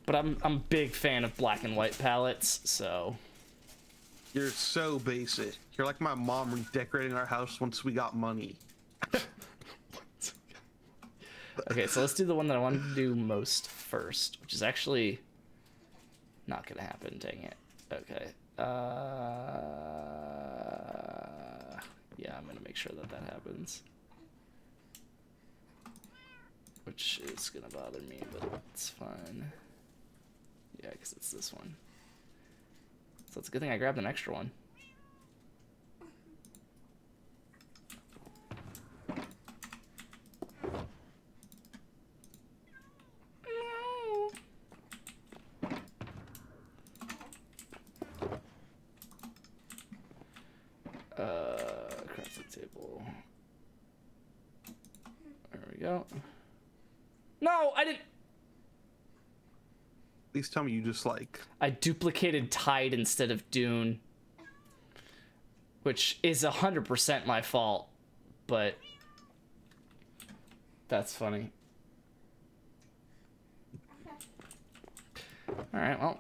But I'm a big fan of black and white palettes, so. You're so basic. You're like my mom redecorating our house once we got money. Okay, so let's do the one that I wanted to do most first, which is actually not gonna happen, dang it. Okay. Yeah, I'm gonna make sure that happens. Which is gonna bother me, but it's fine. Yeah, because it's this one. So it's a good thing I grabbed an extra one. Crafting table. There we go. No, I didn't. Please tell me you just like. I duplicated Tide instead of Dune, which is 100% my fault, but that's funny. All right, well.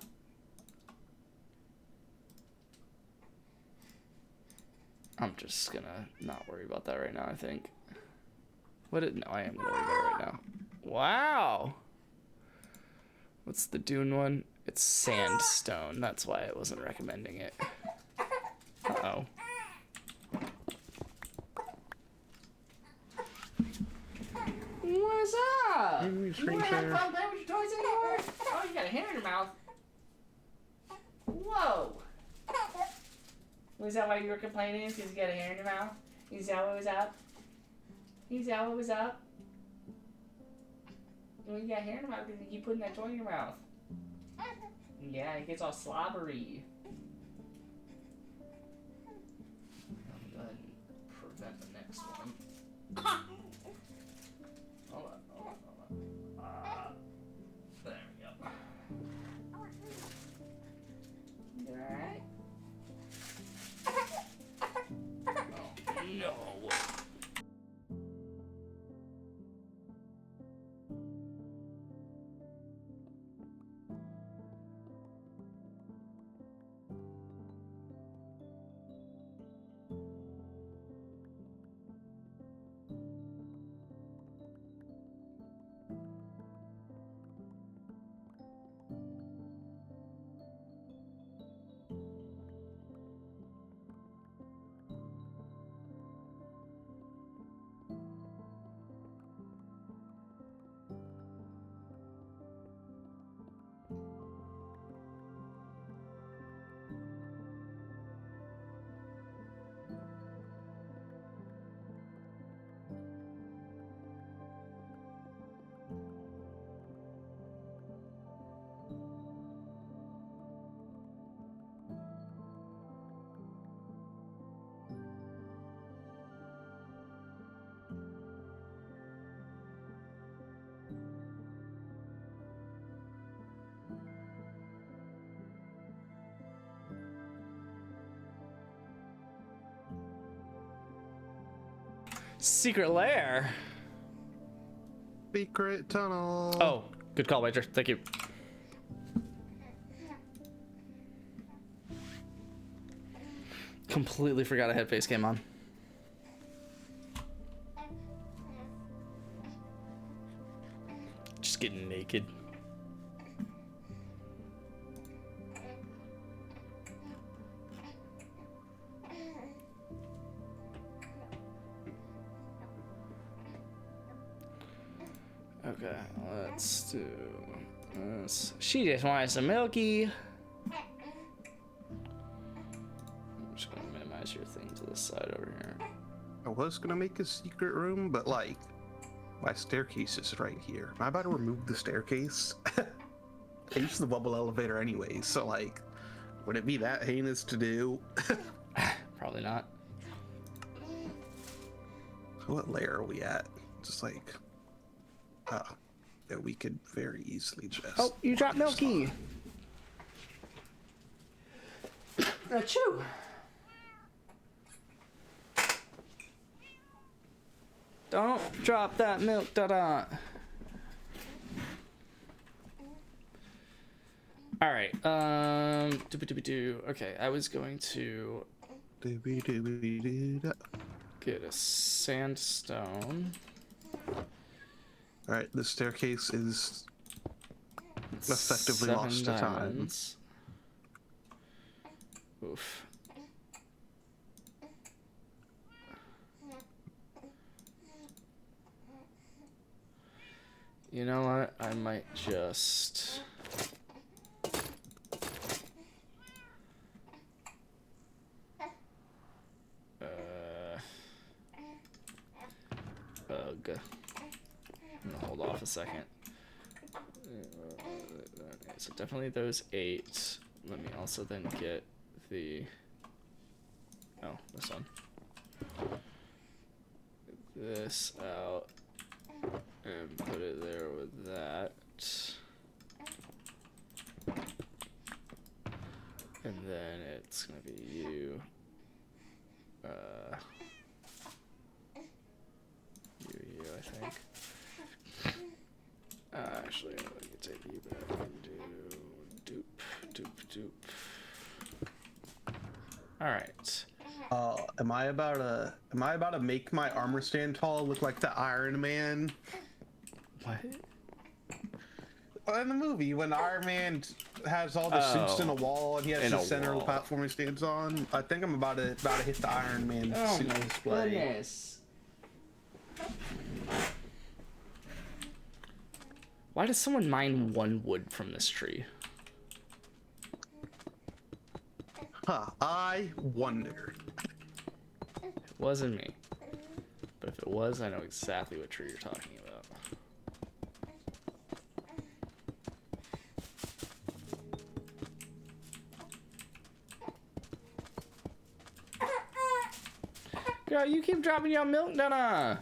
I'm just gonna not worry about that right now, I think. No, I am gonna worry about it right now. Wow! What's the Dune one? It's sandstone. That's why I wasn't recommending it. Uh-oh. What's up? Screen You wanna have share. fun playing with your toys anymore? Oh, you got a hair in your mouth. Whoa! Was that why you were complaining? Because you got a hair in your mouth? Is that what was up? Is that what was up? Well, you got hair in your mouth because you keep putting that toy in your mouth. Yeah, it gets all slobbery. I'll go ahead and prevent the next one. Hold on. There we go. You alright? Oh, no. Secret lair? Secret tunnel. Oh, good call, Wager. Thank you. Completely forgot I had face cam on. just getting naked. Okay, let's do this. She just wanted some milky. I'm just gonna minimize your thing to the side over here. I was gonna make a secret room, but like, my staircase is right here. Am I about to remove the staircase? I use the bubble elevator anyway, so like, would it be that heinous to do? Probably not. What layer are we at? Just like, that we could very easily just. Oh, you dropped Milky. Achoo. Don't drop that milk, da-da. All right. Okay, I was going to get a sandstone. All right, the staircase is effectively 7 lost to time. diamonds. Oof. You know what? I might just... Ugh. I'm gonna hold off a second. So definitely those 8. Let me also then get the... Oh, this one. This out. And put it there with that. And then it's gonna be you. You, I think. Actually, let me take you back and do doop. Alright. Am I about to make my armor stand tall look like the Iron Man? What? In the movie, when Iron Man has all the suits in a wall and he has In the a center of the wall. platform he stands on, I think I'm about to hit the Iron Man suit display. Goodness. Why does someone mine 1 wood from this tree? Huh, I wonder. It wasn't me. But if it was, I know exactly what tree you're talking about. Girl, you keep dropping your milk, Donna.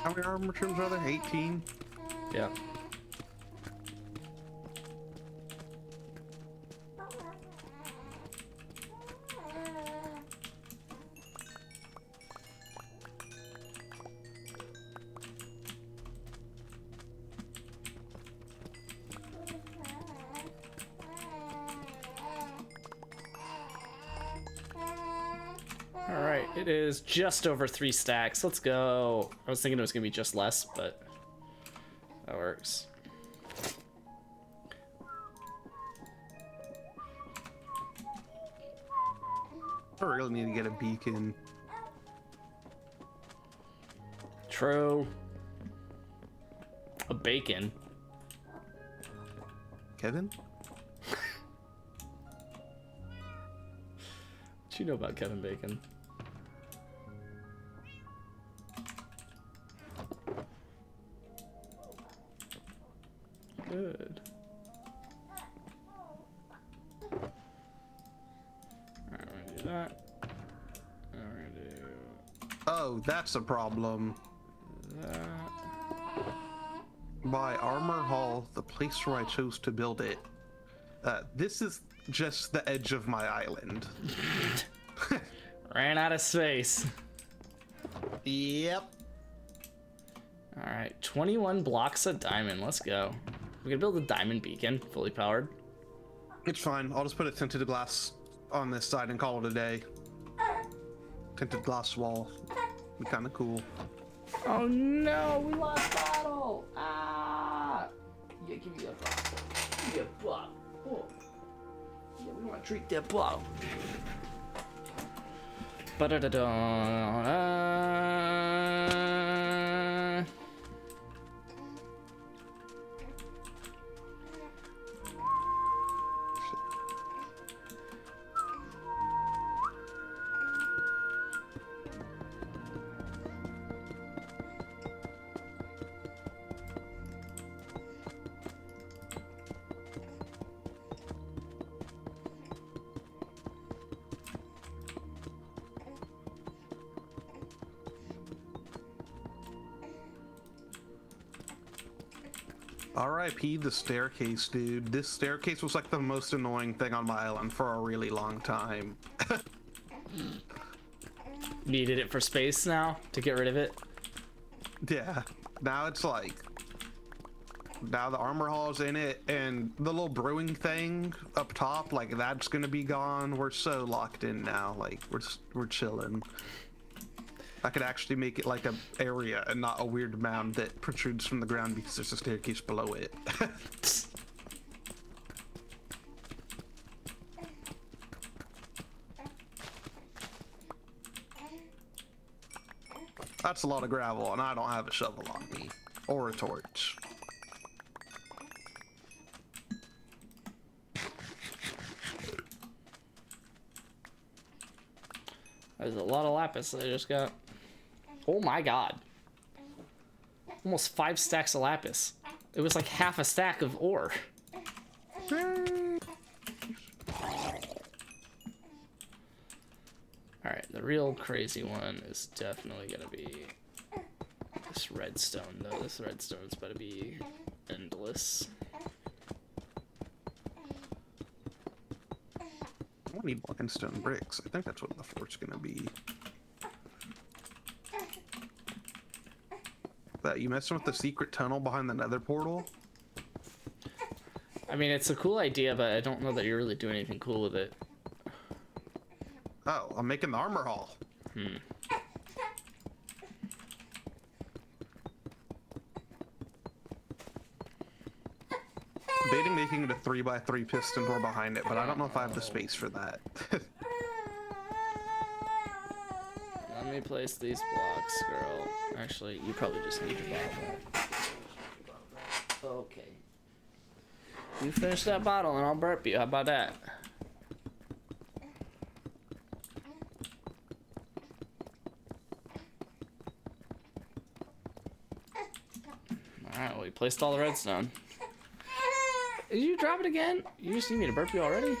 How many armor trims are there? 18? Yeah. Alright, it is just over 3 stacks. Let's go. I was thinking it was gonna be just less, but that works. I really need to get a beacon. True. A bacon. Kevin? What you know about Kevin Bacon? Good. Alright, we're gonna do that. And we're gonna do Oh, that's a problem. that. My armor hall, the place where I chose to build it, this is just the edge of my island. Ran out of space. Yep. Alright, 21 blocks of diamond. Let's go. We can build a diamond beacon, fully powered. It's fine. I'll just put a tinted glass on this side and call it a day. Tinted glass wall. Be kind of cool. Oh no, we lost battle! Ah! Yeah, give me that bottle. Give me a bottle. Oh. Yeah, we want to drink that bottle. Ba-da-da-da. RIP the staircase, dude. This staircase was like the most annoying thing on my island for a really long time. Needed it for space now to get rid of it. Yeah. Now it's like, now the armor hall's in it, and the little brewing thing up top, like that's gonna be gone. We're so locked in now. Like we're chilling. I could actually make it like a area and not a weird mound that protrudes from the ground because there's a staircase below it. That's a lot of gravel, and I don't have a shovel on me or a torch. There's a lot of lapis that I just got. Oh my god. Almost 5 stacks of lapis. It was like half a stack of ore. Alright, the real crazy one is definitely gonna be this redstone, though. This redstone's about to be endless. I don't need limestone bricks. I think that's what the fort's gonna be. That you messing with the secret tunnel behind the nether portal? I mean, it's a cool idea, but I don't know that you're really doing anything cool with it. Oh, I'm making the armor hall. Debating making it a 3x3 piston door behind it, but I don't know if I have the space for that. Let me place these blocks, girl. Actually, you probably just need to bottle. Okay. You finish that bottle and I'll burp you. How about that? Alright, well, we placed all the redstone. Did you drop it again? You just need me to burp you already?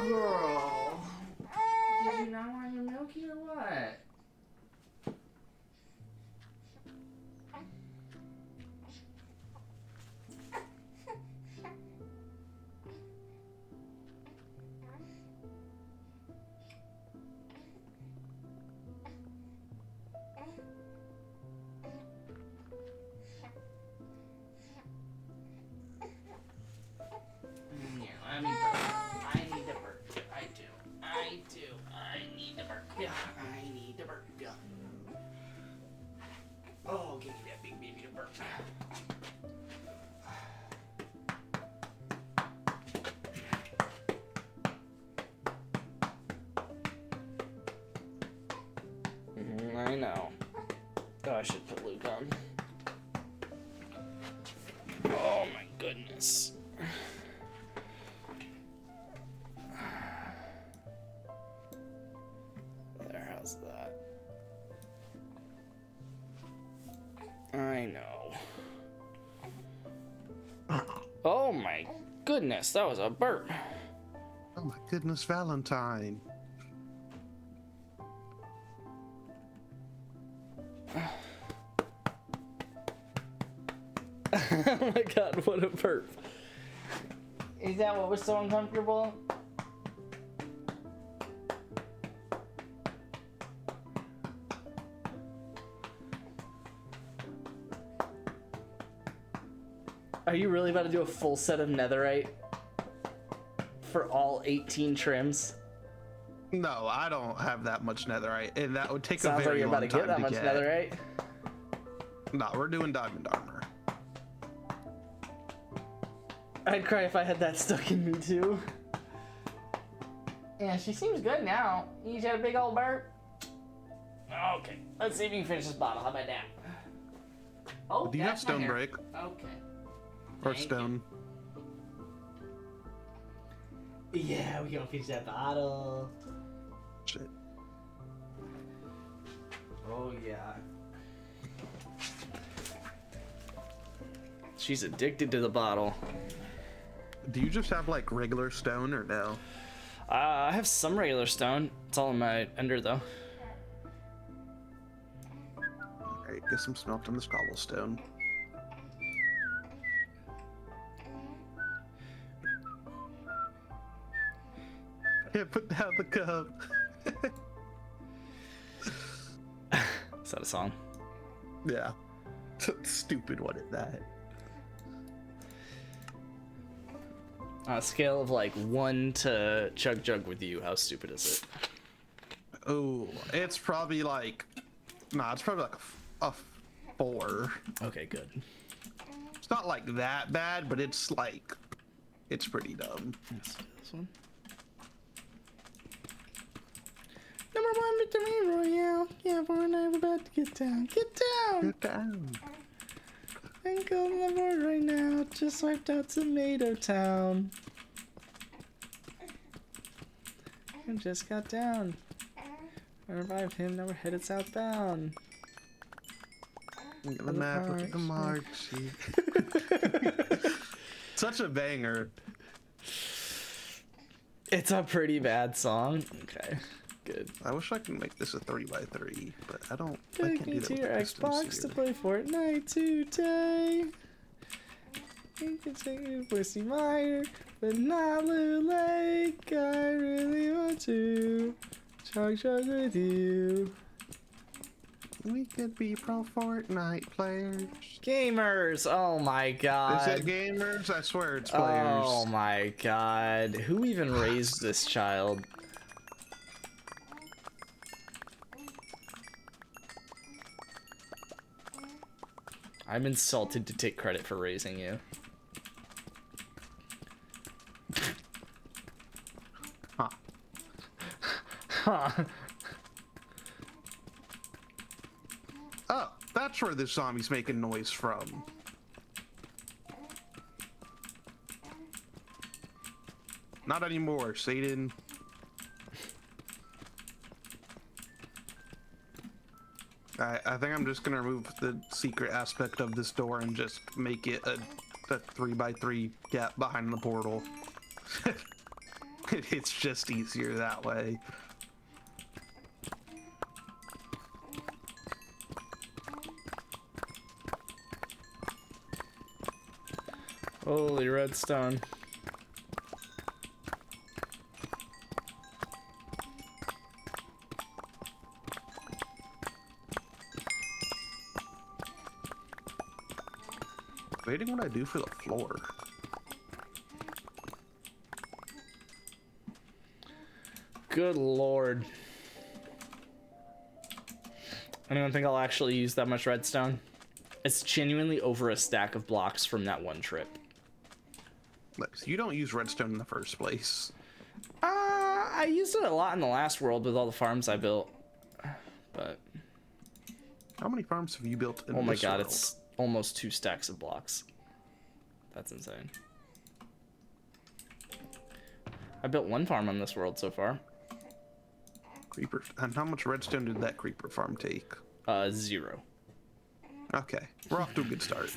Girl. Did you not want your milky or what? Let me burp. I need to burp. I do. I need to burp. Yeah, I need to burp. Yeah. Oh, give me that big baby to burp. I should put Luke on. Oh my goodness. There, how's that? I know. Oh my goodness, that was a burp. Oh my goodness, Valentine. Oh my god, what a burp. Is that what was so uncomfortable? Are you really about to do a full set of netherite for all 18 trims? No, I don't have that much netherite, and that would take Sounds a very like you're about long to get time that much netherite. No, we're doing diamond armor. I'd cry if I had that stuck in me too. Yeah, she seems good now. You just had a big old burp. Okay, let's see if you can finish this bottle. How about that? Oh, Do you have that's not stone here. break Okay. or Thank stone? Yeah, we gonna finish that bottle. Shit. Oh yeah. She's addicted to the bottle. Do you just have like regular stone or no? I have some regular stone. It's all in my ender though. Alright, get some smelt in this cobblestone. Can't put down the cup. Is that a song? Yeah. Stupid one at that. On a scale of like 1 to Chug Jug with you, how stupid is it? Oh, it's probably like, nah, it's probably like a 4. Okay, good. It's not like that bad, but it's like, it's pretty dumb. Let's do this one. Number 1 victory royale. Yeah, boy and I are about to get down. Get down! Get down. And go on the board right now. Just wiped out Tomato Town. And just got down. I revived him. Now we're headed southbound. Get the map, look at the mark sheet. Such a banger. It's a pretty bad song. Okay, good. I wish I could make this a 3x3, but I don't. I Take can't do me that to with your the pistons Xbox to here. play Fortnite today. You can take me to Pussy Mire, but not Blue Lake. I really want to chug with you. We could be pro Fortnite players. Gamers! Oh my god. Is it gamers? I swear it's players. Oh my god. Who even raised this child? I'm insulted to take credit for raising you. Huh. Huh. Oh, that's where this zombie's making noise from. Not anymore, Satan. I think I'm just gonna remove the secret aspect of this door and just make it a 3x3 gap behind the portal. It's just easier that way. Holy redstone. Waiting what I do for the floor. Good lord. Anyone think I'll actually use that much redstone? It's genuinely over a stack of blocks from that one trip. Lex, you don't use redstone in the first place. I used it a lot in the last world with all the farms I built. But How many farms have you built in Oh my this god, world? it's almost 2 stacks of blocks. That's insane. I built 1 farm on this world so far. Creeper. And how much redstone did that creeper farm take? 0. Okay, we're off to a good start.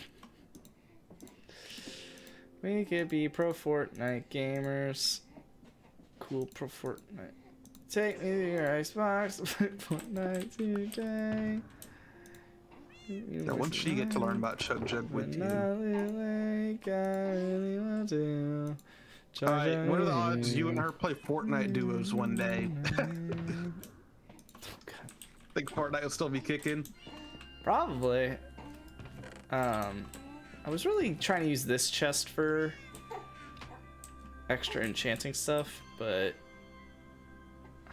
We could be pro Fortnite gamers. Cool pro Fortnite. Take me to your icebox. Fortnite today. Now, once you get to learn about Chug Jug with you. Alright, what are the odds you and her play Fortnite duos one day? Think Fortnite will still be kicking? Probably. I was really trying to use this chest for extra enchanting stuff, but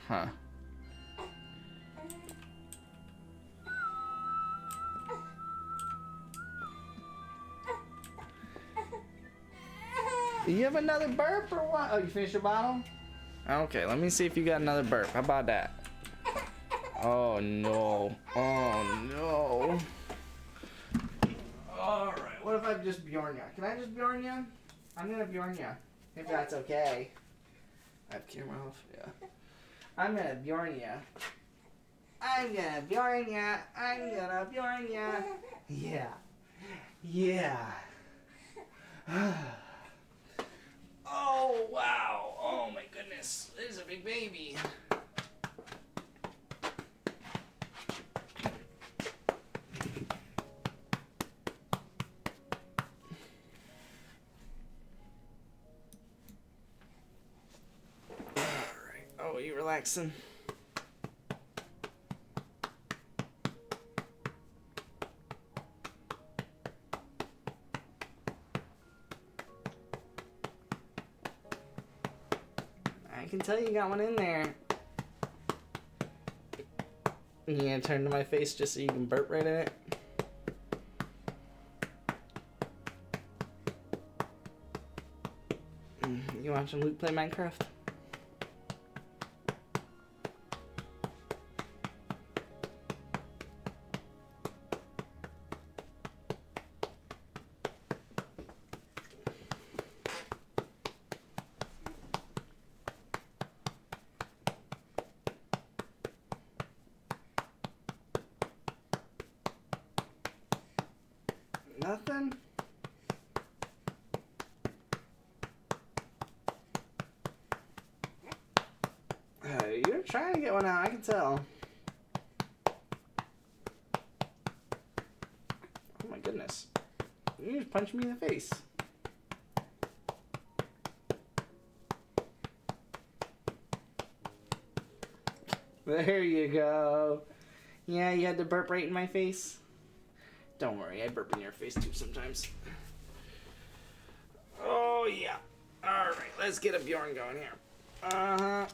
huh. You have another burp or what? Oh, you finished your bottle? Okay, let me see if you got another burp. How about that? Oh no. Oh no. Alright, what if I just Bjorn ya? Can I just Bjorn ya? I'm gonna Bjorn ya. If that's okay. I have camera off, yeah. I'm gonna Bjorn ya. I'm gonna Bjorn ya. I'm gonna Bjorn ya. Yeah. Yeah. Oh, wow. Oh, my goodness. This is a big baby. All right. Oh, are you relaxing? I can tell you got one in there. You gonna turn to my face just so you can burp right in it? You watching Luke play Minecraft? Nothing? You're trying to get one out, I can tell. Oh my goodness. You just punched me in the face. There you go. Yeah, you had to burp right in my face. Don't worry, I burp in your face too sometimes. Oh, yeah. Alright, let's get a Bjorn going here. Uh-huh.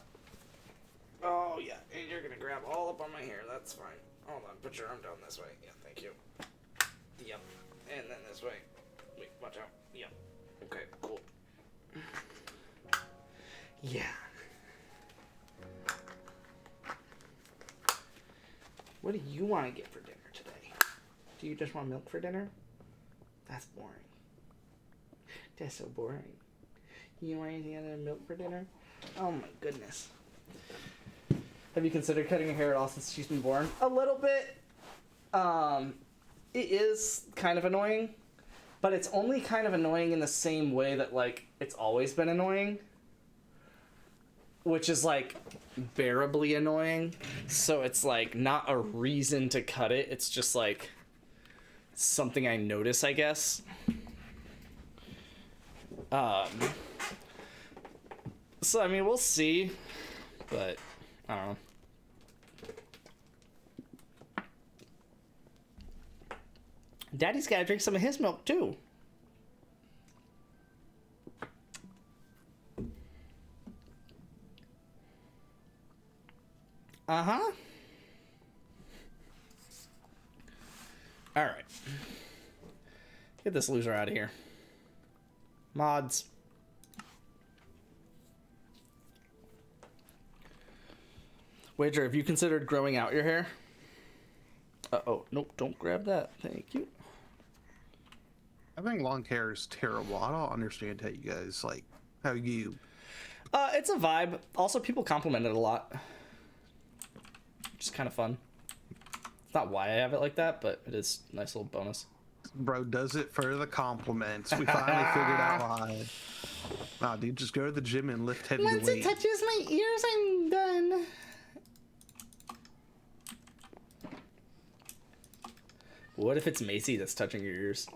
Oh, yeah. And you're gonna grab all up on my hair. That's fine. Hold on. Put your arm down this way. Yeah, thank you. Yep. And then this way. Wait, watch out. Yep. Okay, cool. Yeah. What do you want to get for dinner today? Do you just want milk for dinner? That's boring. That's so boring. You want anything other than milk for dinner? Oh my goodness. Have you considered cutting her hair at all since she's been born? A little bit. It is kind of annoying, but it's only kind of annoying in the same way that, like, it's always been annoying. Which is, like, bearably annoying. So it's, like, not a reason to cut it. It's just, like, something I notice, I guess. So, I mean, we'll see. But, I don't know. Daddy's gotta drink some of his milk, too. Uh-huh. Alright. Get this loser out of here. Mods. Wager, have you considered growing out your hair? Oh, nope, don't grab that. Thank you. I think long hair is terrible. I don't understand how you guys like how you. It's a vibe. Also, people compliment it a lot. Which is kind of fun. It's not why I have it like that, but it is a nice little bonus. Bro does it for the compliments. We finally figured out why. Nah, dude, just go to the gym and lift heavy weights. touches my ears, I'm done. What if it's Macy that's touching your ears?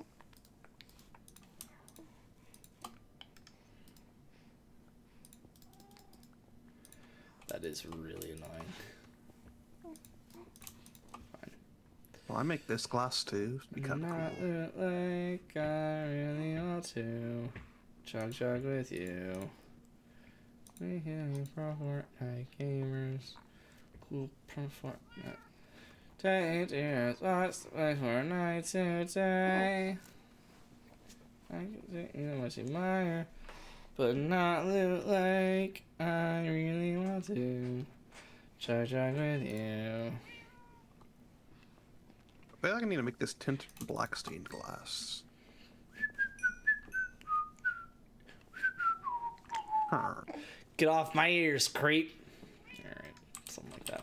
That is really annoying. Fine. Well, I make this glass too. It'd be kind of Not cool. look like I really want to chug with you. We have Fortnite gamers. Cool from Fortnite. Take tears, what's the way for a night today? I can say you know much admire, but not look like I really want to chug with you. I feel like I need to make this tinted black stained glass. Huh. Get off my ears, creep. Alright, something like that.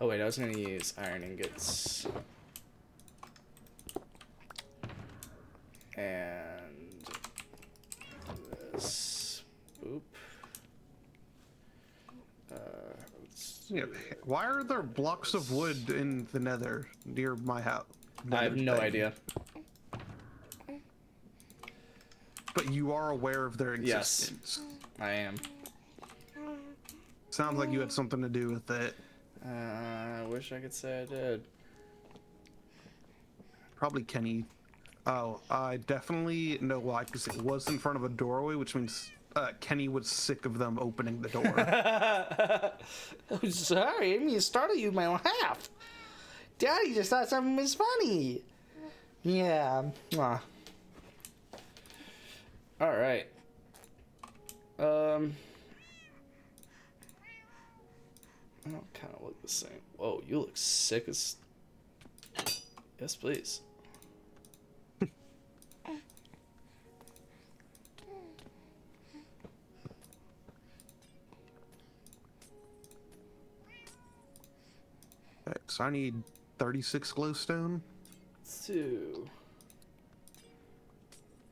Oh wait, I was gonna use iron ingots. And this. Oop. Yeah, why are there blocks of wood in the nether near my house? I have no thing? idea. But you are aware of their Yes. existence. I am. Sounds like you had something to do with it. I wish I could say I did. Probably Kenny. Oh, I definitely know why, because it was in front of a doorway, which means Kenny was sick of them opening the door. I'm sorry, I didn't mean to startle you my laugh. Daddy just thought something was funny. Yeah. Mwah. All right. I don't kind of look the same. Whoa, you look sick as. Yes, please. Okay, so I need 36 glowstone. 2.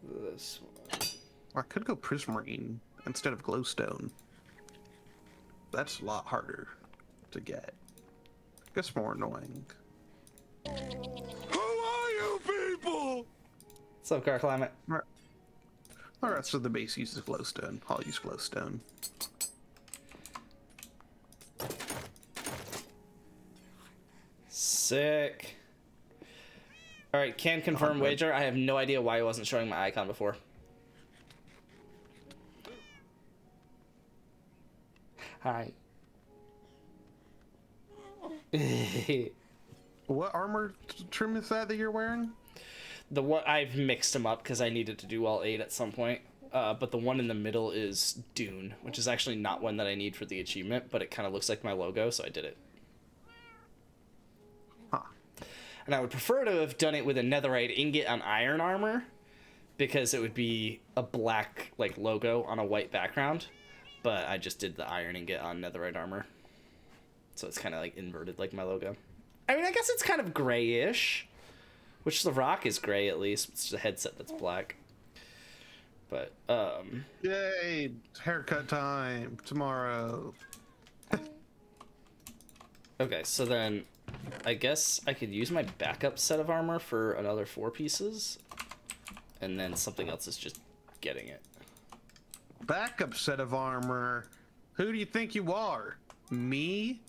This one. I could go prismarine instead of glowstone. That's a lot harder to get. Guess more annoying. Who are you people? What's up, Car Climate? Alright, so the base uses glowstone. I'll use glowstone. Sick. Alright, can confirm wager. I have no idea why it wasn't showing my icon before. Hi. What armor trim is that you're wearing? The one I've mixed them up because I needed to do all 8 at some point. But the one in the middle is Dune, which is actually not one that I need for the achievement, but it kind of looks like my logo, so I did it. Huh. And I would prefer to have done it with a netherite ingot on iron armor, because it would be a black like logo on a white background. But I just did the iron ingot on netherite armor, so it's kind of like inverted like my logo. I mean, I guess it's kind of grayish, which the rock is gray at least. It's the headset that's black. But Yay! Haircut time tomorrow. okay, so then I guess I could use my backup set of armor for another 4 pieces, and then something else is just getting it. Backup set of armor. Who do you think you are? Me?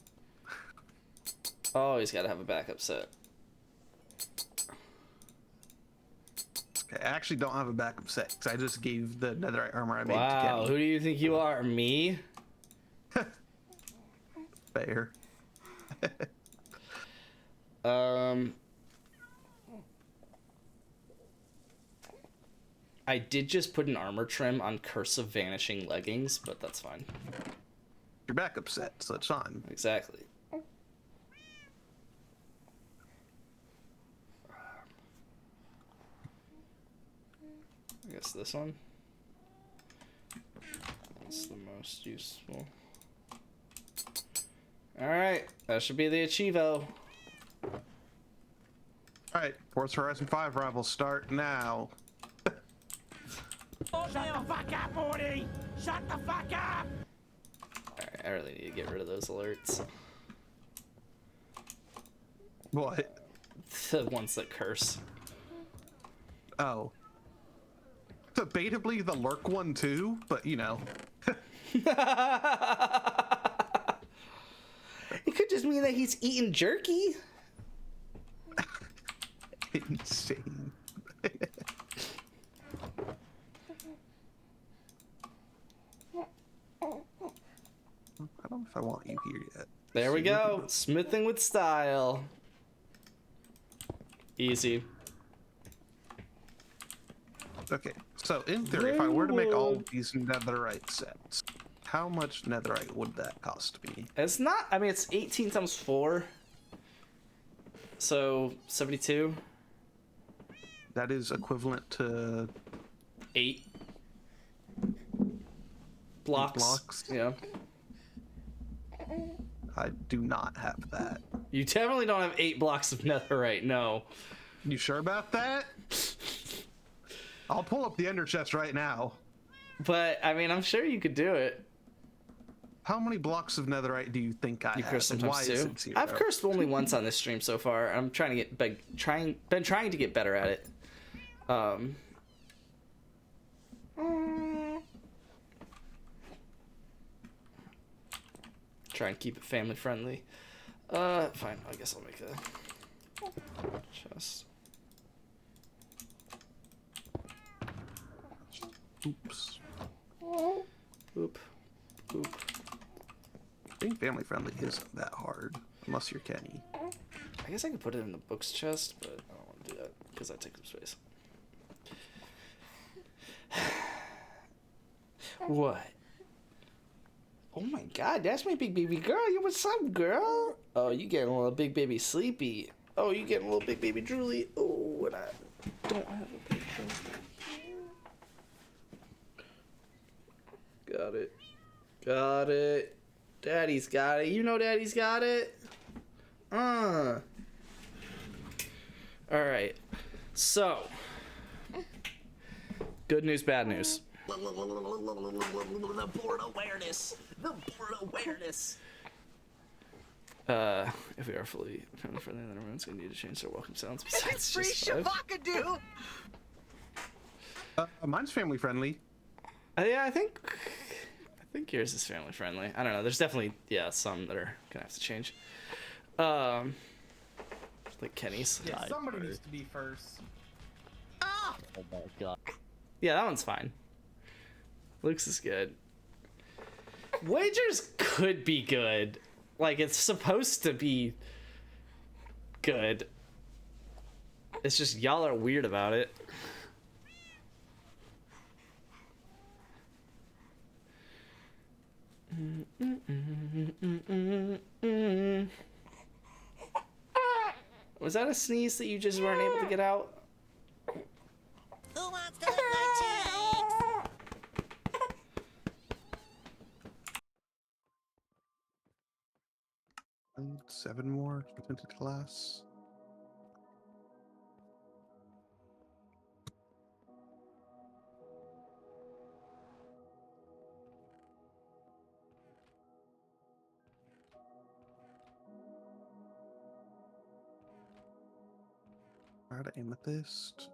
Always gotta have a backup set. Okay, I actually don't have a backup set because I just gave the netherite armor I made to Wow, Kenny. who do you think you are? Me? Fair. I did just put an armor trim on Curse of Vanishing leggings, but that's fine. Your backup set, so it's fine. Exactly. I guess this one. That's the most useful. Alright, that should be the Achievo. Alright, Forza Horizon 5 rivals start now. Shut the fuck up, Morty! Shut the fuck up! Alright, I really need to get rid of those alerts. What? The ones that curse. Oh. Debatably the lurk one too, but you know. It could just mean that he's eating jerky. Insane. I don't know if I want you here yet. There we go. Smithing with style. Easy. Okay, so in theory, if I were to make all of these netherite sets, how much netherite would that cost me? It's not, I mean, it's 18 times 4. So, 72. That is equivalent to 8 blocks. blocks? Yeah. I do not have that. You definitely don't have 8 blocks of netherite, no. You sure about that? I'll pull up the ender chest right now. But, I mean, I'm sure you could do it. How many blocks of netherite do you think I You have? curse and sometimes why is too. it 0? I've cursed only once on this stream so far. I'm trying to get been trying to get better at it. Try and keep it family friendly. Fine. I guess I'll make a chest. Oops. Oop. Oop. Being family friendly isn't that hard, unless you're Kenny. I guess I could put it in the books chest, but I don't want to do that because that takes up space. What? Oh my god, that's my big baby girl. You what's up, girl? Oh, you getting a little big baby sleepy. Oh, you getting a little big baby drooly. Oh, and I don't have a big baby. Got it. Got it. Daddy's got it. You know Daddy's got it. Alright. So. Good news, bad news. The board awareness! The board awareness! If we are fully family friendly, then everyone's gonna need to change their welcome sounds besides It's free just 5. Shabakadoo! Mine's family friendly. Yeah, I think yours is family friendly. I don't know. There's definitely some that are gonna have to change. Like Kenny's. Yeah, somebody needs to be first. Ah! Oh my god. Yeah, that one's fine. Luke's is good. Wagers could be good. Like, it's supposed to be good. It's just y'all are weird about it. Was that a sneeze that you just weren't able to get out? Who wants to lick my cheeks? 7 more presented class. Try to amethyst.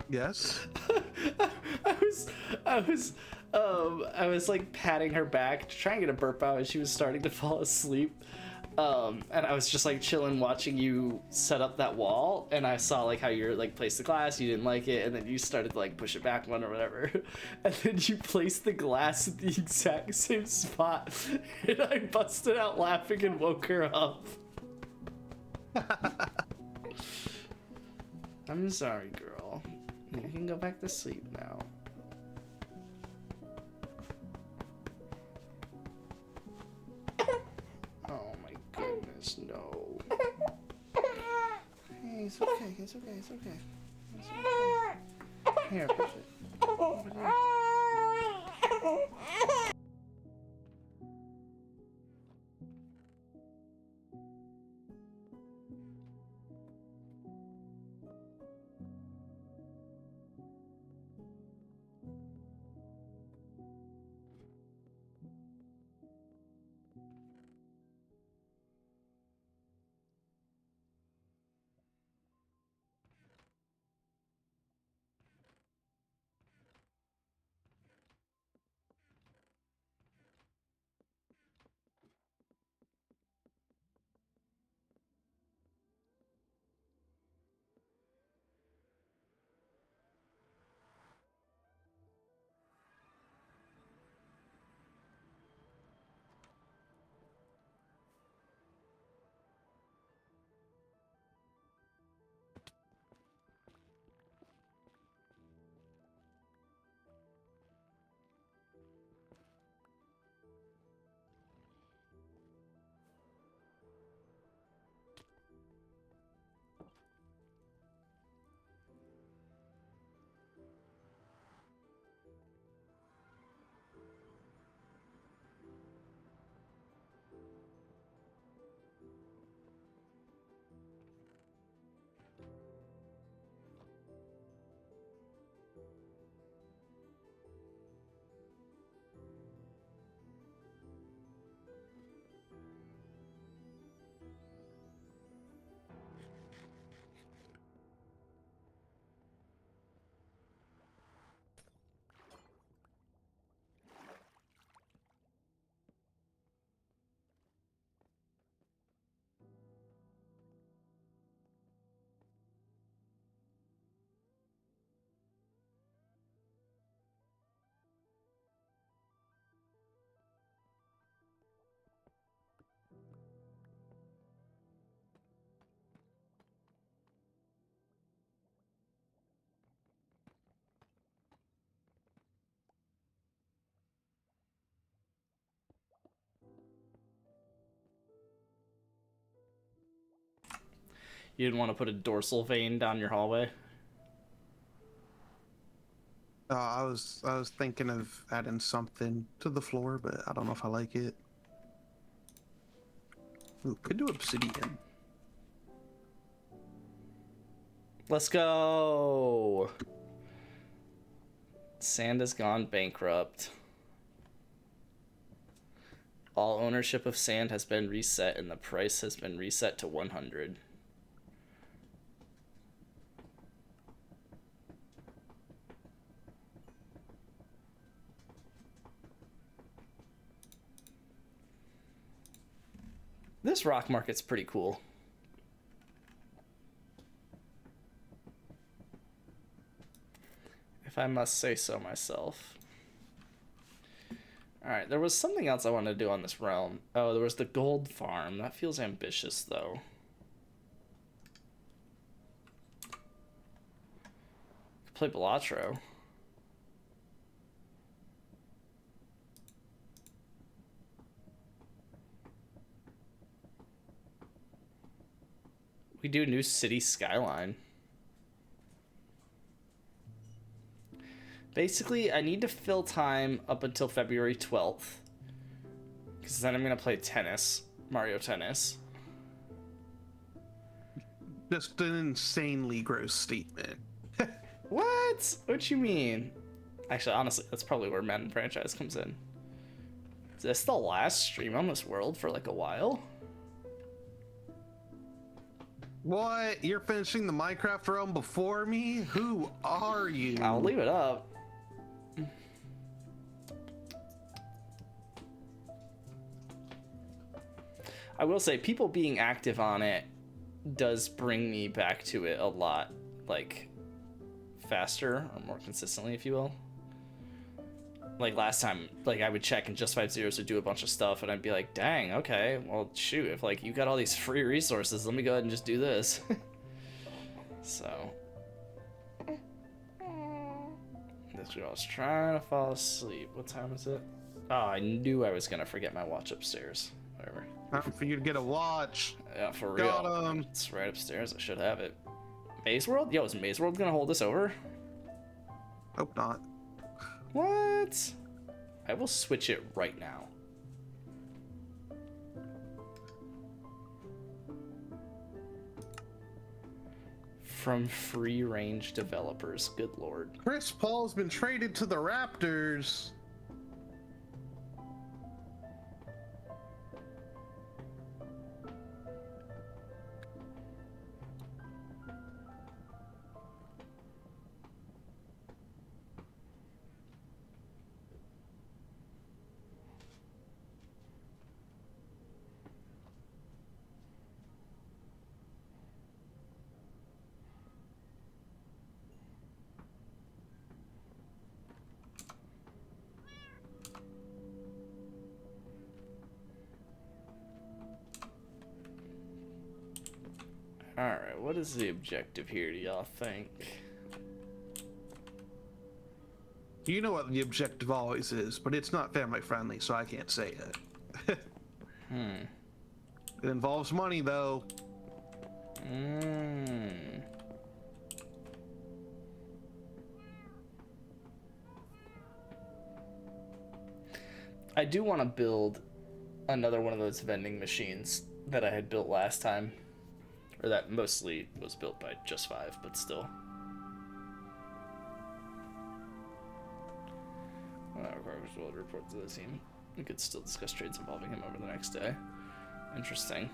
Yes. I was like patting her back, trying to get a burp out, and she was starting to fall asleep. And I was just like chilling, watching you set up that wall, and I saw like how you're like placed the glass, you didn't like it, and then you started to like push it back one or whatever, and then you placed the glass at the exact same spot, and I busted out laughing and woke her up. I'm sorry, girl. You can go back to sleep now. Oh my goodness, no. Hey, it's okay, it's okay, it's okay. It's okay. Here, push it. Put it in. You didn't want to put a dorsal vein down your hallway? I was thinking of adding something to the floor, but I don't know if I like it. Ooh, could do obsidian. Let's go! Sand has gone bankrupt. All ownership of sand has been reset and the price has been reset to 100. This rock market's pretty cool. If I must say so myself. Alright, there was something else I wanted to do on this realm. Oh, there was the gold farm. That feels ambitious, though. Could play Balatro. We do new city skyline. Basically, I need to fill time up until February 12th. Because then I'm going to play tennis. Mario Tennis. Just an insanely gross statement. What? What you mean? Actually, honestly, that's probably where Madden franchise comes in. Is this the last stream on this world for like a while? What? You're finishing the Minecraft realm before me? Who are you? I'll leave it up. I will say, people being active on it does bring me back to it a lot, like, faster or more consistently, if you will. Like last time, like I would check and Just 5 Zeros would do a bunch of stuff, and I'd be like, dang, okay, well, shoot, if like you got all these free resources, let me go ahead and just do this. So. This girl's trying to fall asleep. What time is it? Oh, I knew I was gonna forget my watch upstairs. Whatever. Time for you to get a watch. Yeah, for real. Got 'em. It's right upstairs. I should have it. Maze World? Yo, is Maze World gonna hold us over? Hope not. What? I will switch it right now. From free range developers. Good lord. Chris Paul's been traded to the Raptors. Alright, what is the objective here, do y'all think? You know what the objective always is, but it's not family friendly, so I can't say it. It involves money, though. I do want to build another one of those vending machines that I had built last time. Or that mostly was built by Just 5, but still. Carver's will report to the team. We could still discuss trades involving him over the next day. Interesting.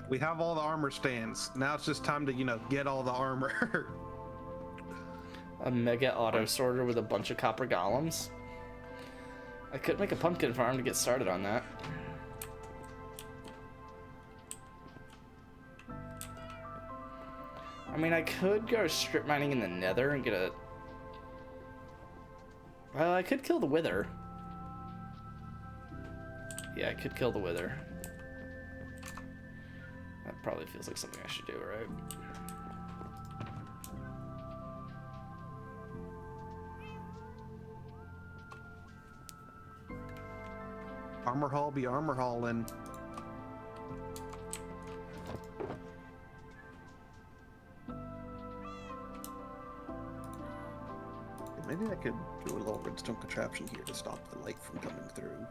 We have all the armor stands. Now it's just time to, get all the armor. A mega auto sorter with a bunch of copper golems. I could make a pumpkin farm to get started on that. I mean, I could go strip mining in the nether and get a... Well, I could kill the wither. Yeah, I could kill the wither. That probably feels like something I should do, right? Armor haul be armor hauling. Maybe I could do a little redstone contraption here to stop the light from coming through.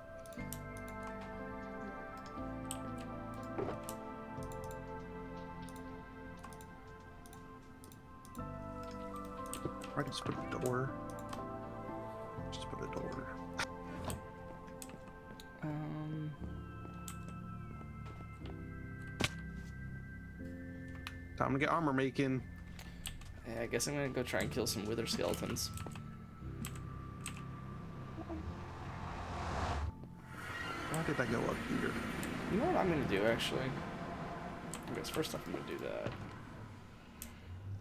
I just put a door. Just put a door. Time to get armor making. Yeah, I guess I'm gonna go try and kill some wither skeletons. Why did I go up here? You know what I'm gonna do, actually? I guess first off I'm gonna do that.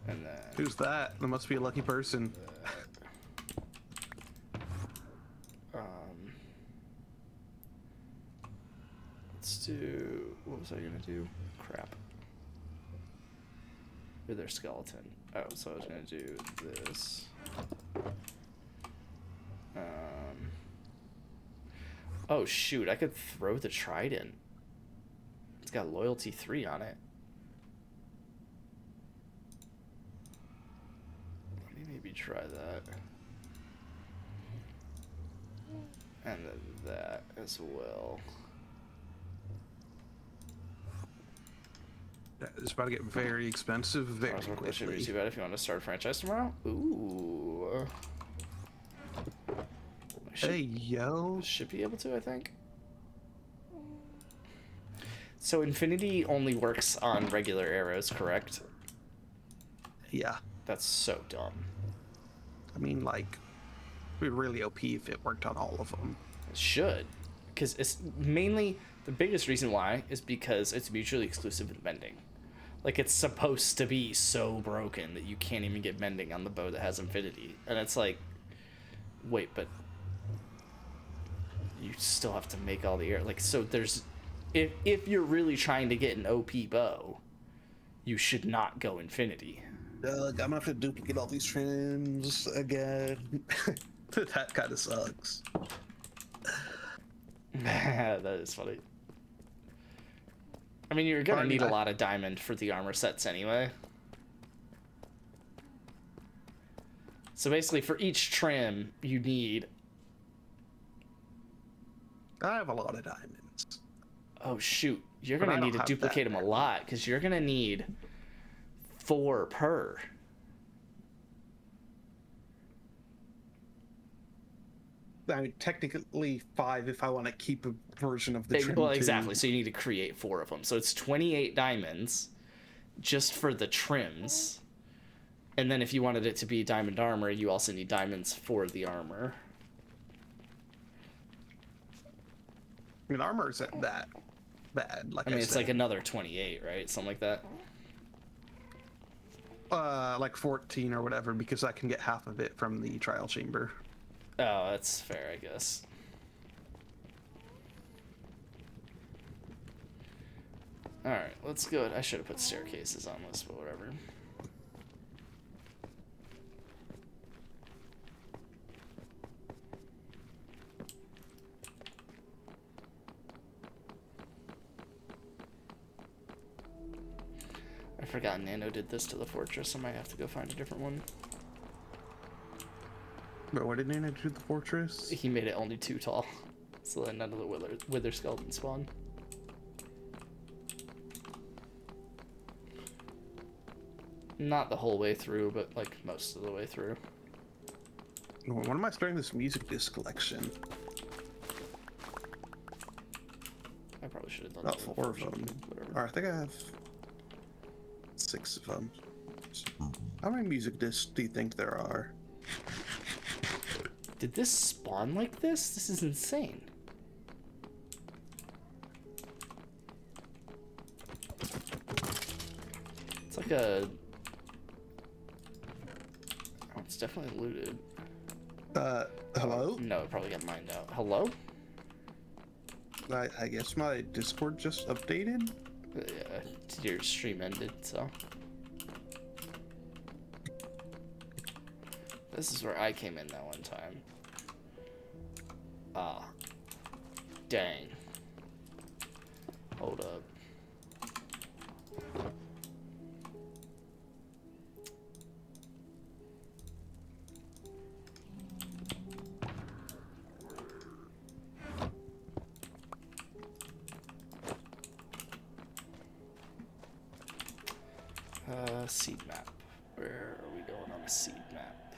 And then... Who's that? That must be a lucky person. Let's do... What was I gonna do? Crap. Wither skeleton. Oh, so I was gonna do this. Oh shoot, I could throw the trident. It's got loyalty 3 on it. Let me maybe try that. And then that as well. It's about to get very expensive very It shouldn't be quickly. too bad if you want to start a franchise tomorrow. Ooh. Hey, yo. Should be able to, I think. So Infinity only works on regular arrows, correct? Yeah. That's so dumb. I mean, like, it'd be really OP if it worked on all of them. It should. Because it's mainly, the biggest reason why is because it's mutually exclusive with bending. Like, it's supposed to be so broken that you can't even get bending on the bow that has Infinity. And it's like, wait, but you still have to make all the air. Like, so there's, if you're really trying to get an OP bow, you should not go Infinity. I'm gonna have to duplicate all these trims again. That kind of sucks. That is funny. I mean, you're gonna Pardon, need a lot of diamond for the armor sets anyway. So basically, for each trim, you need... I have a lot of diamonds. Oh, shoot. You're But gonna I need to don't have duplicate that them a many. lot, because you're gonna need 4 per. I mean, technically 5 if I want to keep a version of the trim. Well, too. exactly. So you need to create 4 of them. So it's 28 diamonds just for the trims. And then if you wanted it to be diamond armor, you also need diamonds for the armor. I mean, armor isn't that bad. Like I mean, it's said. like another 28, right? Something like that. Like 14 or whatever, because I can get half of it from the trial chamber. Oh, that's fair, I guess. Alright, let's go. I should have put staircases on this, but whatever. I forgot Nano did this to the fortress. I might have to go find a different one. But what did Nana do to the fortress? He made it only 2 tall, so that none of the wither skeletons spawn. Not the whole way through, but like most of the way through. When am I starting this music disc collection? I probably should have done About that in 4 of Photoshop, them. whatever. Or I think I have 6 of them. How many music discs do you think there are? Did this spawn like this? This is insane. It's like a... Oh, it's definitely looted. Hello? No, it probably got mined out. Hello? I guess my Discord just updated. Yeah, your stream ended, so... This is where I came in that one time. Ah. Dang. Hold up. Seed map. Where are we going on the seed map?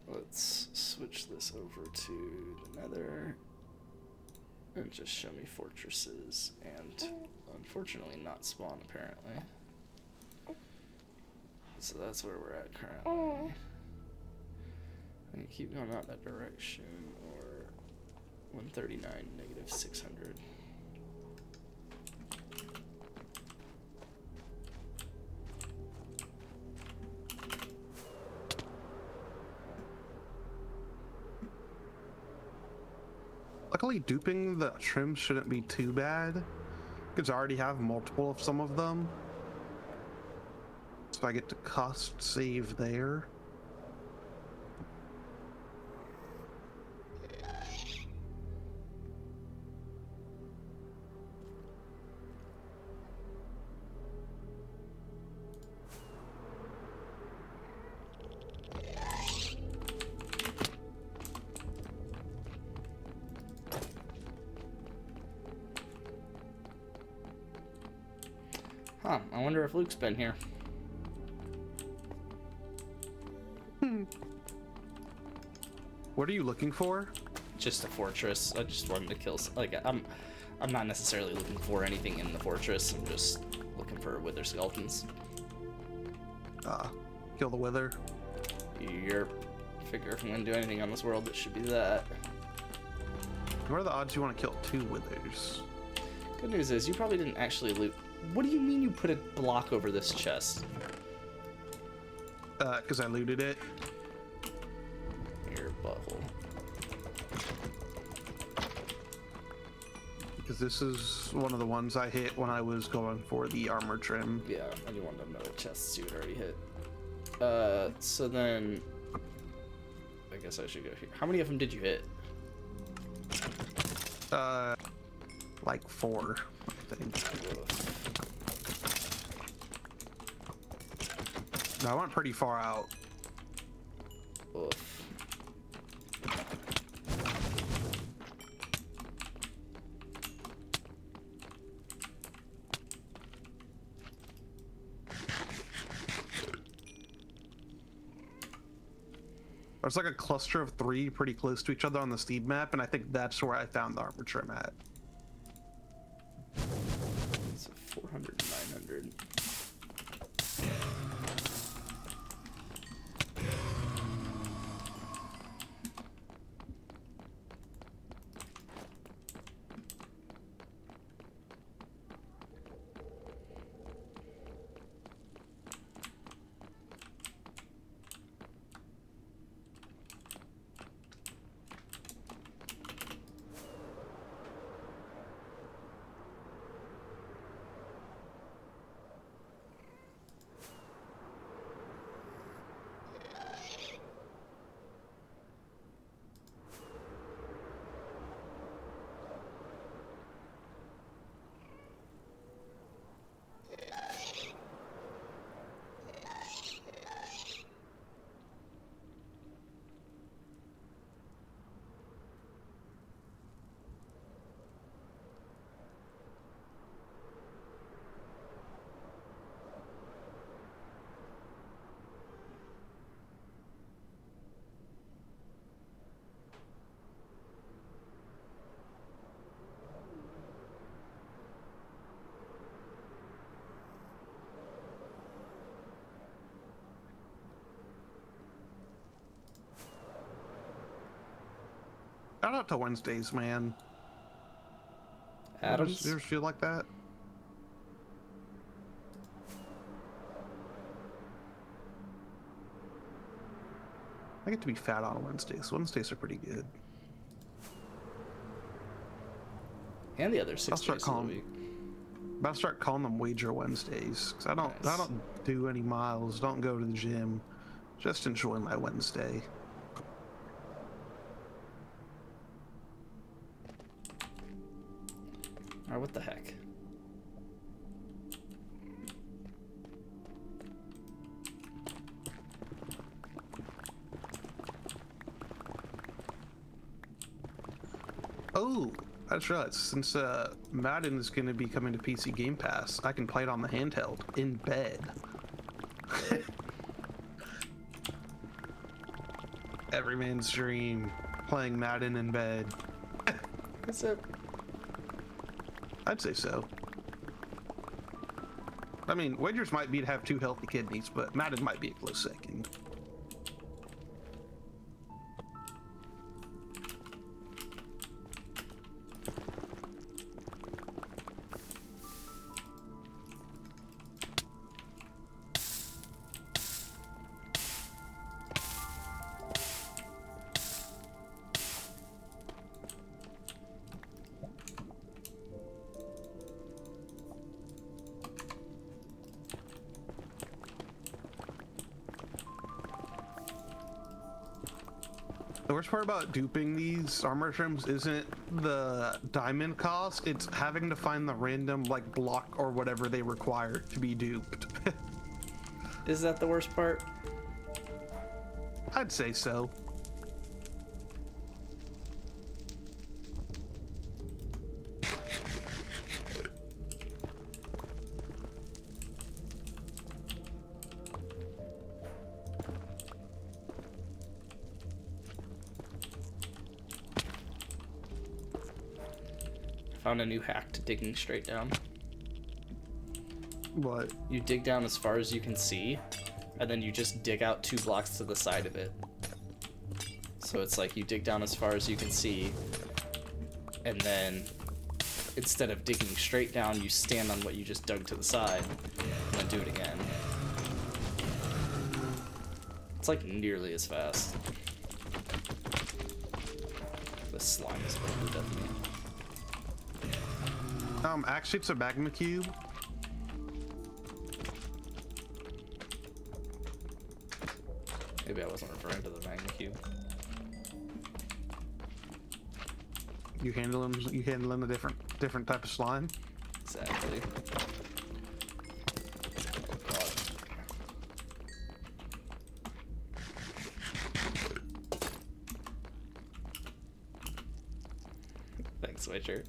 Let's switch this over to the nether and just show me fortresses and unfortunately not spawn apparently. So that's where we're at currently. I can keep going out that direction or 139 negative 600. Luckily, duping the trim shouldn't be too bad, because I already have multiple of some of them. So I get to cost save there. Huh, I wonder if Luke's been here. What are you looking for? Just a fortress. I just wanted to kill. I'm not necessarily looking for anything in the fortress. I'm just looking for wither skeletons. Kill the wither. Yerp. Figure if I'm gonna do anything on this world, it should be that. What are the odds you want to kill 2 withers? Good news is you probably didn't actually loot. What do you mean you put a block over this chest? Because I looted it. Your butthole. Because this is one of the ones I hit when I was going for the armor trim. Yeah, I do want another chest. You had already hit. So then, I guess I should go here. How many of them did you hit? Like 4, I think. No, I went pretty far out. Oof. There's like a cluster of 3 pretty close to each other on the Steam map, and I think that's where I found the armor trim at. So 400, 900. Shout out to Wednesdays, man. Adams? You ever feel like that? I get to be fat on Wednesdays. Wednesdays are pretty good. And the other 6 I'll start days of the calling. week. But I'll start calling them Wager Wednesdays, because I Nice. don't do any miles, don't go to the gym, just enjoy my Wednesday. Alright, what the heck? Oh, that's right. Since Madden is going to be coming to PC Game Pass, I can play it on the handheld in bed. Every man's dream, playing Madden in bed. What's up? I'd say so. I mean, Wagers might be to have 2 healthy kidneys, but Madden might be a close second. The worst part about duping these armor trims isn't the diamond cost, it's having to find the random like block or whatever they require to be duped. Is that the worst part? I'd say so. found a new hack to digging straight down. What? You dig down as far as you can see, and then you just dig out 2 blocks to the side of it. So it's like you dig down as far as you can see, and then instead of digging straight down, you stand on what you just dug to the side, and then do it again. It's like nearly as fast. The slime is going to death me. Actually, it's a magma cube. Maybe I wasn't referring to the magma cube. You handling a different type of slime. Exactly. Oh god. Thanks, Witcher.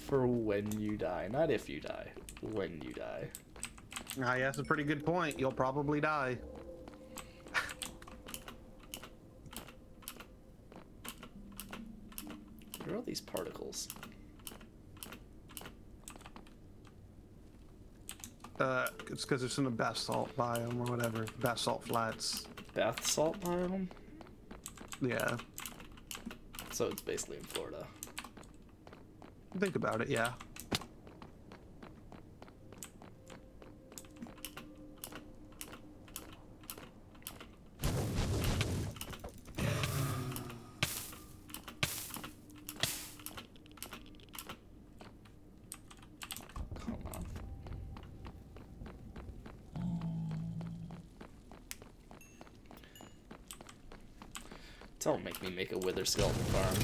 For when you die, not if you die. When you die. Ah, yeah, that's a pretty good point. You'll probably die. What are all these particles? It's because it's in the basalt biome or whatever. Basalt flats. Bath salt biome? Yeah. So it's basically in Florida. Think about it, yeah. Come on. Don't make me make a wither skeleton farm.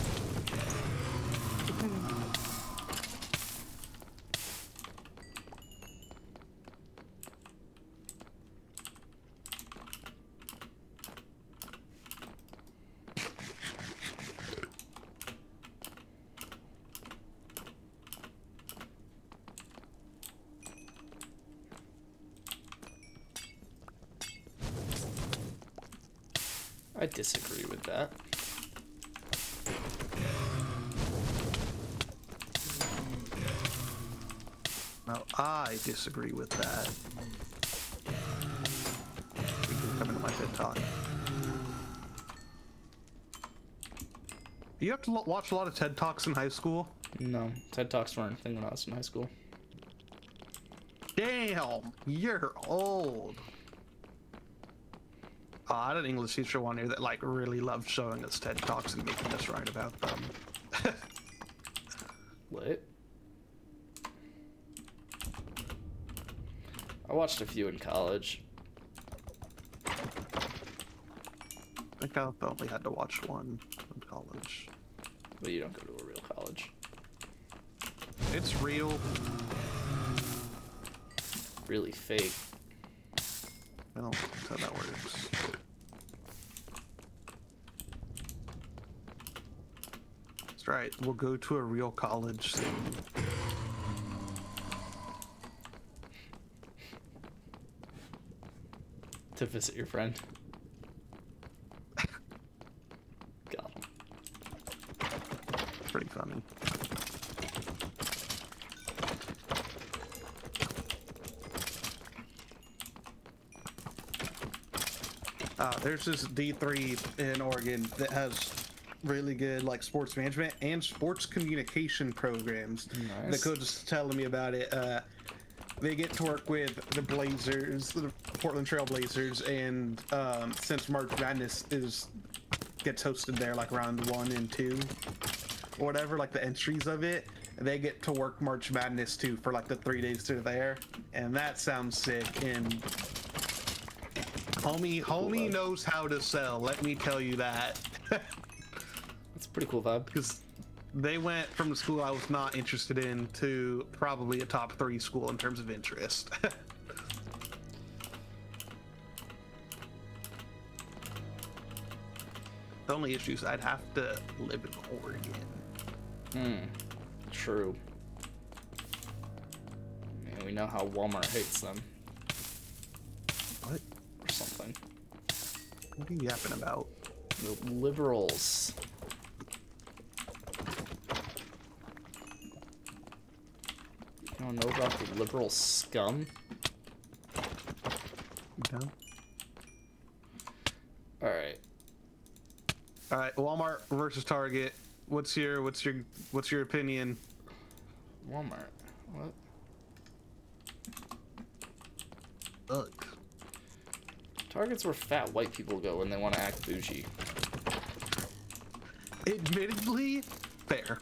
I disagree with that. No, I disagree with that. You can come into my TED Talk. You have to watch a lot of TED Talks in high school? No, TED Talks weren't a thing when I was in high school. Damn, you're old. I had an English teacher one year that like really loved showing us TED Talks and making us write about them. What? I watched a few in college. I think I only had to watch one in college. But you don't go to a real college. It's real. Really fake. I don't know how that works. That's right. We'll go to a real college soon. To visit your friend. Got him. Pretty funny. There's this D3 in Oregon that has really good like sports management and sports communication programs. Nice. The coach was telling me about it. They get to work with the Blazers, the Portland Trail Blazers, and since March Madness gets hosted there like round 1 and 2, or whatever, like the entries of it, they get to work March Madness too for like the 3 days they're there, and that sounds sick. And homie knows how to sell. Let me tell you that. That's a pretty cool vibe. Because they went from the school I was not interested in to probably a top 3 school in terms of interest. The only issue is I'd have to live in Oregon. True. Man, we know how Walmart hates them. What? or something. What are you yapping about? The liberals. You don't know about the liberal scum? No. Alright. All right, Walmart versus Target. What's your opinion? Walmart. What? Ugh. Target's where fat white people go when they want to act bougie. Admittedly, fair.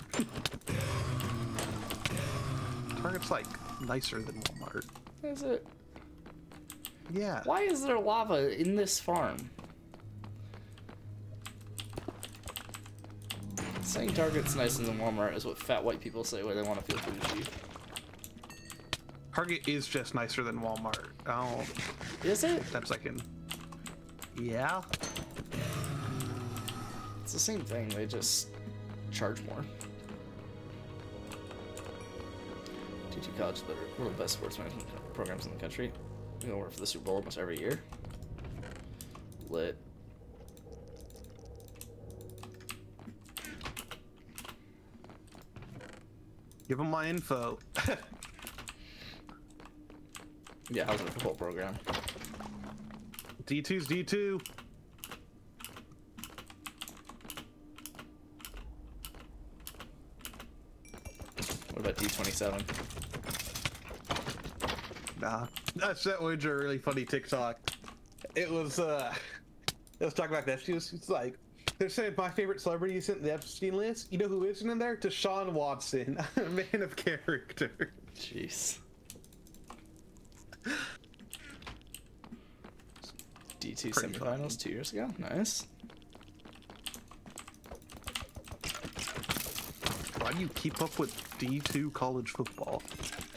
Target's like nicer than Walmart. Is it? Yeah. Why is there lava in this farm? Saying Target's nicer than Walmart is what fat white people say when they want to feel bougie. Target is just nicer than Walmart. I don't. Is it? That's like an. Yeah. It's the same thing, they just charge more. T2 College is better, one of the best sports management programs in the country. We go work for the Super Bowl almost every year. Lit. Give them my info. Yeah, how's the football program? D2's D2. What about D27? Nah. I sent Widger a really funny TikTok. It was talking about that. It's like, they're saying my favorite celebrity isn't the Epstein list. You know who isn't in there? Deshaun Watson, a man of character. Jeez. D2 Pretty semifinals funny. 2 years ago? Nice. Why do you keep up with D2 college football?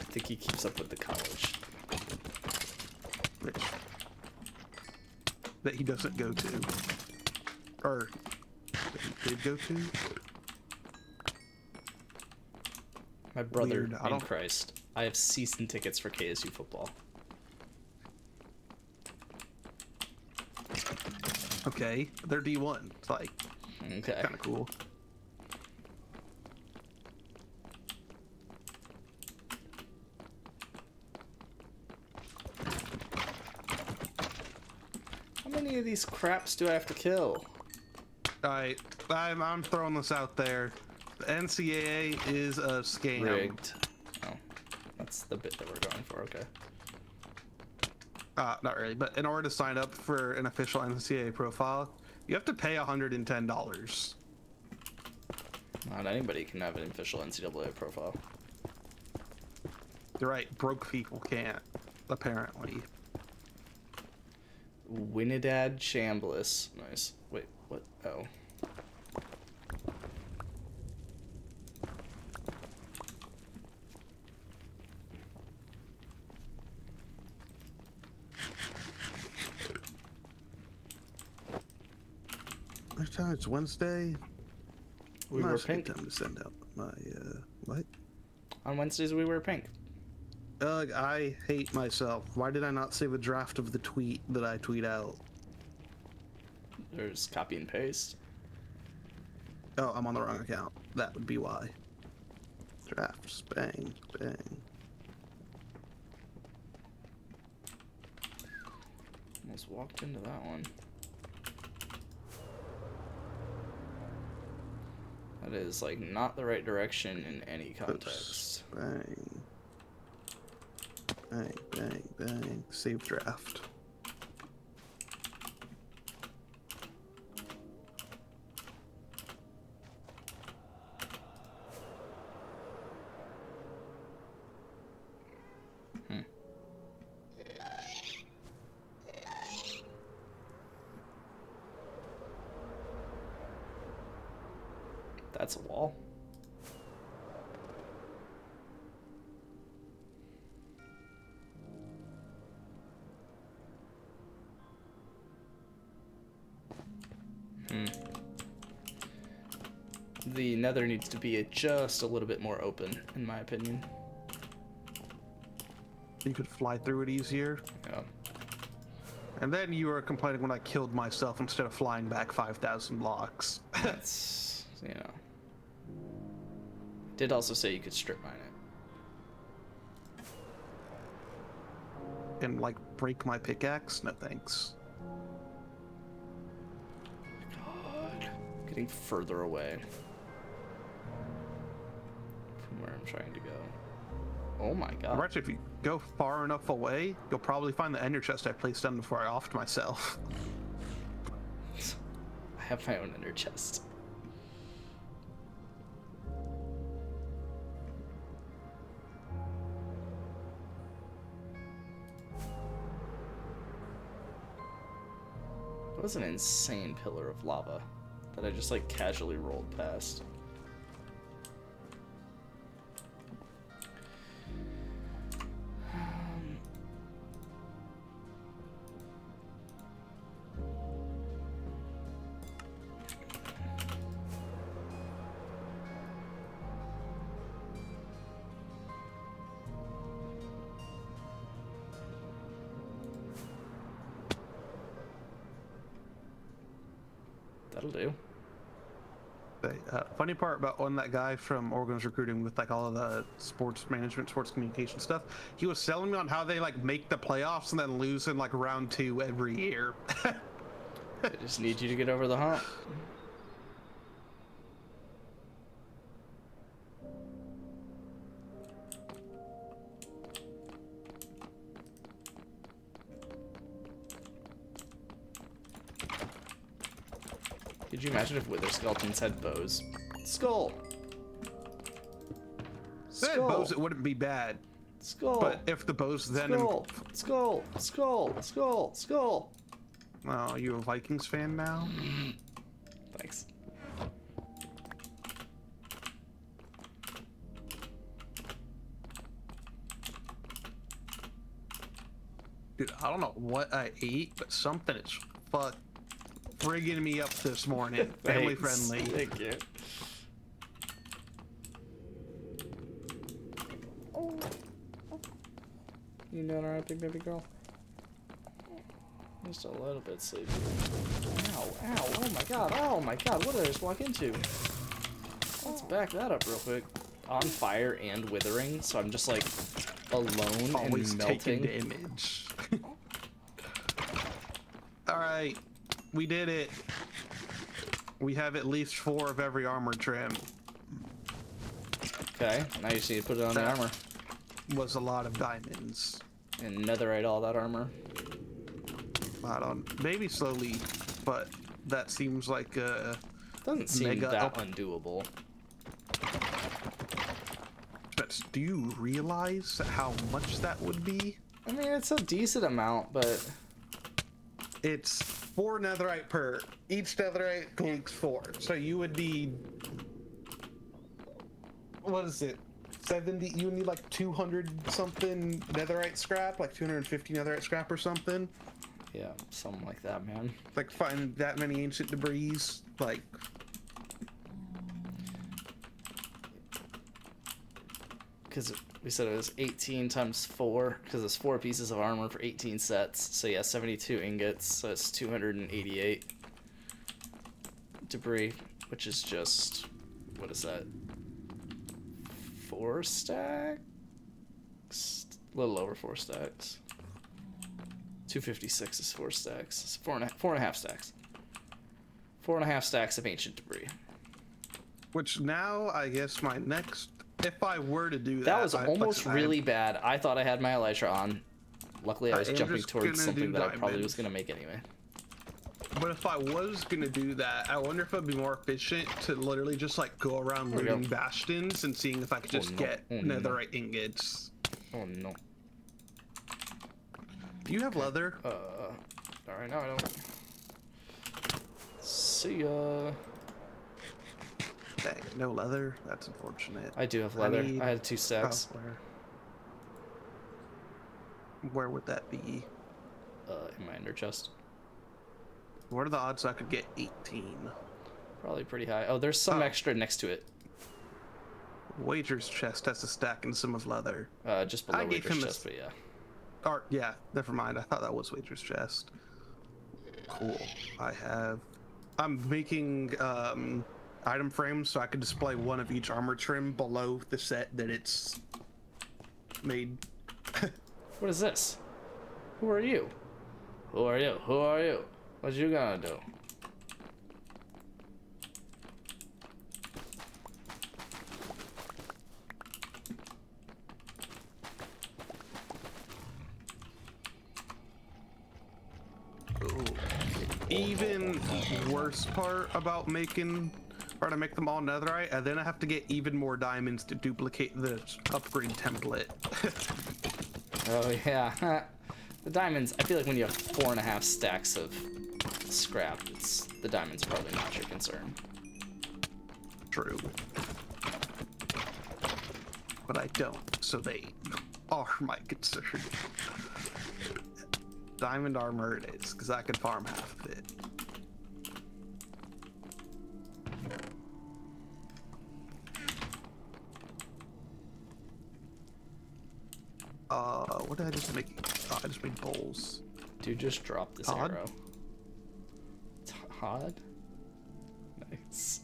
I think he keeps up with the college. Which, that he doesn't go to. Or, that he did go to? My brother Weird, I in don't- Christ. I have season tickets for KSU football. Okay, they're D1. It's like, Okay. kind of cool. How many of these craps do I have to kill? Alright, I'm throwing this out there. The NCAA is a scam. Rigged. Oh. That's the bit that we're going for, okay. Not really, but in order to sign up for an official NCAA profile, you have to pay $110. Not anybody can have an official NCAA profile. You're right, broke people can't, apparently. Winidad Chambliss. Nice. Wait, what? Oh. Next time it's Wednesday. We Not wear a good pink. time to send out my, what? On Wednesdays we wear pink. Ugh, I hate myself. Why did I not save a draft of the tweet that I tweet out? There's copy and paste. Oh, I'm on the wrong account. That would be why. Drafts, bang, bang. Almost walked into that one. That is like not the right direction in any context. Oops. Bang. Bang, bang, bang. Save draft. That's a wall. The nether needs to be just a little bit more open, in my opinion. You could fly through it easier. Yeah. And then you were complaining when I killed myself instead of flying back 5,000 blocks. That's, you know. Did also say you could strip mine it. And, like, break my pickaxe? No thanks. God. Getting further away from where I'm trying to go. Oh my god. Actually, if you go far enough away, you'll probably find the ender chest I placed down before I offed myself. I have my own ender chest. That was an insane pillar of lava that I just like casually rolled past. That'll do. The funny part about when that guy from Oregon's recruiting with like all of the sports management, sports communication stuff, he was selling me on how they like make the playoffs and then lose in like round 2 every year. I just need you to get over the hump. Could you imagine if Wither Skeletons had bows? Skull! Then bows, it wouldn't be bad. Skull! But if the bows then... Skull! Skull! Skull! Skull! Skull! Oh, are you a Vikings fan now? Thanks. Dude, I don't know what I ate, but something is frigging me up this morning. Family Thanks. friendly. Thank you. You doing alright, big baby girl? Just a little bit sleepy. Ow, ow, oh my god, what did I just walk into? Let's back that up real quick. On fire and withering, so I'm just like alone Always and taking melting. damage. Alright, we did it. We have at least 4 of every armor trim. Okay, now you just need to put it on the That- armor. Was a lot of diamonds. And netherite all that armor. I don't, maybe slowly, but that seems like Doesn't seem Mega that up. undoable. but do you realize how much that would be? I mean, it's a decent amount, but It's 4 netherite per. Each netherite takes 4. So you would need, what is it? 70, you would need like 200 something netherite scrap, like 250 netherite scrap or something. yeah, something like that, man. Like find that many ancient debris, like Because we said it was 18 times 4, because it's 4 pieces of armor for 18 sets. So yeah, 72 ingots, so it's 288 debris, which is just, what is that? 4 stacks? A little over 4 stacks. 256 is 4 stacks. It's 4.5 stacks. 4.5 stacks of ancient debris. which now I guess my next, if I were to do that, That was I- almost I- really bad. I thought I had my elytra on. Luckily, I was I am jumping just towards gonna something do that I probably diamonds. was going to make anyway. But if I was gonna do that, I wonder if it'd be more efficient to literally just like go around There we go. looting bastions and seeing if I could just no. get Oh, no. netherite ingots. Oh no. Do you have leather? Alright, now I don't. See ya. Dang, no leather. That's unfortunate. I do have I leather. need- I had 2 stacks. Oh, where would that be? In my ender chest. What are the odds I could get 18? Probably pretty high. Oh, there's some Oh. extra next to it. Wager's chest has a stack and some of leather. Just below I gave Wager's him a chest, but yeah. Or yeah, never mind. I thought that was Wager's chest. Cool. I'm making item frames so I can display one of each armor trim below the set that it's made. What is this? Who are you? Who are you? Who are you? What you gonna do? Even worse part about making, or to make them all netherite, and then I have to get even more diamonds to duplicate the upgrade template. Oh yeah. The diamonds, I feel like when you have 4.5 stacks of scrap, the diamonds are probably not your concern. True. But I don't, so they are my concern. Diamond armor it is, because I can farm half of it. What did I just make? Oh, I just made bowls. Dude, just drop this Todd? arrow. Todd? Nice.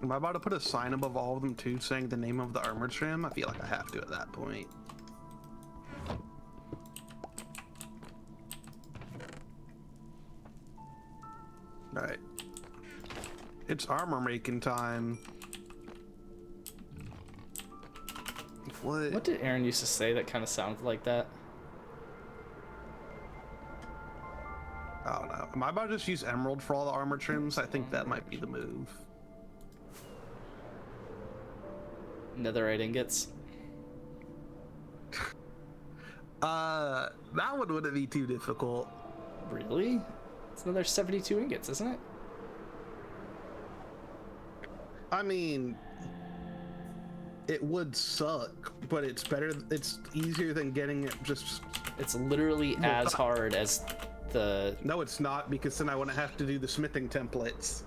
Am I about to put a sign above all of them too, saying the name of the armor trim? I feel like I have to at that point. Alright. It's armor making time. What did Aaron used to say that kind of sounded like that? I don't know. Am I about to just use emerald for all the armor trims? I think that might be the move. Netherite ingots. That one wouldn't be too difficult. Really? It's another 72 ingots, isn't it? I mean, it would suck, but it's better. It's easier than getting it just. It's literally as hard as the... No, it's not, because then I wouldn't have to do the smithing templates.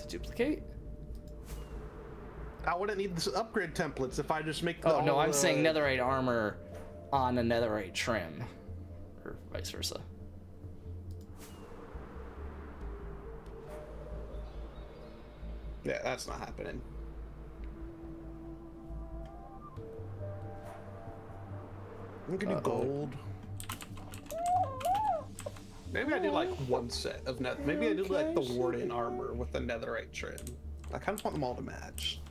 to duplicate? I wouldn't need the upgrade templates if I just make. Oh no, I'm saying netherite armor on a netherite trim, or vice versa. Yeah, that's not happening. I'm gonna do gold. Maybe I do like one set of net. Maybe I do like the warden armor with the netherite trim. I kind of want them all to match.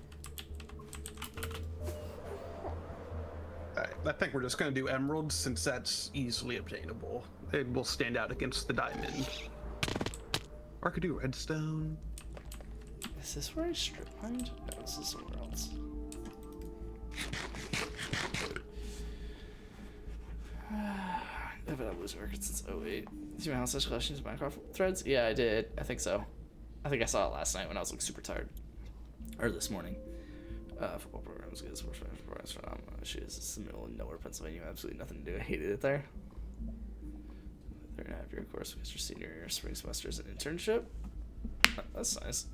Alright, I think we're just gonna do emeralds since that's easily obtainable. It will stand out against the diamond. Or I could do redstone. Is this where I strip mined? No, this is somewhere else. I've been a loser record since 08. Did you have such collections of Minecraft threads? Yeah, I did. I think so. I think I saw it last night when I was like super tired. Or this morning. Football programs, good sports programs from it's the middle of nowhere, Pennsylvania. Absolutely nothing to do. I hated it there. 3.5 year course because your senior year, spring semester is an internship. That's nice.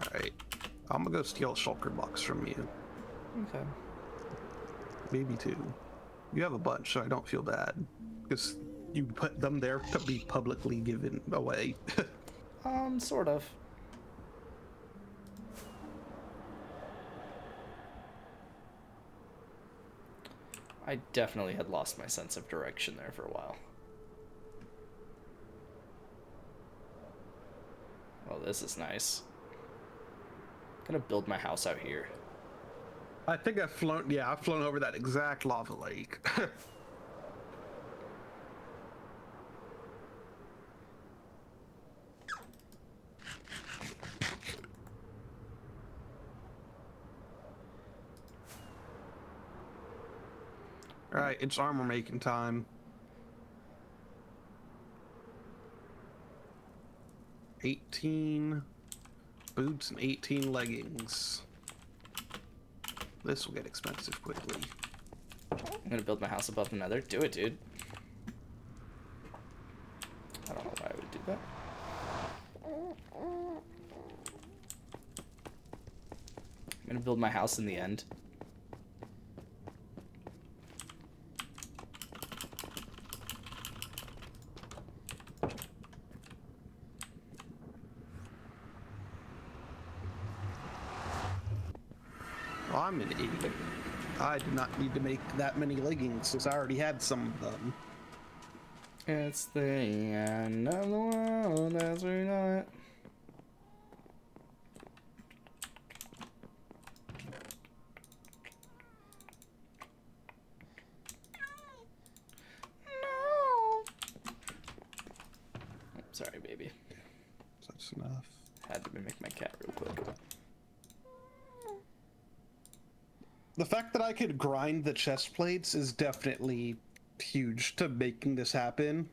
Alright. I'm gonna go steal a shulker box from you. Okay. Maybe two. You have a bunch, so I don't feel bad. Because you put them there to be publicly given away. Sort of. I definitely had lost my sense of direction there for a while. Oh, this is nice. I'm gonna build my house out here. I think I've flown over that exact lava lake. Alright, it's armor making time. 18 boots and 18 leggings. This will get expensive quickly. I'm gonna build my house above the nether. Do it, dude. I don't know why I would do that. I'm gonna build my house in the end. Oh, I'm an idiot. I did not need to make that many leggings since I already had some of them. It's the end of the world as we know it. No. Sorry, baby. That's enough. Had to mimic my cat real quick. The fact that I could grind the chest plates is definitely huge to making this happen.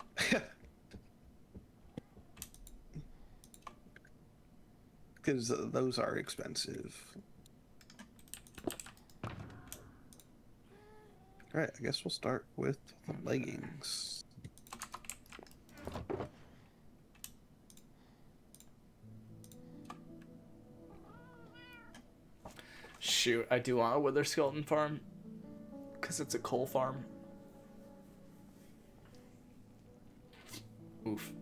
Because those are expensive. Alright, I guess we'll start with the leggings. Shoot, I do want a wither skeleton farm. Because it's a coal farm. Oof.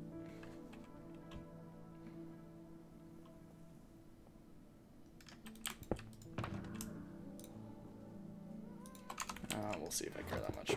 We'll see if I care that much.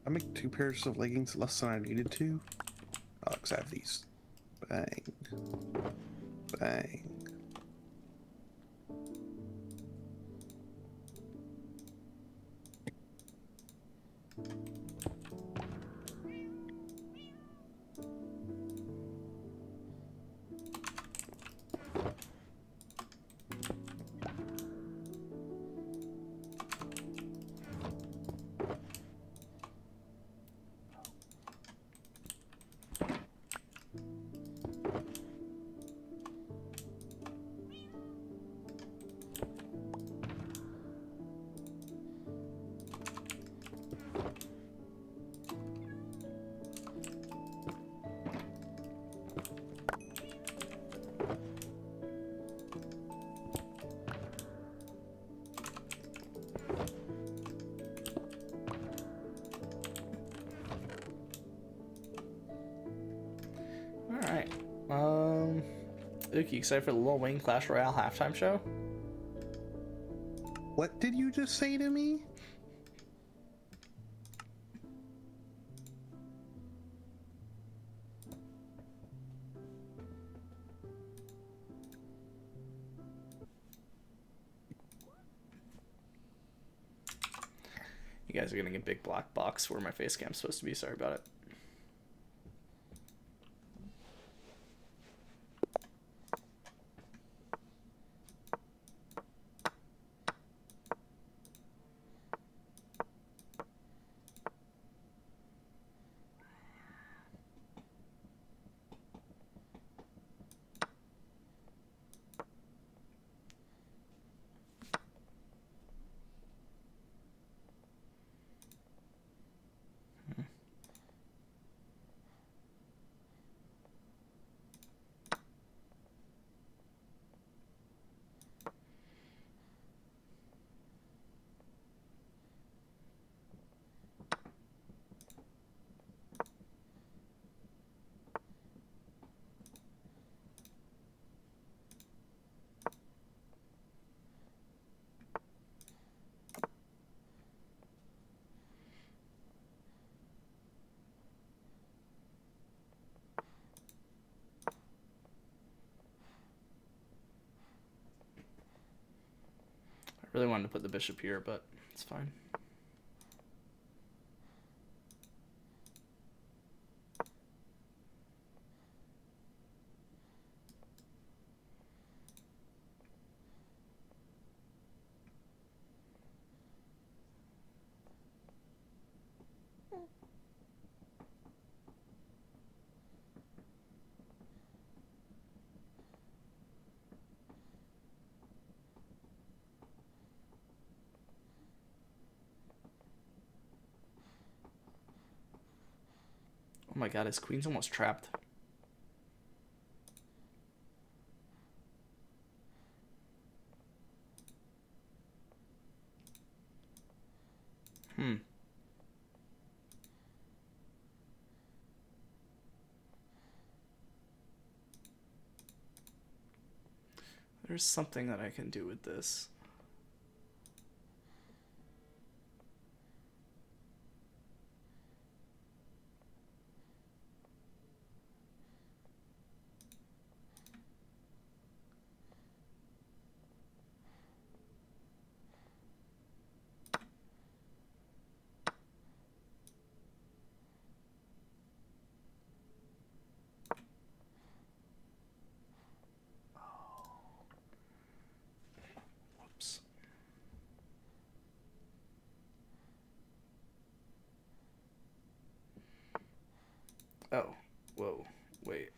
I make 2 pairs of leggings less than I needed to. Oh, because I have these. Bang. Bang. Alright. Uki, excited for the Lil Wayne Clash Royale halftime show? What did you just say to me? You guys are getting a big black box where my face cam's supposed to be. Sorry about it. Really wanted to put the bishop here, but it's fine. Oh my god, his queen's almost trapped. Hmm. There's something that I can do with this. Whoops. Oh, whoa, wait.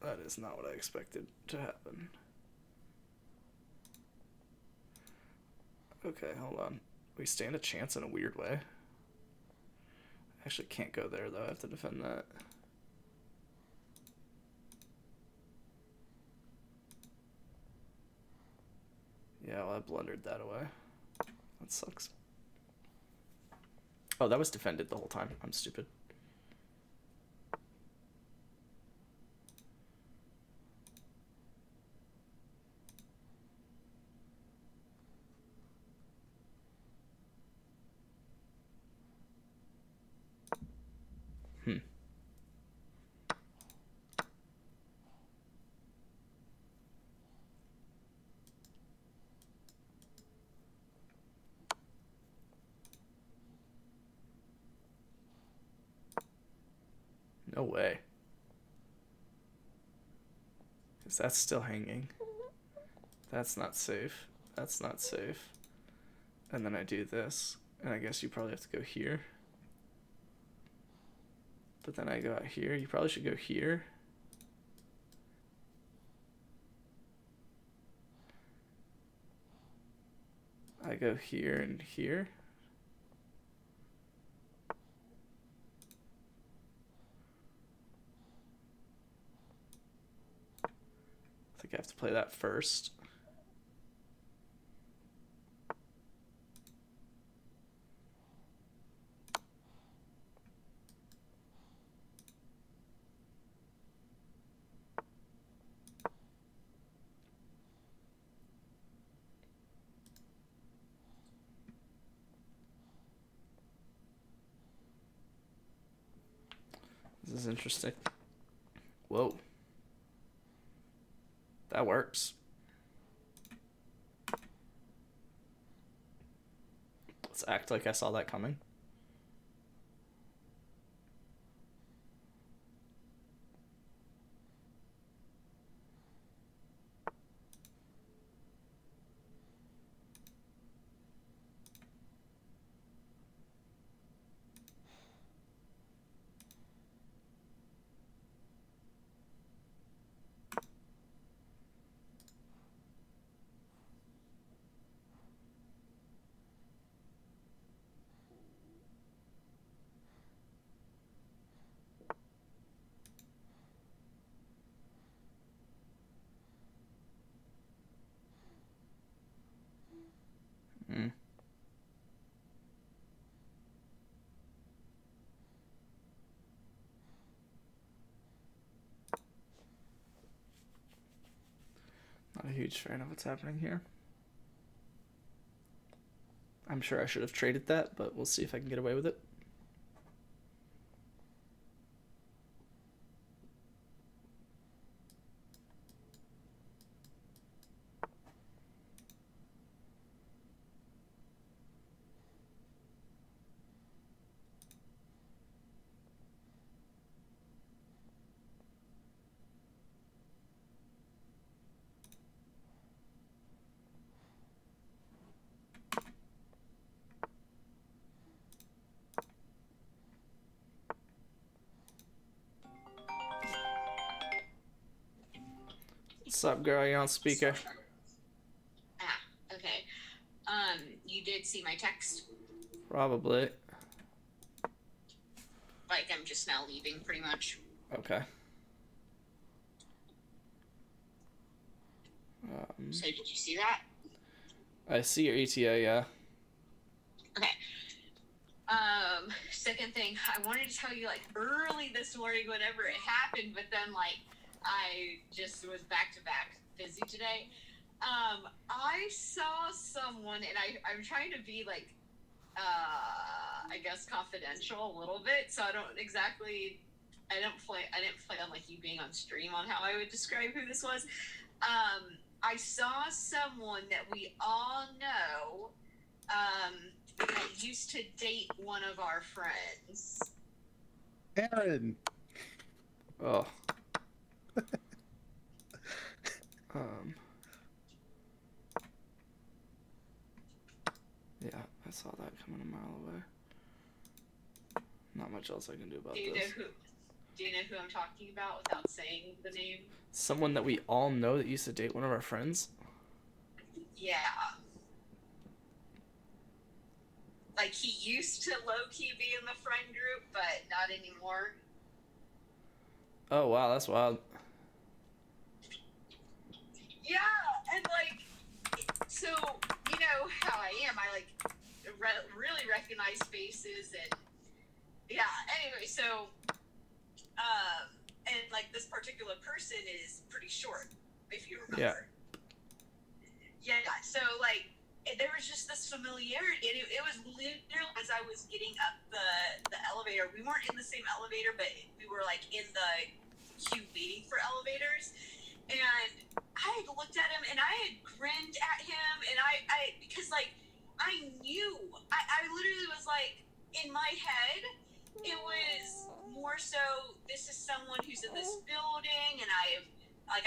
That is not what I expected to happen. Okay, hold on. We stand a chance in a weird way. I actually can't go there, though. I have to defend that. Yeah, well, I blundered that away. That sucks. Oh, that was defended the whole time. I'm stupid. Hmm. No way. Because that's still hanging. That's not safe. That's not safe. And then I do this. And I guess you probably have to go here. But then I go out here. You probably should go here. I go here and here. I think I have to play that first. This is interesting. Whoa. That works. Let's act like I saw that coming. Mm. Not a huge fan of what's happening here. I'm sure I should have traded that, but we'll see if I can get away with it. What's up, girl? You on speaker? Ah, okay. You did see my text? Probably. Like, I'm just now leaving, pretty much. Okay. So, did you see that? I see your ETA, yeah. Okay. Second thing, I wanted to tell you, like, early this morning, whenever it happened, but then, like, I just was back-to-back busy today. I saw someone, and I'm trying to be, like, I guess confidential a little bit, so I didn't plan on, like, you being on stream on how I would describe who this was. I saw someone that we all know, that used to date one of our friends. Aaron. Oh. Yeah, I saw that coming a mile away. Not much else I can do about Do you this. know who I'm talking about without saying the name? Someone that we all know that used to date one of our friends? Yeah. Like, he used to low-key be in the friend group, but not anymore. Oh, wow, that's wild. Yeah, and, like, so, you know how I am. I, like, really recognize faces, and, yeah, anyway, so, and, like, this particular person is pretty short, if you remember. Yeah, so, like, there was just this familiarity, and it was literally as I was getting up the elevator. We weren't in the same elevator, but we were, like, in the queue waiting for elevators, and I had looked at him, and I had grinned at him, and I because, like, I knew, I literally was, like, in my head, it was more so, this is someone who's in this building, and I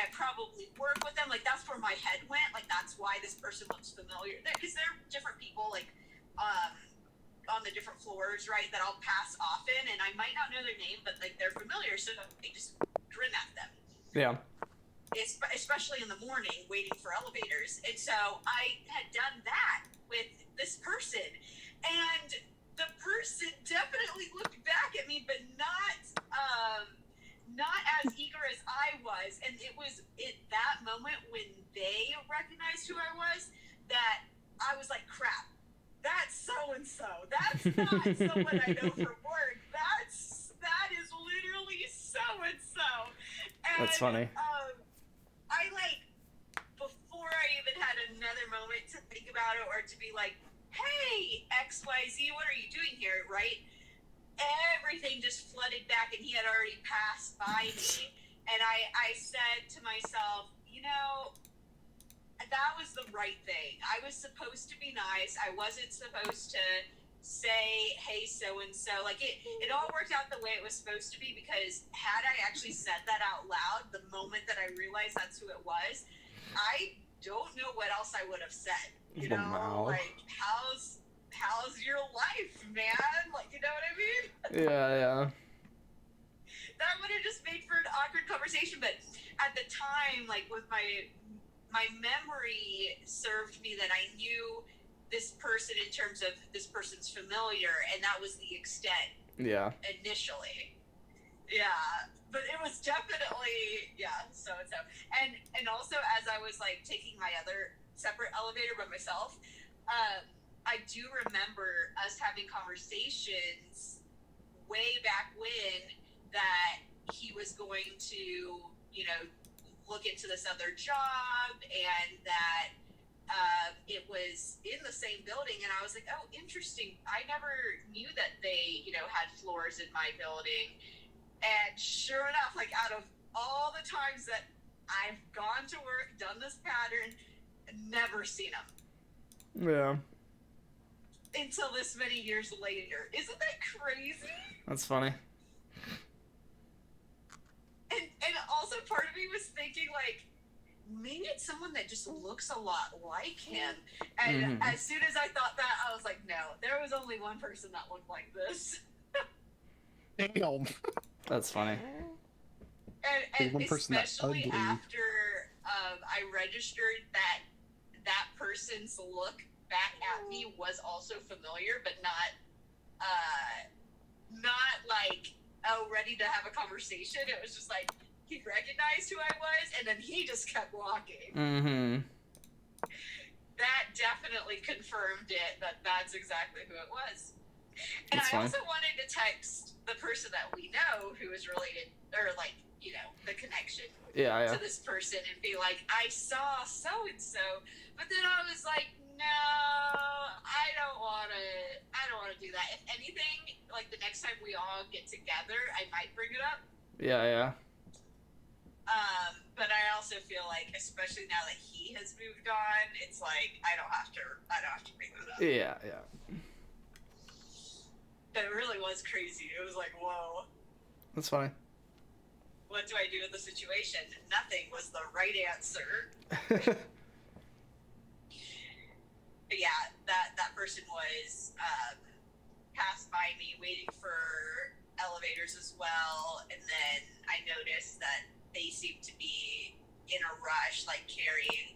probably work with them. Like, that's where my head went. Like, that's why this person looks familiar. Because they're different people, like, on the different floors, right, that I'll pass often, and I might not know their name, but, like, they're familiar, so I just grin at them. Yeah. Especially in the morning, waiting for elevators. And so I had done that with this person. And the person definitely looked back at me, but not as eager as I was. And it was at that moment when they recognized who I was that I was like, crap, that's so-and-so. That's not someone I know from work. That is literally so-and-so. And, That's funny. I, like, before I even had another moment to think about it or to be like, hey, XYZ, what are you doing here, right? Everything just flooded back, and he had already passed by me. And I said to myself, you know, that was the right thing. I was supposed to be nice. I wasn't supposed to say, hey, so-and-so. Like, it all worked out the way it was supposed to be, because had I actually said that out loud the moment that I realized that's who it was, I don't know what else I would have said. You know, Wow. like, how's your life, man? Like, you know what I mean? Yeah. That would have just made for an awkward conversation, but at the time, like, with my memory served me that I knew this person in terms of this person's familiar, and that was the extent. Yeah. Initially. Yeah. But it was definitely, yeah, so. And also, as I was, like, taking my other separate elevator by myself, I do remember us having conversations way back when that he was going to, you know, look into this other job, and that it was in the same building, and I was like, oh, interesting. I never knew that they, you know, had floors in my building. And sure enough, like, out of all the times that I've gone to work, done this pattern, never seen him. Yeah. Until this many years later. Isn't that crazy? That's funny. And also part of me was thinking, like, maybe it's someone that just looks a lot like him. And as soon as I thought that, I was like, no, there was only one person that looked like this. Damn. That's funny. And one person that's especially ugly. after I registered that person's look back at me was also familiar, but not like, oh, ready to have a conversation. It was just like he recognized who I was, and then he just kept walking. Mm-hmm. That definitely confirmed it, that's exactly who it was. And That's I fine. also wanted to text the person that we know who is related, or like, you know, the connection Yeah. to this person, and be like, I saw so and so, but then I was like, no, I don't want to do that. If anything, like the next time we all get together, I might bring it up. Yeah. But I also feel like, especially now that he has moved on, it's like I don't have to bring that up. Yeah. But it really was crazy. It was like, whoa. That's fine. What do I do in the situation? Nothing was the right answer. But yeah, that person was passed by me waiting for elevators as well, and then I noticed that they seemed to be in a rush, like carrying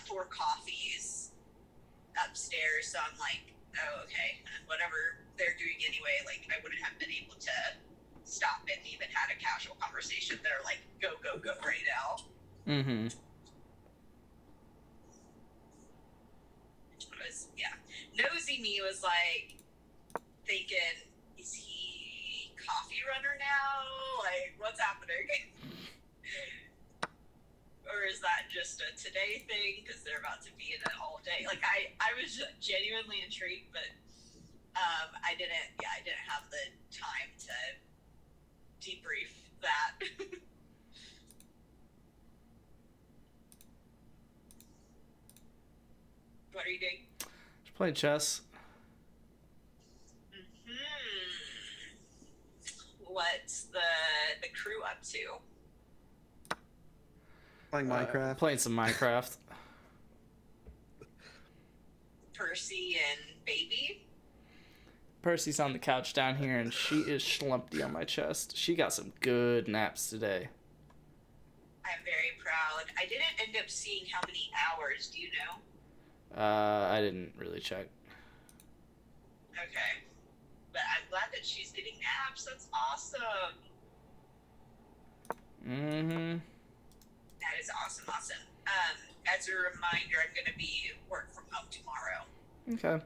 4 coffees upstairs. So I'm like, oh, okay, whatever they're doing anyway. Like, I wouldn't have been able to stop and even had a casual conversation. They're like, go right now. Mm-hmm. Nosy me was like thinking, is he coffee runner now? Like, what's happening? Or is that just a today thing because they're about to be in it all day? Like, I was genuinely intrigued, but I didn't have the time to debrief that. What are you doing? Just playing chess. What's the crew up to? Playing Minecraft. Playing some Minecraft. Percy and Baby? Percy's on the couch down here, and she is schlumpty on my chest. She got some good naps today. I'm very proud. I didn't end up seeing how many hours. Do you know? I didn't really check. Okay. But I'm glad that she's getting naps. That's awesome. Mm-hmm. That is awesome. As a reminder, I'm going to be work from home tomorrow. Okay.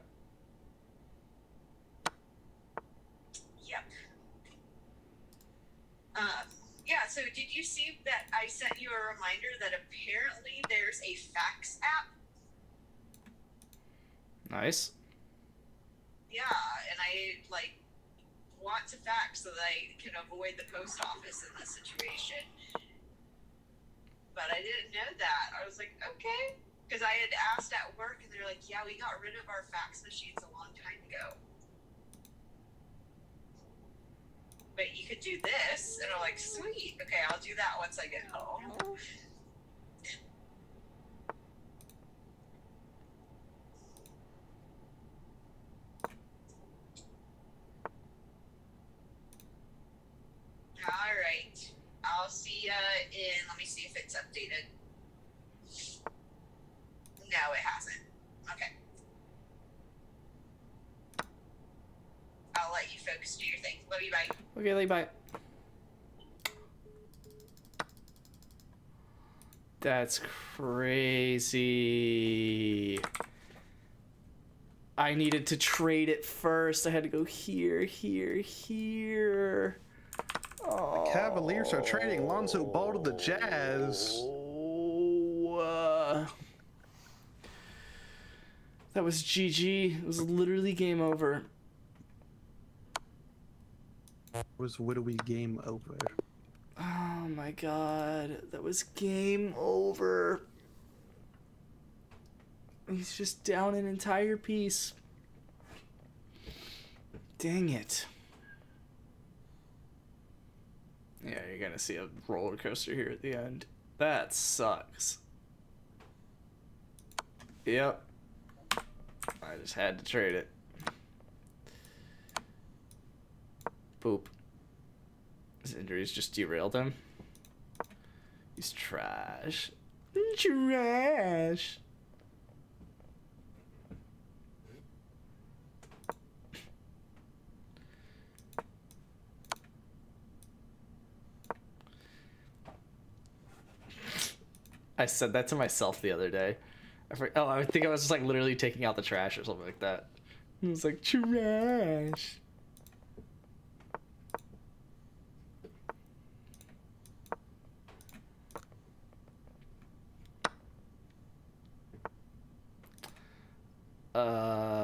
Yep. Yeah, so did you see that I sent you a reminder that apparently there's a fax app? Nice. Yeah, and I, want to fax so that I can avoid the post office in this situation. But I didn't know that. I was like, okay. Because I had asked at work, and they're like, yeah, we got rid of our fax machines a long time ago. But you could do this, and I'm like, sweet. Okay, I'll do that once I get home. All right. I'll see ya in, let me see if it's updated. No, it hasn't. Okay. I'll let you folks do your thing. Love you, bye. Okay, lay bye. That's crazy. I needed to trade it first. I had to go here. Oh. Cavaliers are trading Lonzo Ball to the Jazz. That was GG. It was literally game over. Was Widowy game over? Oh my god. That was game over. He's just down an entire piece. Dang it. Yeah, you're gonna see a roller coaster here at the end. That sucks. Yep. I just had to trade it. Boop. His injuries just derailed him. He's trash. Trash. I said that to myself the other day. I think I was just like literally taking out the trash or something like that. It was like trash.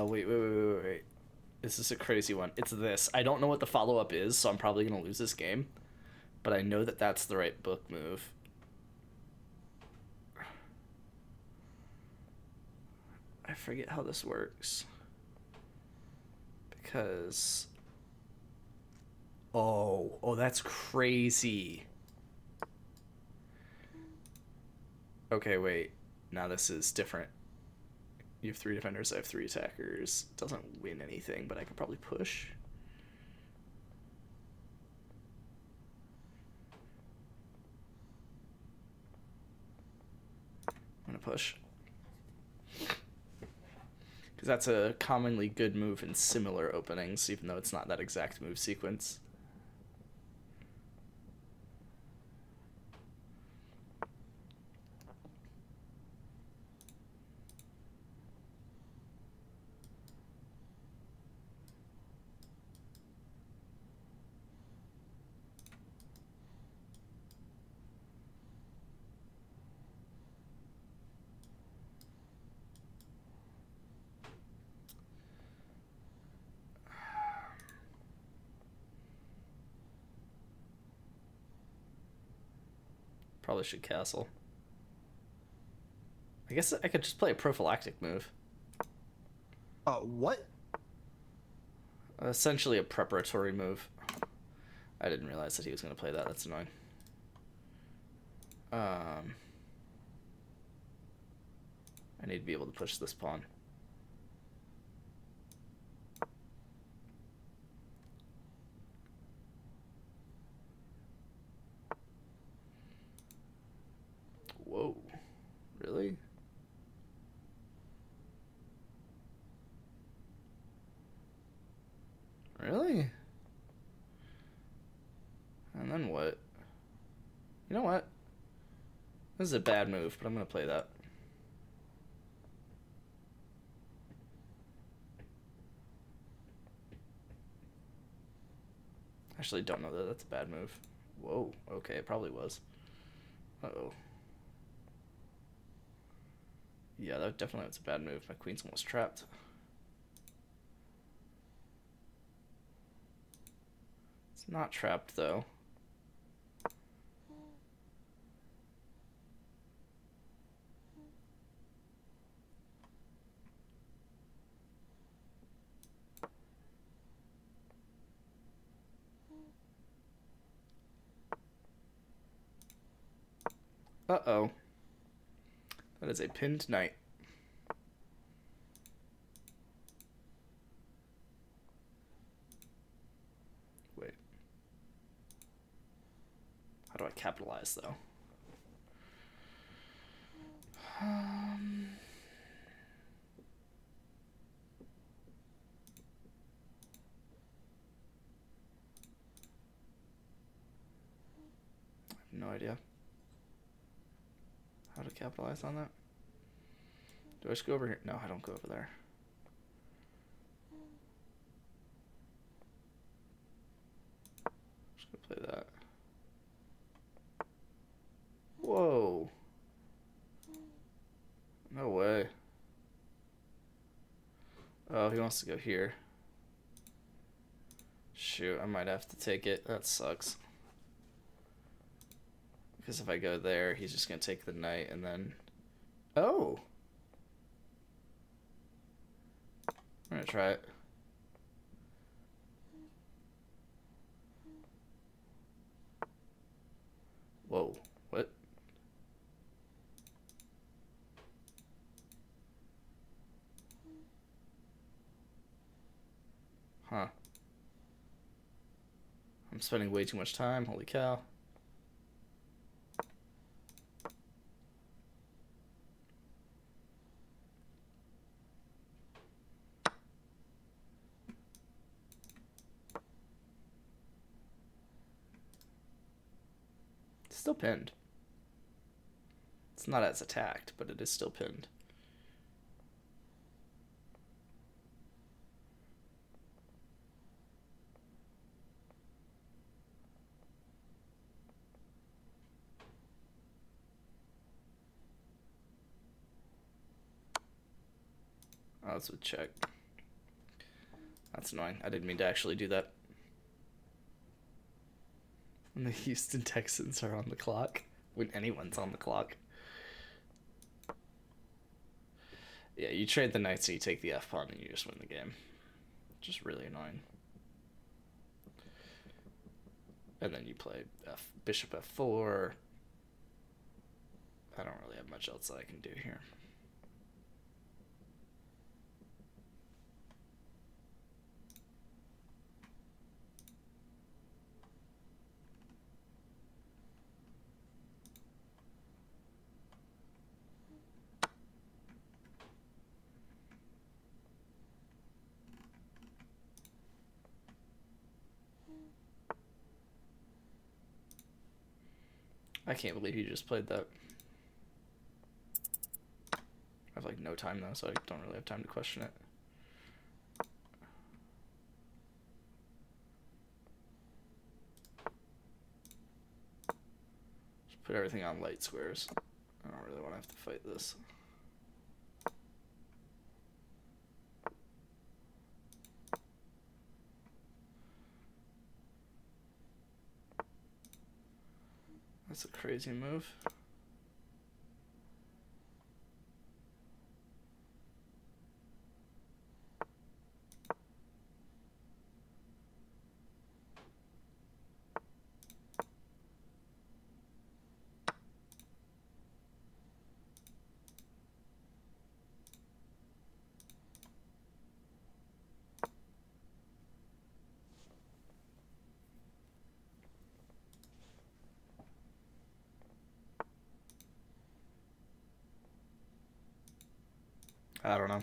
Wait. This is a crazy one. It's this. I don't know what the follow-up is, so I'm probably gonna lose this game. But I know that that's the right book move. I forget how this works. Because... Oh, that's crazy. Okay, wait. Now this is different. You have 3 defenders, I have 3 attackers. Doesn't win anything, but I could probably push. I'm gonna push. Because that's a commonly good move in similar openings, even though it's not that exact move sequence. Probably should castle. I guess I could just play a prophylactic move. What? Essentially a preparatory move. I didn't realize that he was going to play that. That's annoying. I need to be able to push this pawn. Whoa. Really? Really? And then what? You know what? This is a bad move, but I'm going to play that. Actually, don't know that that's a bad move. Whoa. Okay, it probably was. Uh-oh. Yeah, that definitely was a bad move. My queen's almost trapped. It's not trapped, though. Uh-oh. That is a pinned knight. Wait. How do I capitalize, though? I have no idea how to capitalize on that. Do I just go over here? No, I don't go over there. Just gonna play that. Whoa. No way. Oh, he wants to go here. Shoot, I might have to take it. That sucks. Because if I go there, he's just gonna take the knight and then... Oh! I'm gonna try it. Whoa, what? Huh. I'm spending way too much time, holy cow. still pinned. It's not as attacked, but it is still pinned. Oh, that's a check. That's annoying. I didn't mean to actually do that. When the Houston Texans are on the clock. When anyone's on the clock. Yeah, you trade the knights and you take the F-pawn and you just win the game. Just really annoying. And then you play bishop F4. I don't really have much else that I can do here. I can't believe you just played that. I have like no time though, so I don't really have time to question it. Just put everything on light squares. I don't really want to have to fight this. That's a crazy move. I don't know.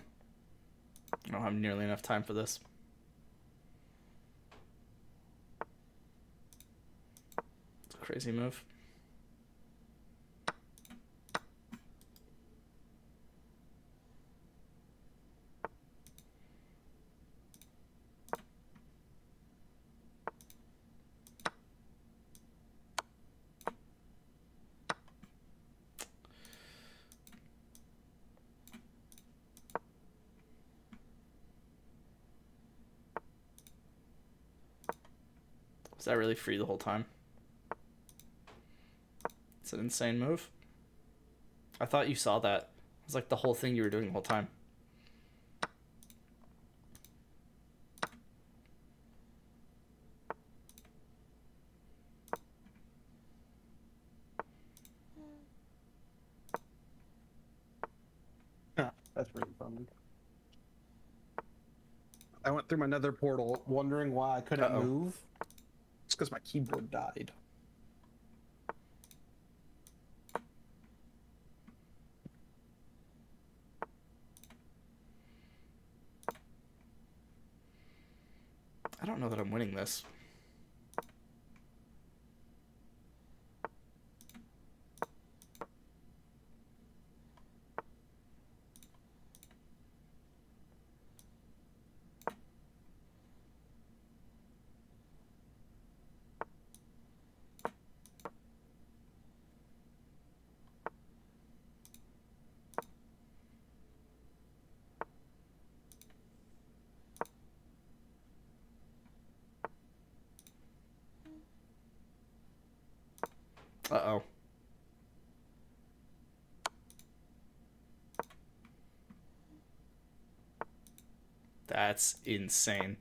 I don't have nearly enough time for this. It's a crazy move. Was that really free the whole time? It's an insane move. I thought you saw that. It was like the whole thing you were doing the whole time. That's really funny. I went through my nether portal wondering why I couldn't move. It's because my keyboard died. I don't know that I'm winning this. Uh-oh. That's insane.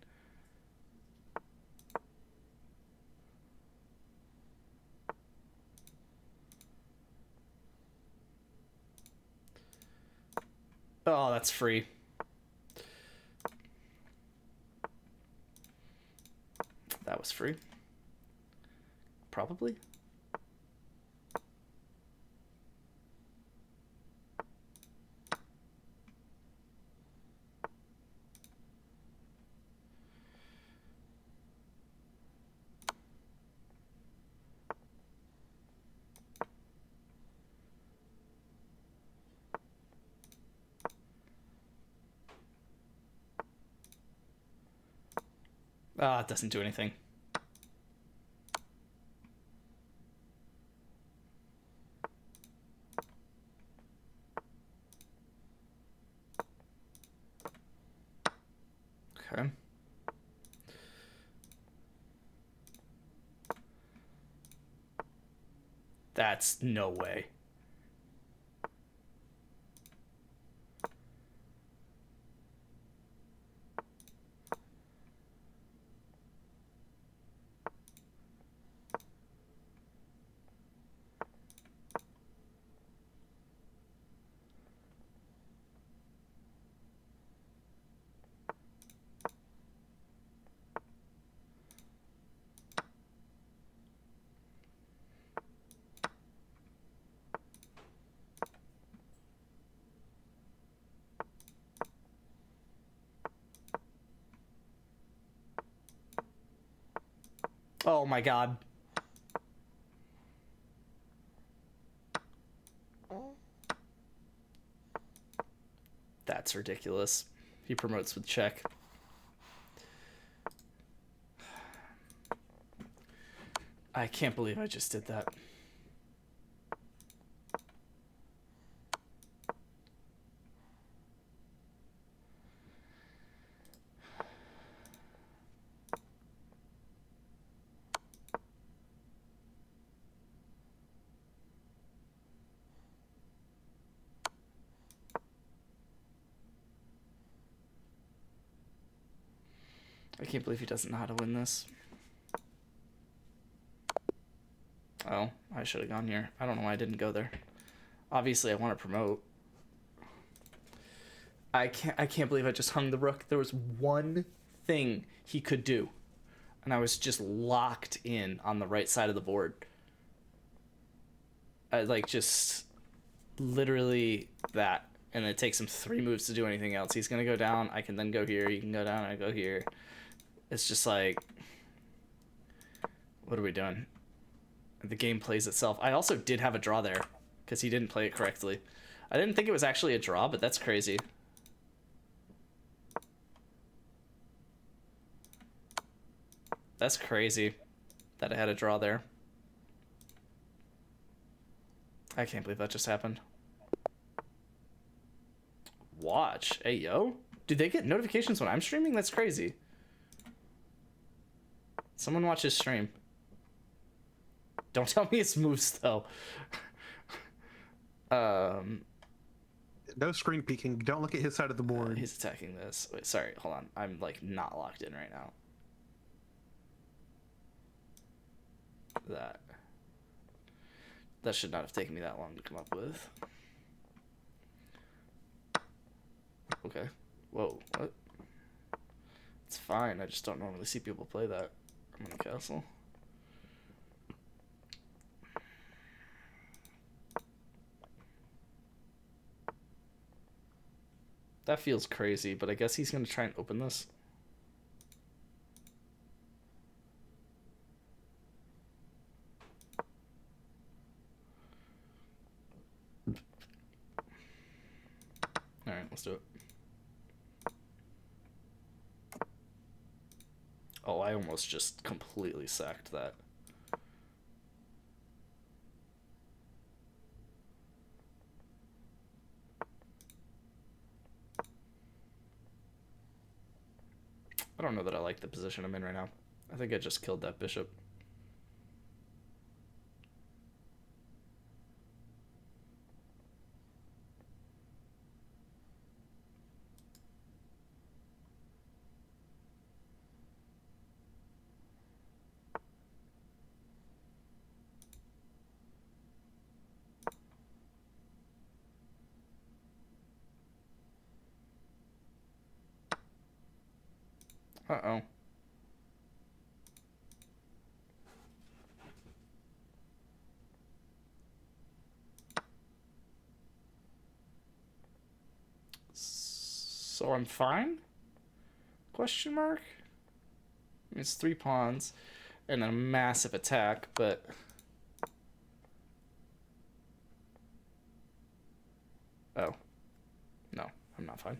Oh, that's free. That was free. Probably. Ah, it doesn't do anything. Okay. That's no way. Oh my god. That's ridiculous. He promotes with check. I can't believe I just did that. I can't believe he doesn't know how to win this. Oh, I should have gone here. I don't know why I didn't go there. Obviously, I want to promote. I can't believe I just hung the rook. There was one thing he could do, and I was just locked in on the right side of the board. I like just literally that, and it takes him 3 moves to do anything else. He's gonna go down. I can then go here. He can go down. I go here. It's just like, what are we doing? The game plays itself. I also did have a draw there because he didn't play it correctly. I didn't think it was actually a draw, but that's crazy. That's crazy that I had a draw there. I can't believe that just happened. Watch. Hey, yo. Do they get notifications when I'm streaming? That's crazy. Someone watch his stream. Don't tell me it's moves, though. No screen peeking. Don't look at his side of the board. He's attacking this. Wait, sorry. Hold on. I'm, like, not locked in right now. That should not have taken me that long to come up with. Okay. Whoa. What? It's fine. I just don't normally see people play that. I'm in the castle. That feels crazy, but I guess he's going to try and open this. Alright, let's do it. Oh, I almost just completely sacked that. I don't know that I like the position I'm in right now. I think I just killed that bishop. Uh-oh. So I'm fine? Question mark? I mean, it's 3 pawns and a massive attack, but... Oh. No, I'm not fine.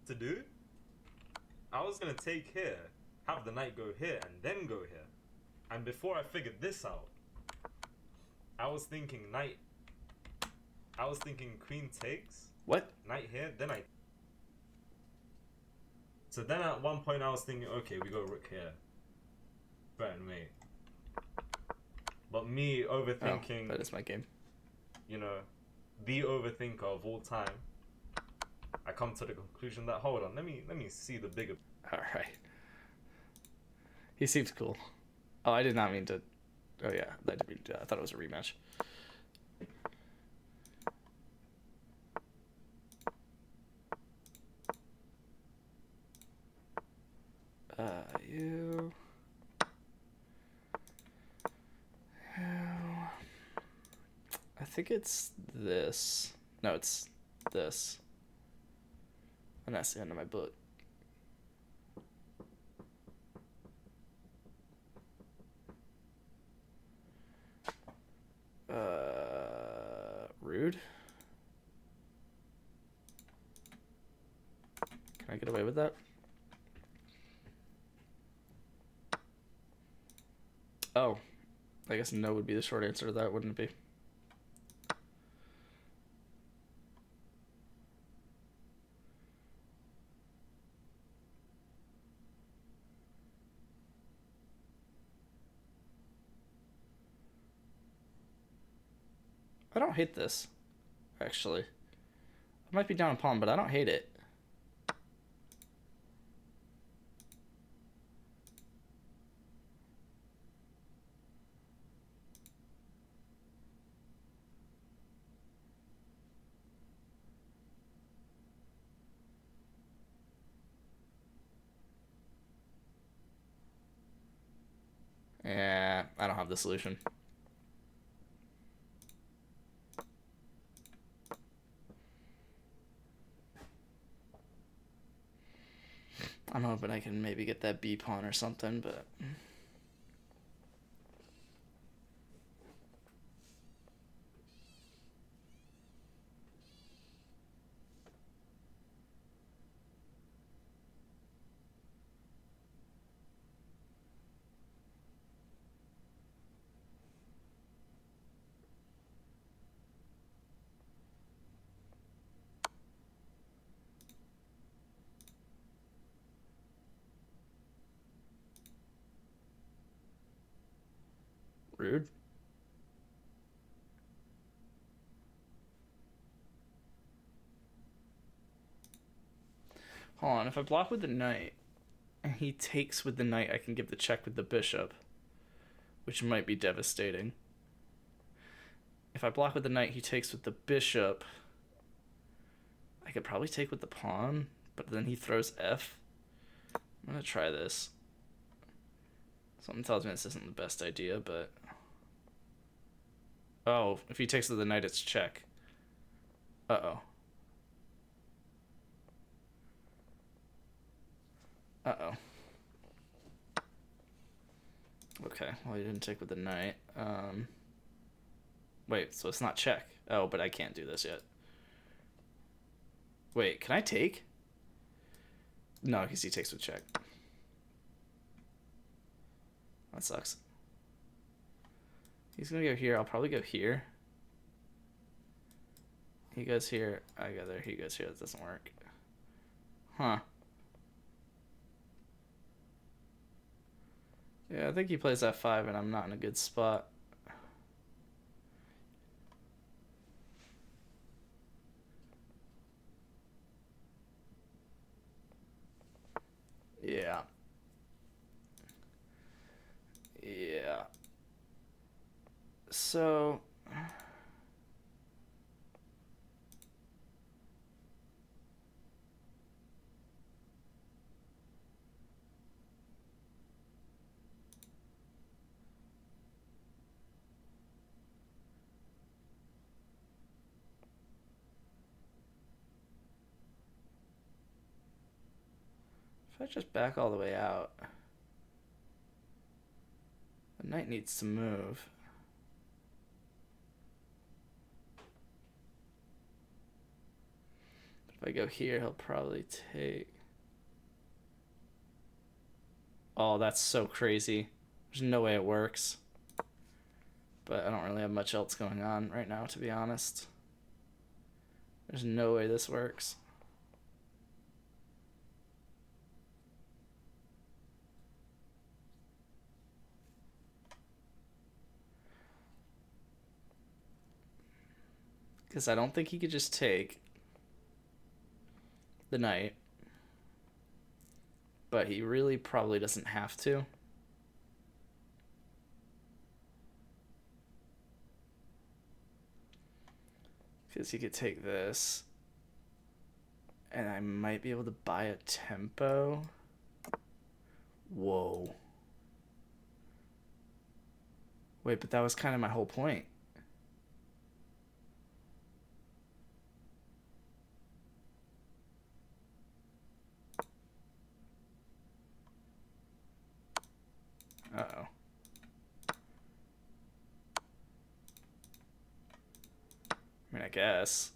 to do. I was gonna take here, have the knight go here, and then go here. And before I figured this out, I was thinking knight. I was thinking queen takes. What? Knight here, then I. So then at one point I was thinking, okay, we go rook here. Better than me. But me overthinking. Oh, that is my game. You know, the overthinker of all time. I come to the conclusion that hold on, let me see the bigger. All right. He seems cool. Oh, I did not mean to. Oh yeah, I didn't mean to. I thought it was a rematch. You. I think it's this. No, it's this. And that's the end of my book. Rude. Can I get away with that? Oh, I guess no would be the short answer to that, wouldn't it be? I don't hate this, actually. I might be down a pawn, but I don't hate it. Yeah, I don't have the solution. I'm hoping I can maybe get that B pawn or something, but... Rude. Hold on, if I block with the knight, and he takes with the knight, I can give the check with the bishop, which might be devastating. If I block with the knight, he takes with the bishop. I could probably take with the pawn, but then he throws F. I'm gonna try this. Something tells me this isn't the best idea, but... Oh, if he takes with the knight, it's check. Uh-oh. Uh-oh. Okay, well, he didn't take with the knight. Wait, so it's not check. Oh, but I can't do this yet. Wait, can I take? No, because he takes with check. That sucks. He's gonna go here. I'll probably go here. He goes here. I go there. He goes here. That doesn't work. Huh. Yeah, I think he plays F5 and I'm not in a good spot. Yeah. Yeah. So... If I just back all the way out, the knight needs to move. But if If I go here, he'll probably take... Oh, that's so crazy. There's no way it works. But I don't really have much else going on right now, to be honest. There's no way this works. Because I don't think he could just take the knight. But he really probably doesn't have to. Because he could take this. And I might be able to buy a tempo. Whoa. Wait, but that was kind of my whole point. Uh-oh. I mean, I guess.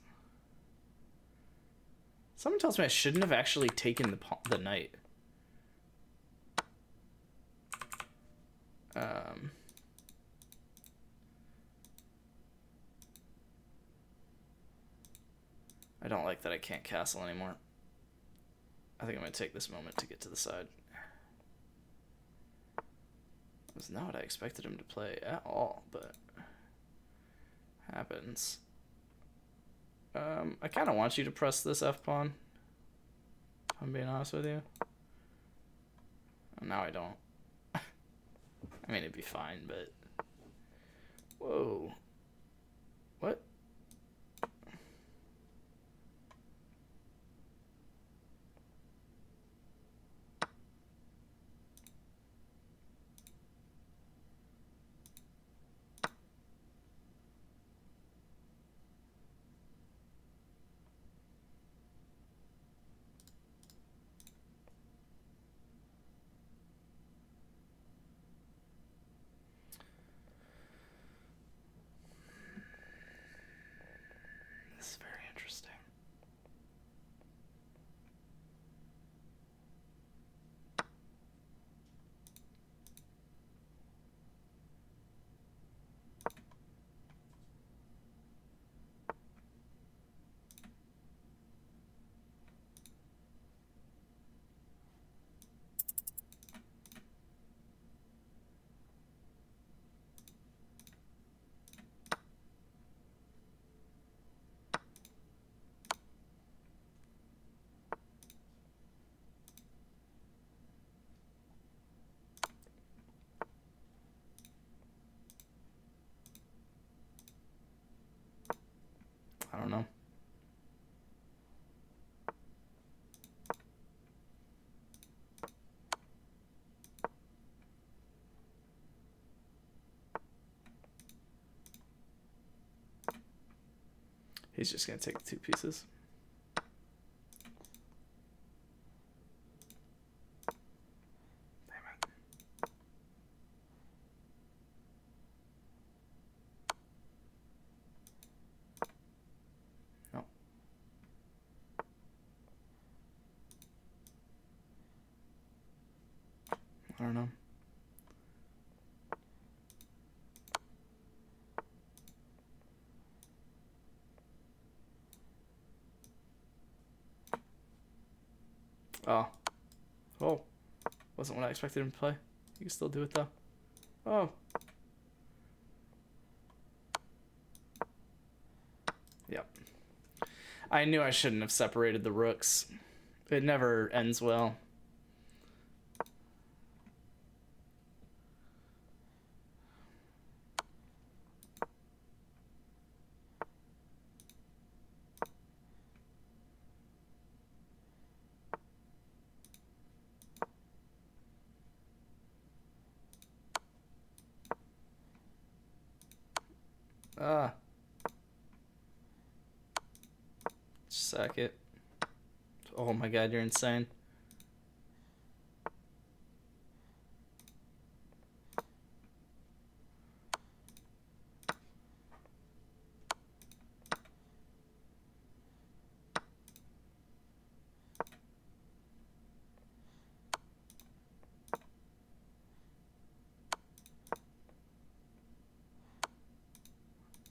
Someone tells me I shouldn't have actually taken the knight. I don't like that I can't castle anymore. I think I'm going to take this moment to get to the side. That was not what I expected him to play at all, but happens. I kind of want you to press this F-pawn, if I'm being honest with you. Now I don't. I mean, it'd be fine, but... Whoa. What? This is very interesting. I don't know. He's just gonna take the 2 pieces. Damn it. No. I don't know. Oh. Oh. Wasn't what I expected him to play. You can still do it though. Oh. Yep. I knew I shouldn't have separated the rooks. It never ends well. Ah. Suck it. Oh my god, you're insane.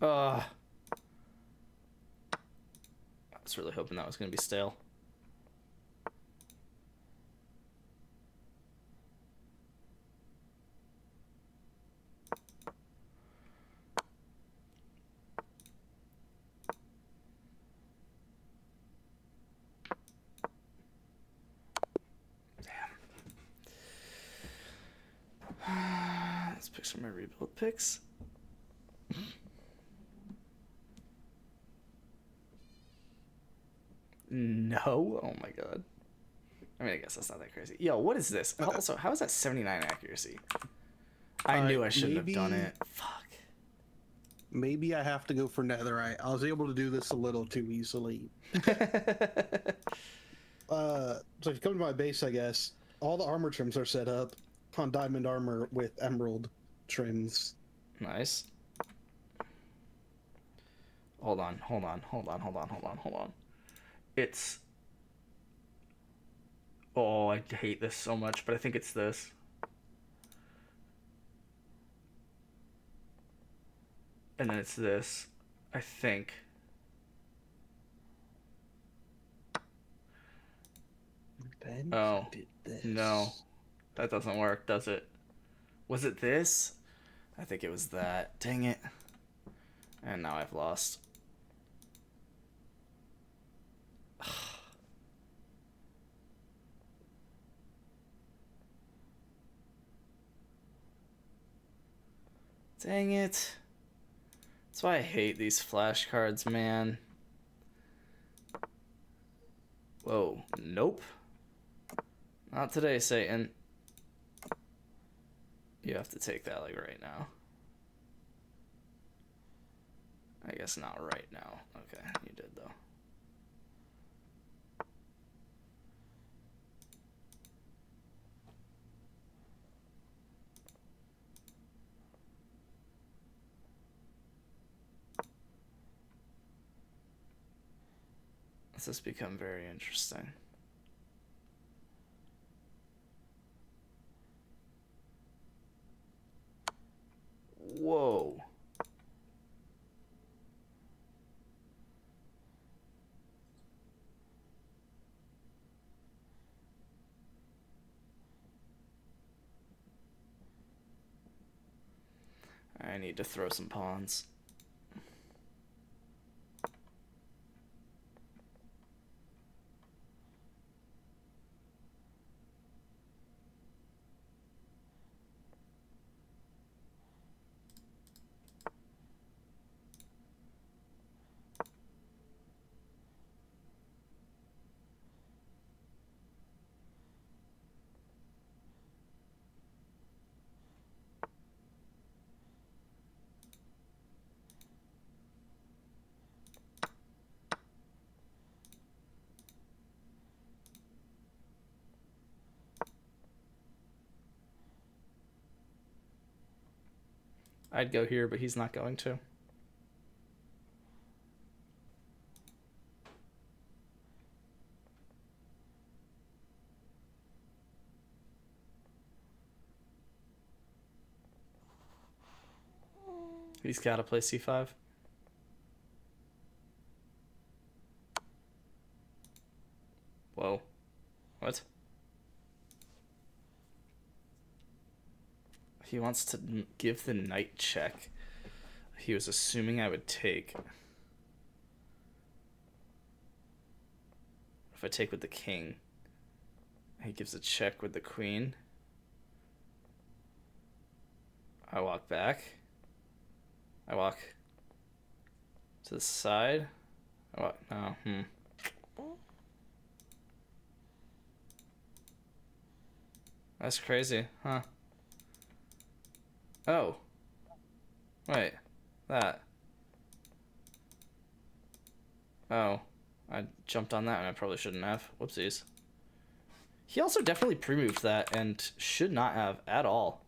I was really hoping that was gonna be stale. Let's pick some of my rebuild picks. No? Oh my god. I mean, I guess that's not that crazy. Yo, what is this? Also, how is that 79 accuracy? I knew I shouldn't have done it. Fuck. Maybe I have to go for netherite. I was able to do this a little too easily. So if you come to my base, I guess, all the armor trims are set up on diamond armor with emerald trims. Nice. Hold on. It's... Oh, I hate this so much, but I think it's this. And then it's this, I think. Then Oh, did this. no. That doesn't work, does it? Was it this? I think it was that. Dang it. And now I've lost. Dang it. That's why I hate these flashcards, man. Whoa. Nope. Not today, Satan. You have to take that, like, right now. I guess not right now. Okay, you did, though. This has become very interesting. Whoa. I need to throw some pawns. I'd go here, but he's not going to. He's got to play c5. Whoa. What? He wants to give the knight check. He was assuming I would take. If I take with the king, he gives a check with the queen. I walk back. I walk to the side. I walk, no, That's crazy, huh? Oh. Wait. That. Oh. I jumped on that and I probably shouldn't have. Whoopsies. He also definitely pre-moved that and should not have at all.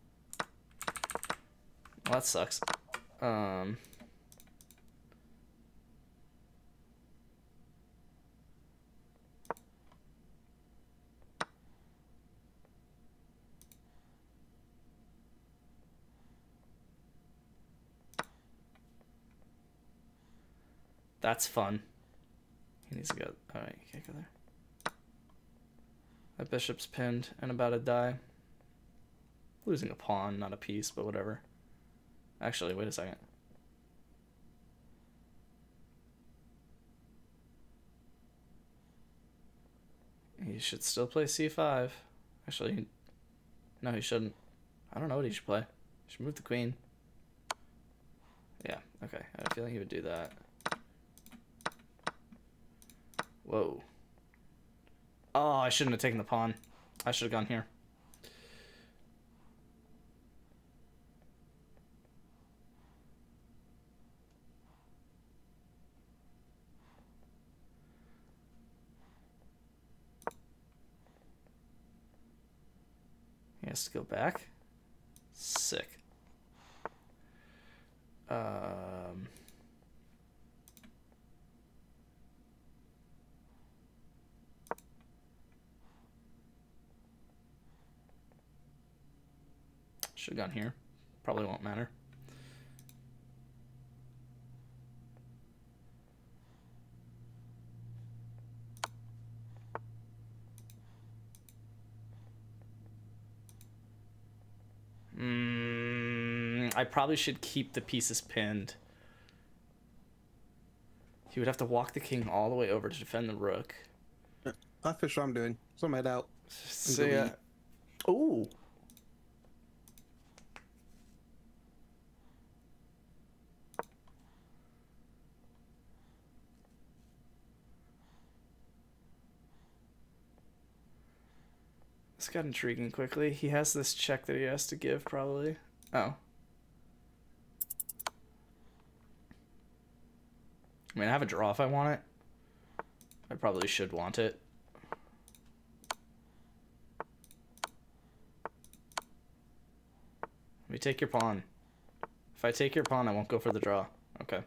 Well, that sucks. That's fun. He needs to go. Alright, you can't go there. That bishop's pinned and about to die. Losing a pawn, not a piece, but whatever. Actually, wait a second. He should still play c5. Actually, no, he shouldn't. I don't know what he should play. He should move the queen. Yeah, okay. I had a feeling he would do that. Whoa. Oh, I shouldn't have taken the pawn. I should have gone here. He has to go back. Sick. Should have gone here. Probably won't matter. I probably should keep the pieces pinned. He would have to walk the king all the way over to defend the rook. That's what I'm doing. So I'm head out. So yeah. Ooh. This got intriguing quickly. He has this check that he has to give, probably. Oh. I mean, I have a draw if I want it. I probably should want it. Let me take your pawn. If I take your pawn, I won't go for the draw. Okay.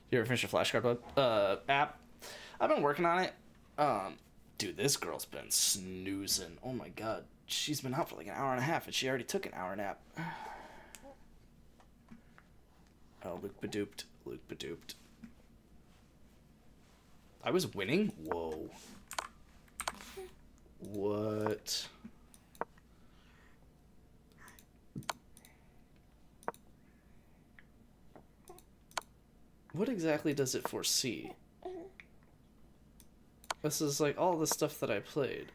You ever finish a flashcard app? I've been working on it. Dude, this girl's been snoozing. Oh my god. She's been out for like an hour and a half, and she already took an hour nap. Oh, Luke Badooped. Luke Badooped. I was winning? Whoa. What? What exactly does it foresee? This is like all the stuff that I played.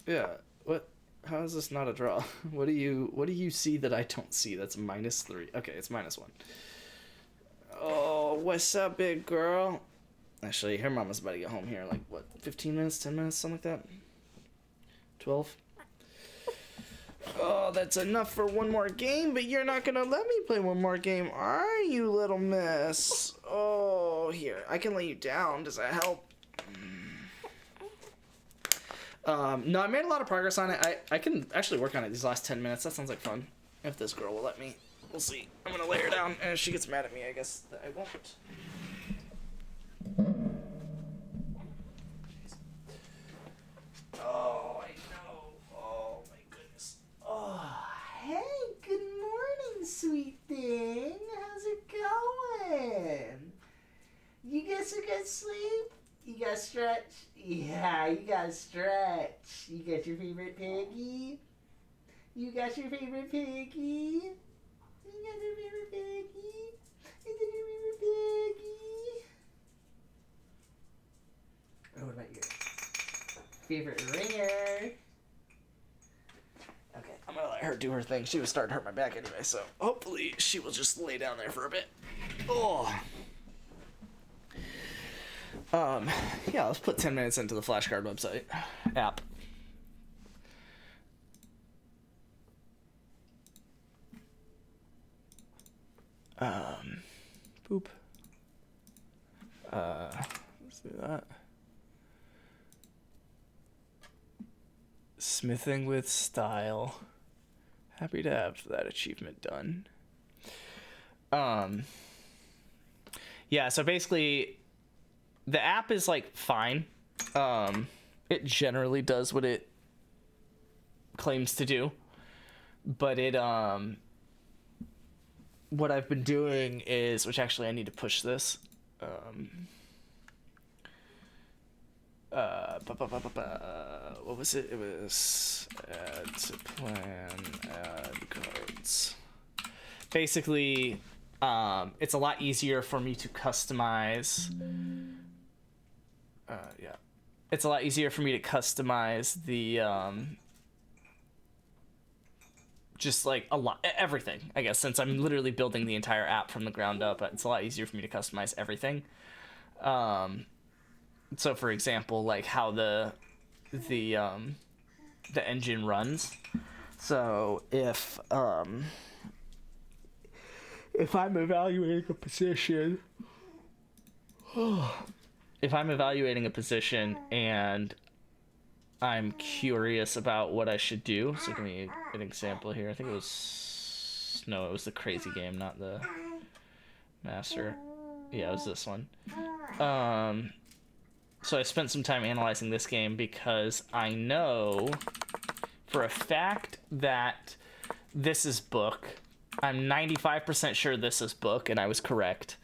Yeah. What? How is this not a draw? What do you see that I don't see? That's -3. Okay, it's -1. Oh, what's up, big girl? Actually, her mama's about to get home here in like what, 15 minutes, 10 minutes, something like that. 12. Oh, that's enough for one more game, but you're not gonna let me play one more game, are you, little miss? Oh, here, I can lay you down. Does that help? No, I made a lot of progress on it. I can actually work on it these last 10 minutes. That sounds like fun. If this girl will let me. We'll see. I'm gonna lay her down, and if she gets mad at me, I guess that I won't. Oh, I know. Oh, my goodness. Oh, hey, good morning, sweet thing. How's it going? You get some good sleep? You got stretch? Yeah, you got stretch. You got your favorite piggy? You got your favorite piggy? You got your favorite piggy? You got your favorite piggy? Oh, what about your favorite ringer? Okay, I'm gonna let her do her thing. She was starting to hurt my back anyway, so hopefully she will just lay down there for a bit. Oh. Yeah, let's put 10 minutes into the flashcard website app. Boop. Let's do that. Smithing with style. Happy to have that achievement done. Yeah, so basically the app is like fine. It generally does what it claims to do, but what I've been doing is, which actually I need to push this. What was it? It was add to plan, add cards. Basically, it's a lot easier for me to customize. Yeah, it's a lot easier for me to customize the just like everything. I guess since I'm literally building the entire app from the ground up, it's a lot easier for me to customize everything. So for example, like how the engine runs. So if I'm evaluating a position, and I'm curious about what I should do. So give me an example here. I think it was the crazy game, not the master. Yeah, it was this one. So I spent some time analyzing this game because I know for a fact that this is book. I'm 95% sure this is book, and I was correct.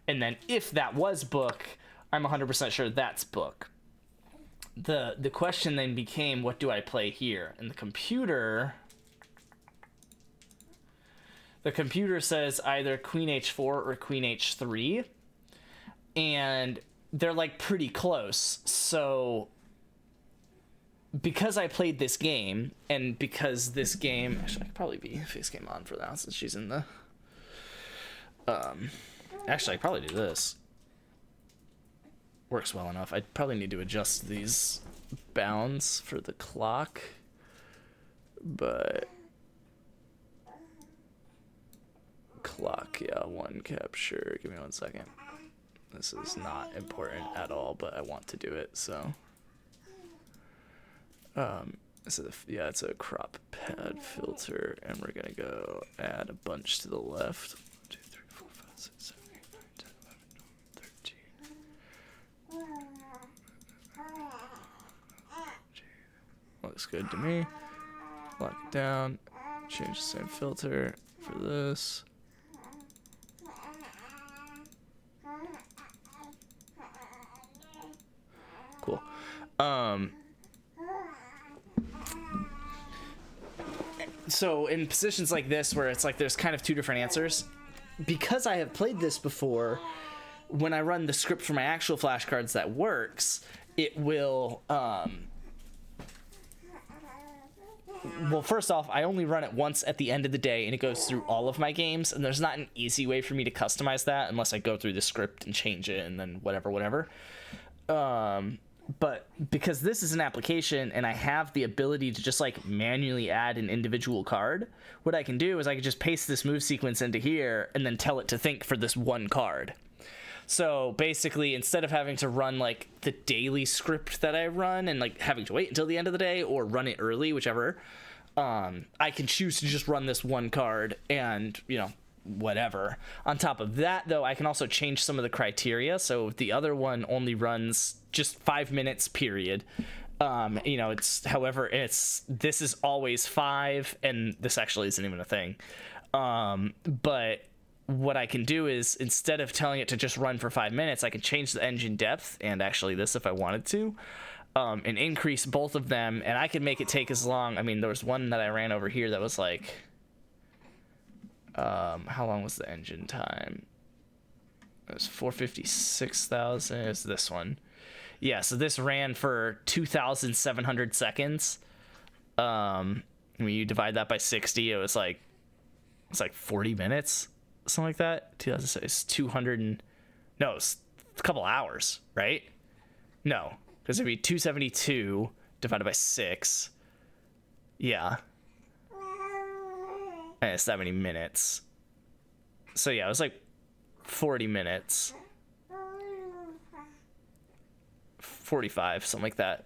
And then if that was book, I'm 100% sure that's book. The question then became, what do I play here? And the computer says either queen h4 or queen h3. And they're like pretty close. So because I played this game, and because this game, actually I could probably be face game on for that since she's in the actually I could probably do this. Works well enough. I'd probably need to adjust these bounds for the clock, but clock, yeah, one capture. Give me 1 second. This is not important at all, but I want to do it, so. Yeah, it's a crop pad filter, and we're gonna go add a bunch to the left. 1, 2, 3, 4, 5, 6, 7, 8, 9, 10, 11, 12, 13. Looks good to me. Lock it down. Change the same filter for this. Cool. So in positions like this where it's like there's kind of two different answers, because I have played this before, when I run the script for my actual flashcards that works, it will well, first off, I only run it once at the end of the day, and it goes through all of my games, and there's not an easy way for me to customize that unless I go through the script and change it and then whatever. But because this is an application and I have the ability to just like manually add an individual card, what I can do is I can just paste this move sequence into here and then tell it to think for this one card. So basically, instead of having to run like the daily script that I run and like having to wait until the end of the day or run it early, whichever, I can choose to just run this one card and, you know, whatever. On top of that, though, I can also change some of the criteria. So the other one only runs just 5 minutes, period. You know, this is always 5, and this actually isn't even a thing. But what I can do is, instead of telling it to just run for 5 minutes, I can change the engine depth, and actually this if I wanted to, and increase both of them, and I can make it take as long. I mean, there was one that I ran over here that was like, how long was the engine time? It was 456,000. It was this one. Yeah, so this ran for 2,700 seconds. When you divide that by 60, it's like 40 minutes, something like that. 2006, it's 200 and no, it's a couple hours, right? No, because it'd be 272 divided by 6. Yeah. And it's 70 minutes. So yeah, it was like 40 minutes. 45, something like that.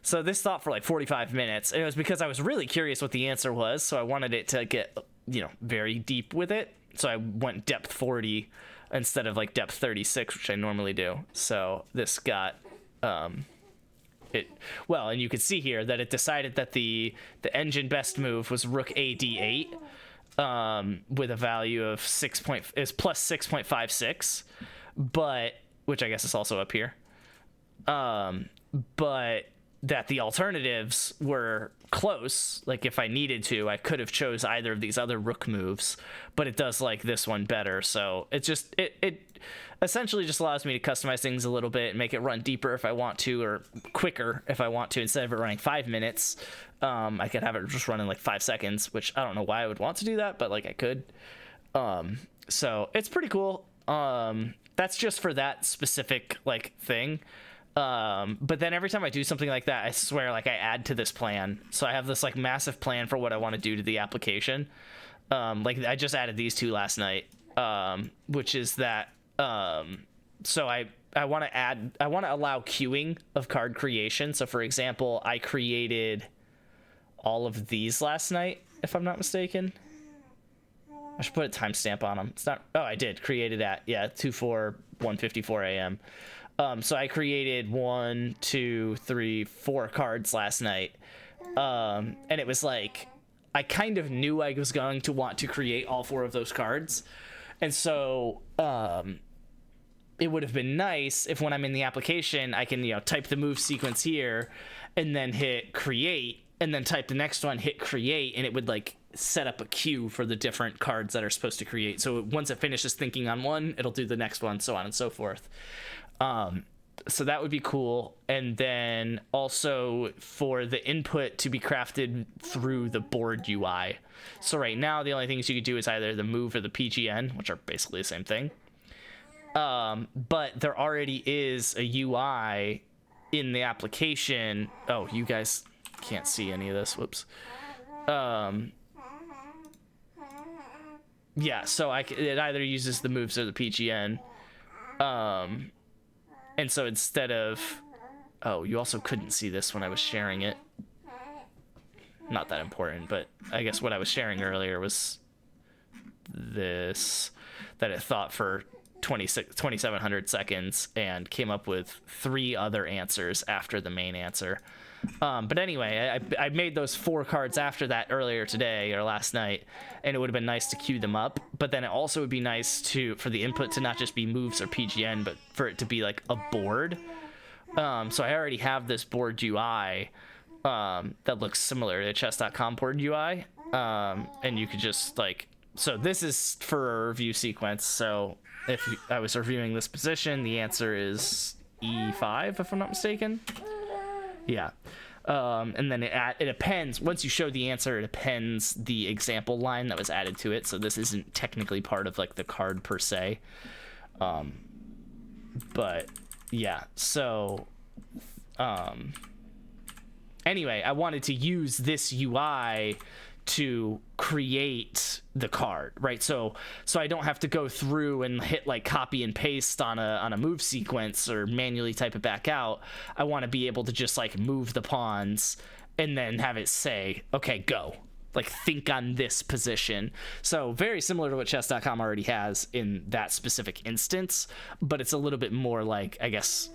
So this thought for like 45 minutes. And it was because I was really curious what the answer was, so I wanted it to get, you know, very deep with it. So I went depth 40 instead of like depth 36, which I normally do. So this got it well, and you can see here that it decided that the engine best move was rook a d8. with a value of is plus 6.56, but which I guess is also up here. But that the alternatives were close. Like if I needed to, I could have chose either of these other rook moves, but it does like this one better. So it just it essentially just allows me to customize things a little bit and make it run deeper if I want to, or quicker if I want to. Instead of it running 5 minutes, I could have it just run in like 5 seconds, which I don't know why I would want to do that, but like I could. So it's pretty cool. That's just for that specific like thing. But then every time I do something like that, I swear, like I add to this plan. So I have this like massive plan for what I want to do to the application. Like I just added these two last night, which is that, so I want to allow queuing of card creation. So for example, I created all of these last night, if I'm not mistaken. I should put a timestamp on them. It's not, oh, I did created at, 1:54 a.m. So I created 1, 2, 3, 4 cards last night. And it was like, I kind of knew I was going to want to create all 4 of those cards. And so, it would have been nice if when I'm in the application, I can, type the move sequence here and then hit create and then type the next one, hit create, and it would like set up a queue for the different cards that are supposed to create. So once it finishes thinking on one, it'll do the next one, so on and so forth. So that would be cool. And then also for the input to be crafted through the board UI. So right now, the only things you could do is either the move or the PGN, which are basically the same thing. But there already is a UI in the application. Oh, you guys can't see any of this. Whoops. Yeah, so it either uses the moves or the PGN. And so instead of, oh, you also couldn't see this when I was sharing it. Not that important, but I guess what I was sharing earlier was this, that it thought for 2,700 seconds and came up with 3 other answers after the main answer. But anyway, I made those 4 cards after that earlier today or last night, and it would have been nice to queue them up. But then it also would be nice for the input to not just be moves or PGN, but for it to be like a board. So I already have this board UI that looks similar to chess.com board UI, and you could just like, so this is for a review sequence. So if I was reviewing this position, the answer is E5, if I'm not mistaken. Yeah. And then it appends, once you show the answer, it appends the example line that was added to it. So this isn't technically part of like the card per se. But yeah, so, anyway, I wanted to use this UI to create the card, right? So I don't have to go through and hit like copy and paste on a move sequence or manually type it back out. I want to be able to just like move the pawns and then have it say, okay, go. Like think on this position. So very similar to what chess.com already has in that specific instance, but it's a little bit more like, I guess,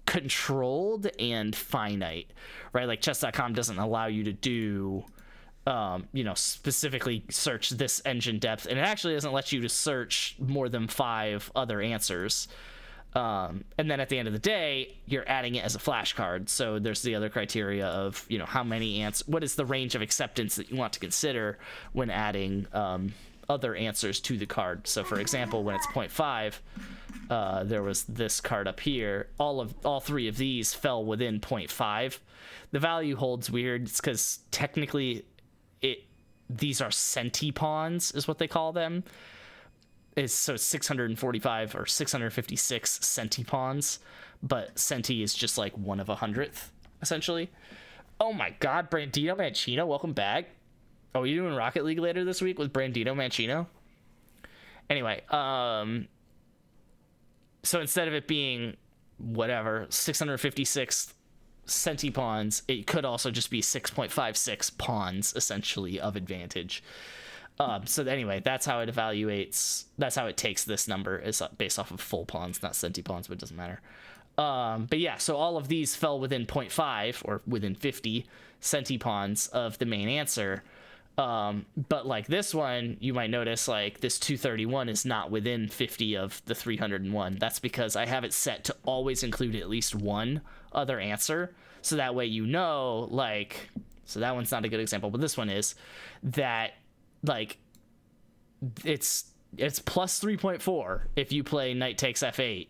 controlled and finite, right? Like chess.com doesn't allow you to do specifically search this engine depth, and it actually doesn't let you to search more than 5 other answers. And then at the end of the day, you're adding it as a flashcard. So there's the other criteria of, how many what is the range of acceptance that you want to consider when adding other answers to the card. So for example, when it's 0.5, there was this card up here. All 3 of these fell within 0.5. The value holds weird. It's because technically these are centipawns is what they call them. So 645 or 656 centipawns, but centi is just like 1 of 100th essentially. Oh my god, Brandino Mancino, welcome back. Oh, are you doing Rocket League later this week with Brandino Mancino? Anyway, so instead of it being whatever 656 centipawns, it could also just be 6.56 pawns essentially of advantage. So anyway, that's how it evaluates. That's how it takes this number, is based off of full pawns, not centipawns, but it doesn't matter. But yeah, so all of these fell within 0.5 or within 50 centipawns of the main answer. But like this one, you might notice like this 231 is not within 50 of the 301. That's because I have it set to always include at least one other answer. So that way, you know, like, so that one's not a good example, but this one is that like it's plus 3.4 if you play knight takes f8,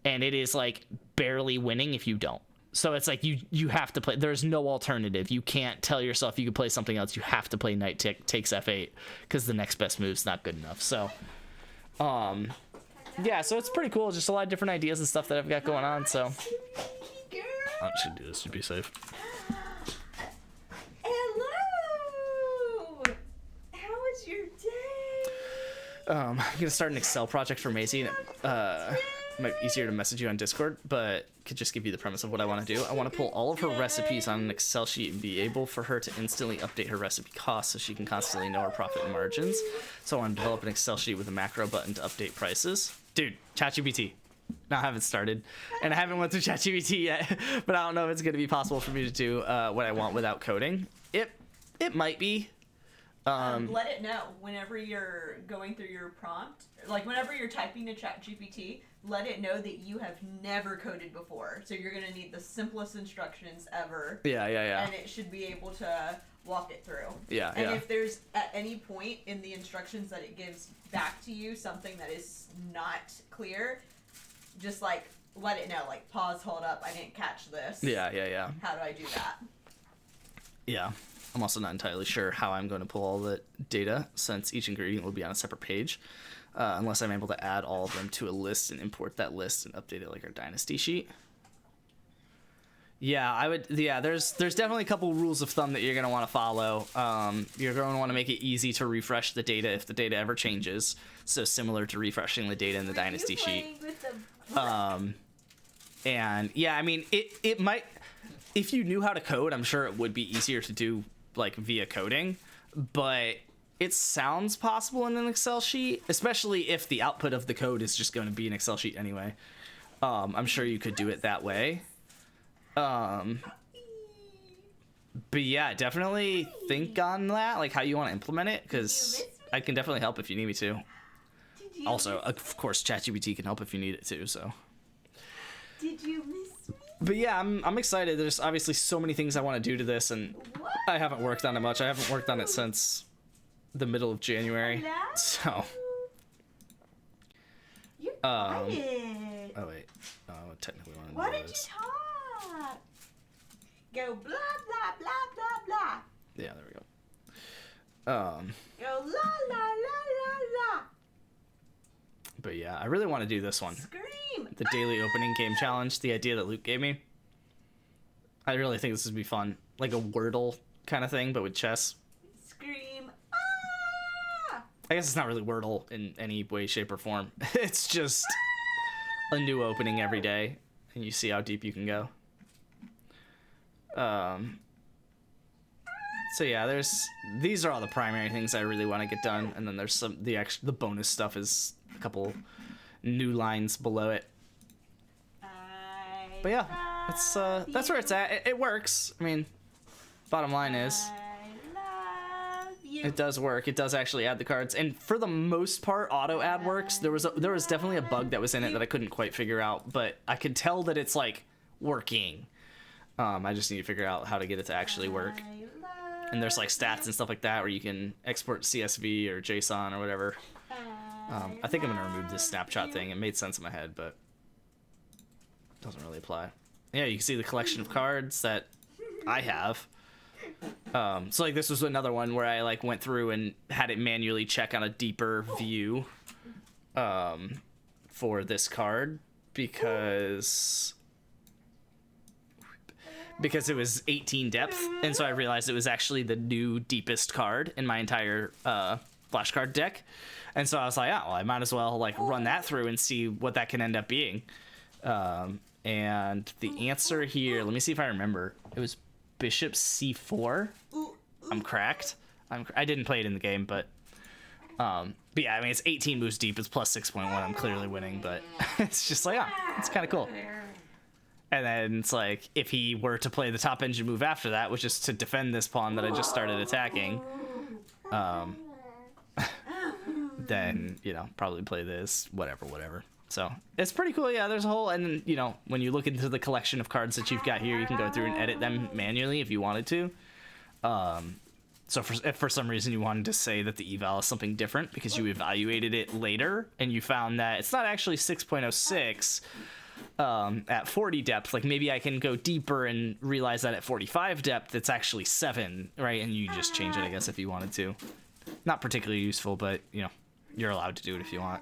and it is like barely winning if you don't. So it's like you have to play. There's no alternative. You can't tell yourself you could play something else. You have to play knight takes f8 because the next best move's not good enough. So, yeah. So it's pretty cool. Just a lot of different ideas and stuff that I've got going on. So I should do this to be safe. Hello. How was your day? I'm gonna start an Excel project for Maisie. And, it might be easier to message you on Discord, but could just give you the premise of what I want to do. I want to pull all of her recipes on an Excel sheet and be able for her to instantly update her recipe costs so she can constantly know her profit and margins. So I want to develop an Excel sheet with a macro button to update prices. Dude, ChatGPT. No, I haven't started, and I haven't went through ChatGPT yet, but I don't know if it's going to be possible for me to do what I want without coding. It might be. Let it know whenever you're going through your prompt, like whenever you're typing to ChatGPT, let it know that you have never coded before. So you're gonna need the simplest instructions ever. Yeah. And it should be able to walk it through. Yeah. And if there's at any point in the instructions that it gives back to you something that is not clear, just like let it know, like pause, hold up, I didn't catch this. Yeah. How do I do that? Yeah. I'm also not entirely sure how I'm going to pull all the data since each ingredient will be on a separate page, unless I'm able to add all of them to a list and import that list and update it like our dynasty sheet. Yeah, I would. Yeah, there's definitely a couple rules of thumb that you're going to want to follow. You're going to want to make it easy to refresh the data if the data ever changes. So similar to refreshing the data in the dynasty sheet. And yeah, I mean, it might, if you knew how to code, I'm sure it would be easier to do like via coding, but it sounds possible in an Excel sheet, especially if the output of the code is just going to be an Excel sheet anyway. I'm sure you could do it that way. But yeah, definitely think on that, like how you want to implement it, because I can definitely help if you need me to. Also, of course, ChatGPT can help if you need it too, so. Did you miss me? But yeah, I'm excited. There's obviously so many things I want to do to this, and I haven't worked on it much. I haven't worked on it since the middle of January. So. You're Oh wait. Oh, technically want to Why do did you this. talk? Go blah blah blah blah blah. Yeah, there we go. Go la la la la la. But yeah, I really want to do this one. Scream. The daily opening game challenge, the idea that Luke gave me. I really think this would be fun. Like a Wordle kind of thing, but with chess. Scream. Ah! I guess it's not really Wordle in any way, shape, or form. It's just a new opening every day, and you see how deep you can go. So yeah, these are all the primary things I really want to get done, and then there's the bonus stuff is a couple new lines below it. But yeah, that's where it's at. It works. I mean, bottom line is, it does work. It does actually add the cards, and for the most part, auto add works. There was definitely a bug that was in it that I couldn't quite figure out, but I could tell that it's like working. I just need to figure out how to get it to actually work. And there's like stats and stuff like that where you can export CSV or JSON or whatever. I think I'm gonna remove this snapshot thing. It made sense in my head, but it doesn't really apply. Yeah, you can see the collection of cards that I have. So like this was another one where I like went through and had it manually check on a deeper view for this card because it was 18 depth, and so I realized it was actually the new deepest card in my entire flashcard deck. And so I was like, oh, well, I might as well like run that through and see what that can end up being. And the answer here, let me see if I remember. It was Bishop C4. I'm cracked. I didn't play it in the game, but yeah, I mean, it's 18 moves deep. It's plus 6.1. I'm clearly winning, but it's just like, it's kind of cool. And then it's like, if he were to play the top engine move after that, which is to defend this pawn that I just started attacking, then, you know, probably play this, whatever. So it's pretty cool. Yeah, there's a whole, and then, you know, when you look into the collection of cards that you've got here, you can go through and edit them manually if you wanted to. So if for some reason you wanted to say that the eval is something different because you evaluated it later and you found that it's not actually 6.06 at 40 depth, like maybe I can go deeper and realize that at 45 depth it's actually 7, right? And you just change it, I guess, if you wanted to. Not particularly useful, but, you know, you're allowed to do it if you want.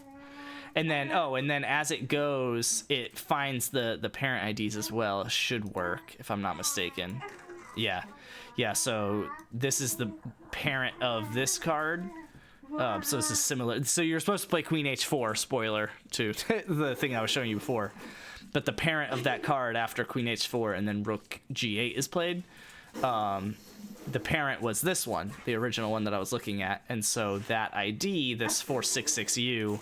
And then, and then as it goes, it finds the parent IDs as well. It should work, if I'm not mistaken. Yeah, so this is the parent of this card. So this is similar. So you're supposed to play Queen H4, spoiler to the thing I was showing you before. But the parent of that card after Queen H4 and then Rook G8 is played, the parent was this one, the original one that I was looking at. And so that ID, this 466U,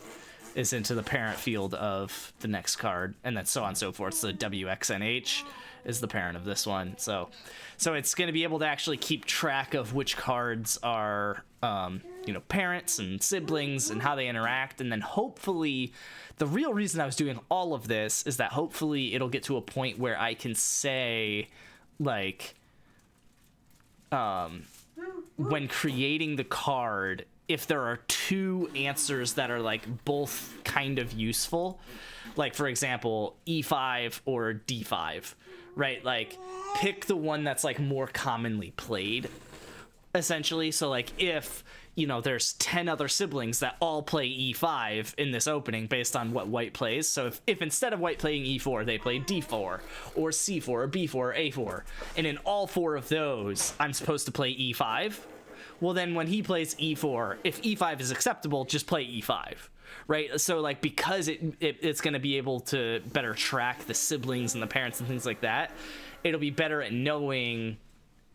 is into the parent field of the next card, and then so on and so forth. So WXNH is the parent of this one. So it's going to be able to actually keep track of which cards are, you know, parents and siblings and how they interact. And then hopefully, the real reason I was doing all of this is that hopefully it'll get to a point where I can say, like, when creating the card, if there are two answers that are like both kind of useful, like for example E5 or D5, right? Like pick the one that's like more commonly played, essentially. So like if, you know, there's 10 other siblings that all play E5 in this opening based on what white plays. So if instead of white playing E4, they play D4 or C4 or B4 or A4, and in all 4 of those I'm supposed to play E5, well then when he plays E4, if E5 is acceptable, just play E5, right? So like, because it's going to be able to better track the siblings and the parents and things like that, it'll be better at knowing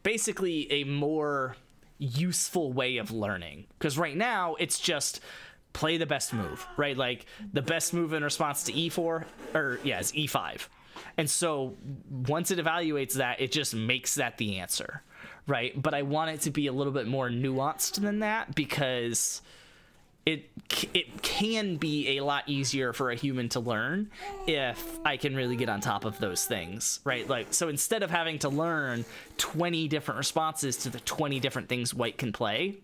basically a more useful way of learning. Because right now it's just play the best move, right? Like the best move in response to E4 is E5. And so once it evaluates that, it just makes that the answer, right? But I want it to be a little bit more nuanced than that, because it can be a lot easier for a human to learn if I can really get on top of those things, right? Like, so instead of having to learn 20 different responses to the 20 different things white can play,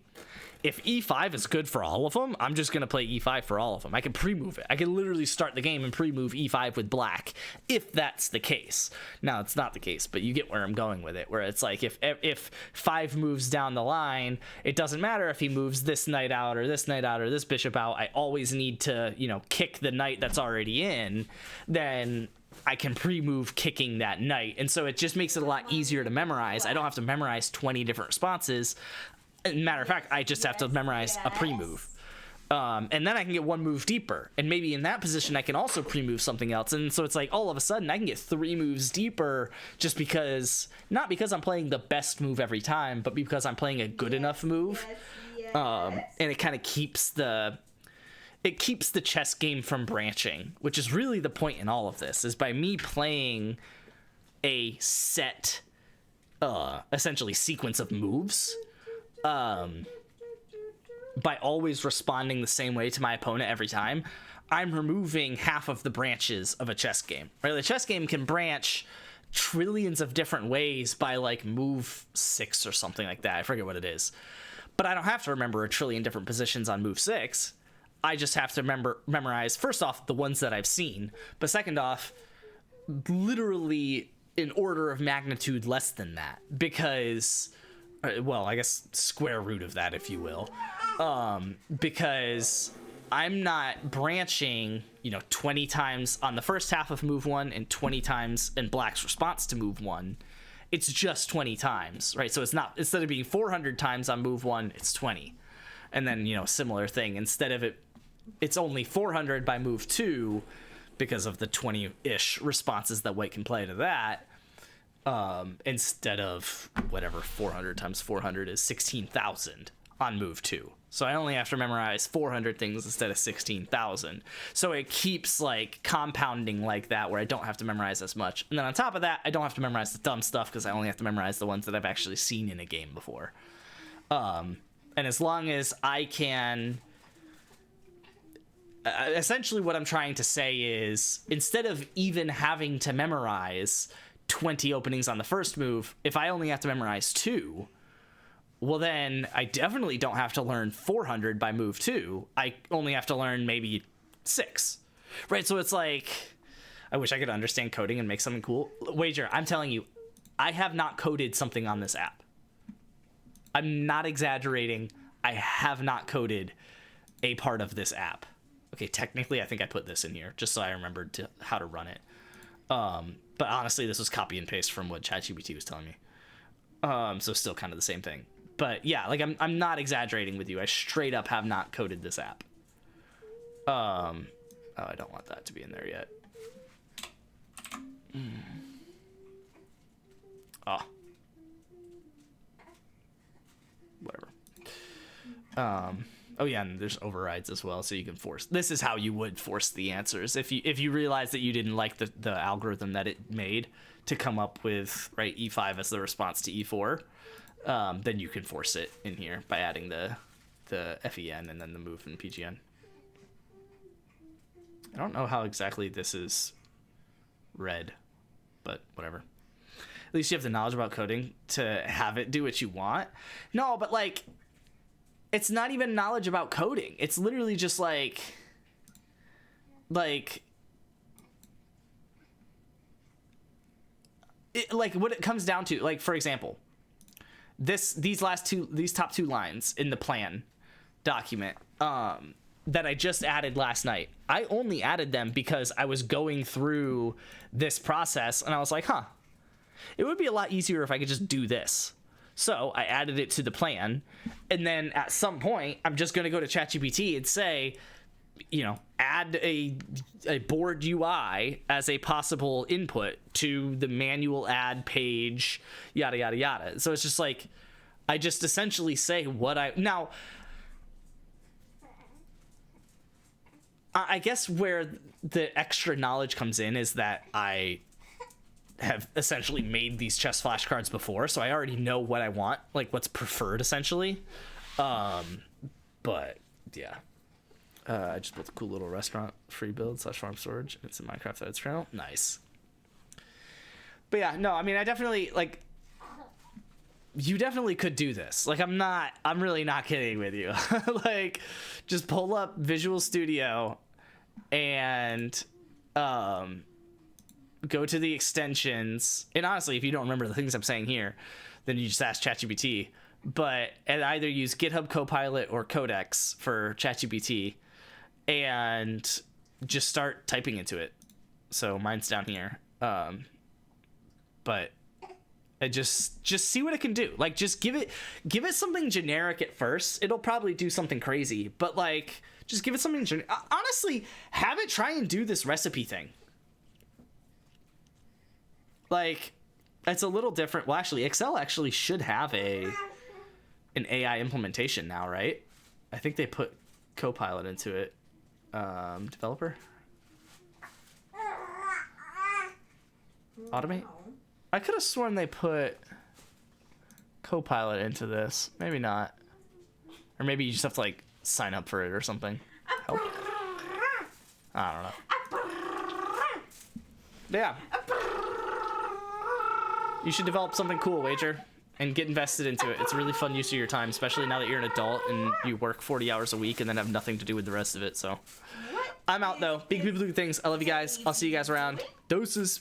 if E5 is good for all of them, I'm just going to play E5 for all of them. I can pre-move it. I can literally start the game and pre-move E5 with black, if that's the case. Now, it's not the case, but you get where I'm going with it, where it's like if 5 moves down the line, it doesn't matter if he moves this knight out or this knight out or this bishop out. I always need to, you know, kick the knight that's already in. Then I can pre-move kicking that knight. And so it just makes it a lot easier to memorize. I don't have to memorize 20 different responses. Matter of fact, I just have to memorize a pre-move. And then I can get 1 move deeper. And maybe in that position, I can also pre-move something else. And so it's like all of a sudden I can get 3 moves deeper just because, not because I'm playing the best move every time, but because I'm playing a good enough move. And it kind of keeps the chess game from branching, which is really the point in all of this, is by me playing a set, essentially sequence of moves, by always responding the same way to my opponent every time, I'm removing half of the branches of a chess game. Right? The chess game can branch trillions of different ways by like move 6 or something like that. I forget what it is. But I don't have to remember a trillion different positions on move 6. I just have to memorize, first off, the ones that I've seen, but second off, literally in order of magnitude less than that, because, well, I guess square root of that, if you will, because I'm not branching, 20 times on the first half of move 1 and 20 times in black's response to move 1. It's just 20 times, right? So it's not, instead of being 400 times on move 1, it's 20. And then, similar thing, instead of it's only 400 by move 2 because of the 20-ish responses that white can play to that. Instead of whatever 400 times 400 is 16,000 on move 2. So I only have to memorize 400 things instead of 16,000. So it keeps like compounding like that, where I don't have to memorize as much. And then on top of that, I don't have to memorize the dumb stuff because I only have to memorize the ones that I've actually seen in a game before. And as long as I can... essentially what I'm trying to say is, instead of even having to memorize 20 openings on the first move, if I only have to memorize 2, well then I definitely don't have to learn 400 by move 2. I only have to learn maybe 6. Right? So it's like, I wish I could understand coding and make something cool. Wager, I'm telling you, I have not coded something on this app. I'm not exaggerating. I have not coded a part of this app. Okay, technically, I think I put this in here just so I remembered how to run it. But honestly, this was copy and paste from what ChatGPT was telling me. So still kind of the same thing. But yeah, like I'm not exaggerating with you. I straight up have not coded this app. Oh, I don't want that to be in there yet. Oh. Whatever. Oh yeah, and there's overrides as well, so you can force. This is how you would force the answers if you realize that you didn't like the algorithm that it made to come up with right E5 as the response to E4. Then you can force it in here by adding the FEN and then the move and PGN. I don't know how exactly this is read, but whatever. At least you have the knowledge about coding to have it do what you want. No, but like, it's not even knowledge about coding. It's literally just like what it comes down to. Like, for example, these top 2 lines in the plan document that I just added last night. I only added them because I was going through this process and I was like, it would be a lot easier if I could just do this. So I added it to the plan, and then at some point, I'm just going to go to ChatGPT and say, add a board UI as a possible input to the manual add page, yada, yada, yada. So it's just like, I just essentially say what now, I guess where the extra knowledge comes in is that I have essentially made these chess flashcards before, so I already know what I want, like what's preferred essentially. But yeah, I just built a cool little restaurant free build / farm storage. It's in Minecraft Edits channel. Nice. But yeah, no, I mean, I definitely like, you definitely could do this. Like, I'm really not kidding with you. Like, just pull up Visual Studio and go to the extensions, and honestly, if you don't remember the things I'm saying here, then you just ask ChatGPT. And either use GitHub Copilot or Codex for ChatGPT, and just start typing into it. So mine's down here. But just see what it can do. Like, just give it something generic at first. It'll probably do something crazy, but like, just give it something generic. Honestly, have it try and do this recipe thing. Like, it's a little different. Well, actually, Excel actually should have an AI implementation now, right? I think they put Copilot into it. Developer? Automate? I could have sworn they put Copilot into this. Maybe not. Or maybe you just have to, like, sign up for it or something. Help? I don't know. Yeah. You should develop something cool, Wager, and get invested into it. It's a really fun use of your time, especially now that you're an adult and you work 40 hours a week and then have nothing to do with the rest of it. So I'm out, though. Big people do things. I love you guys. I'll see you guys around. Doses.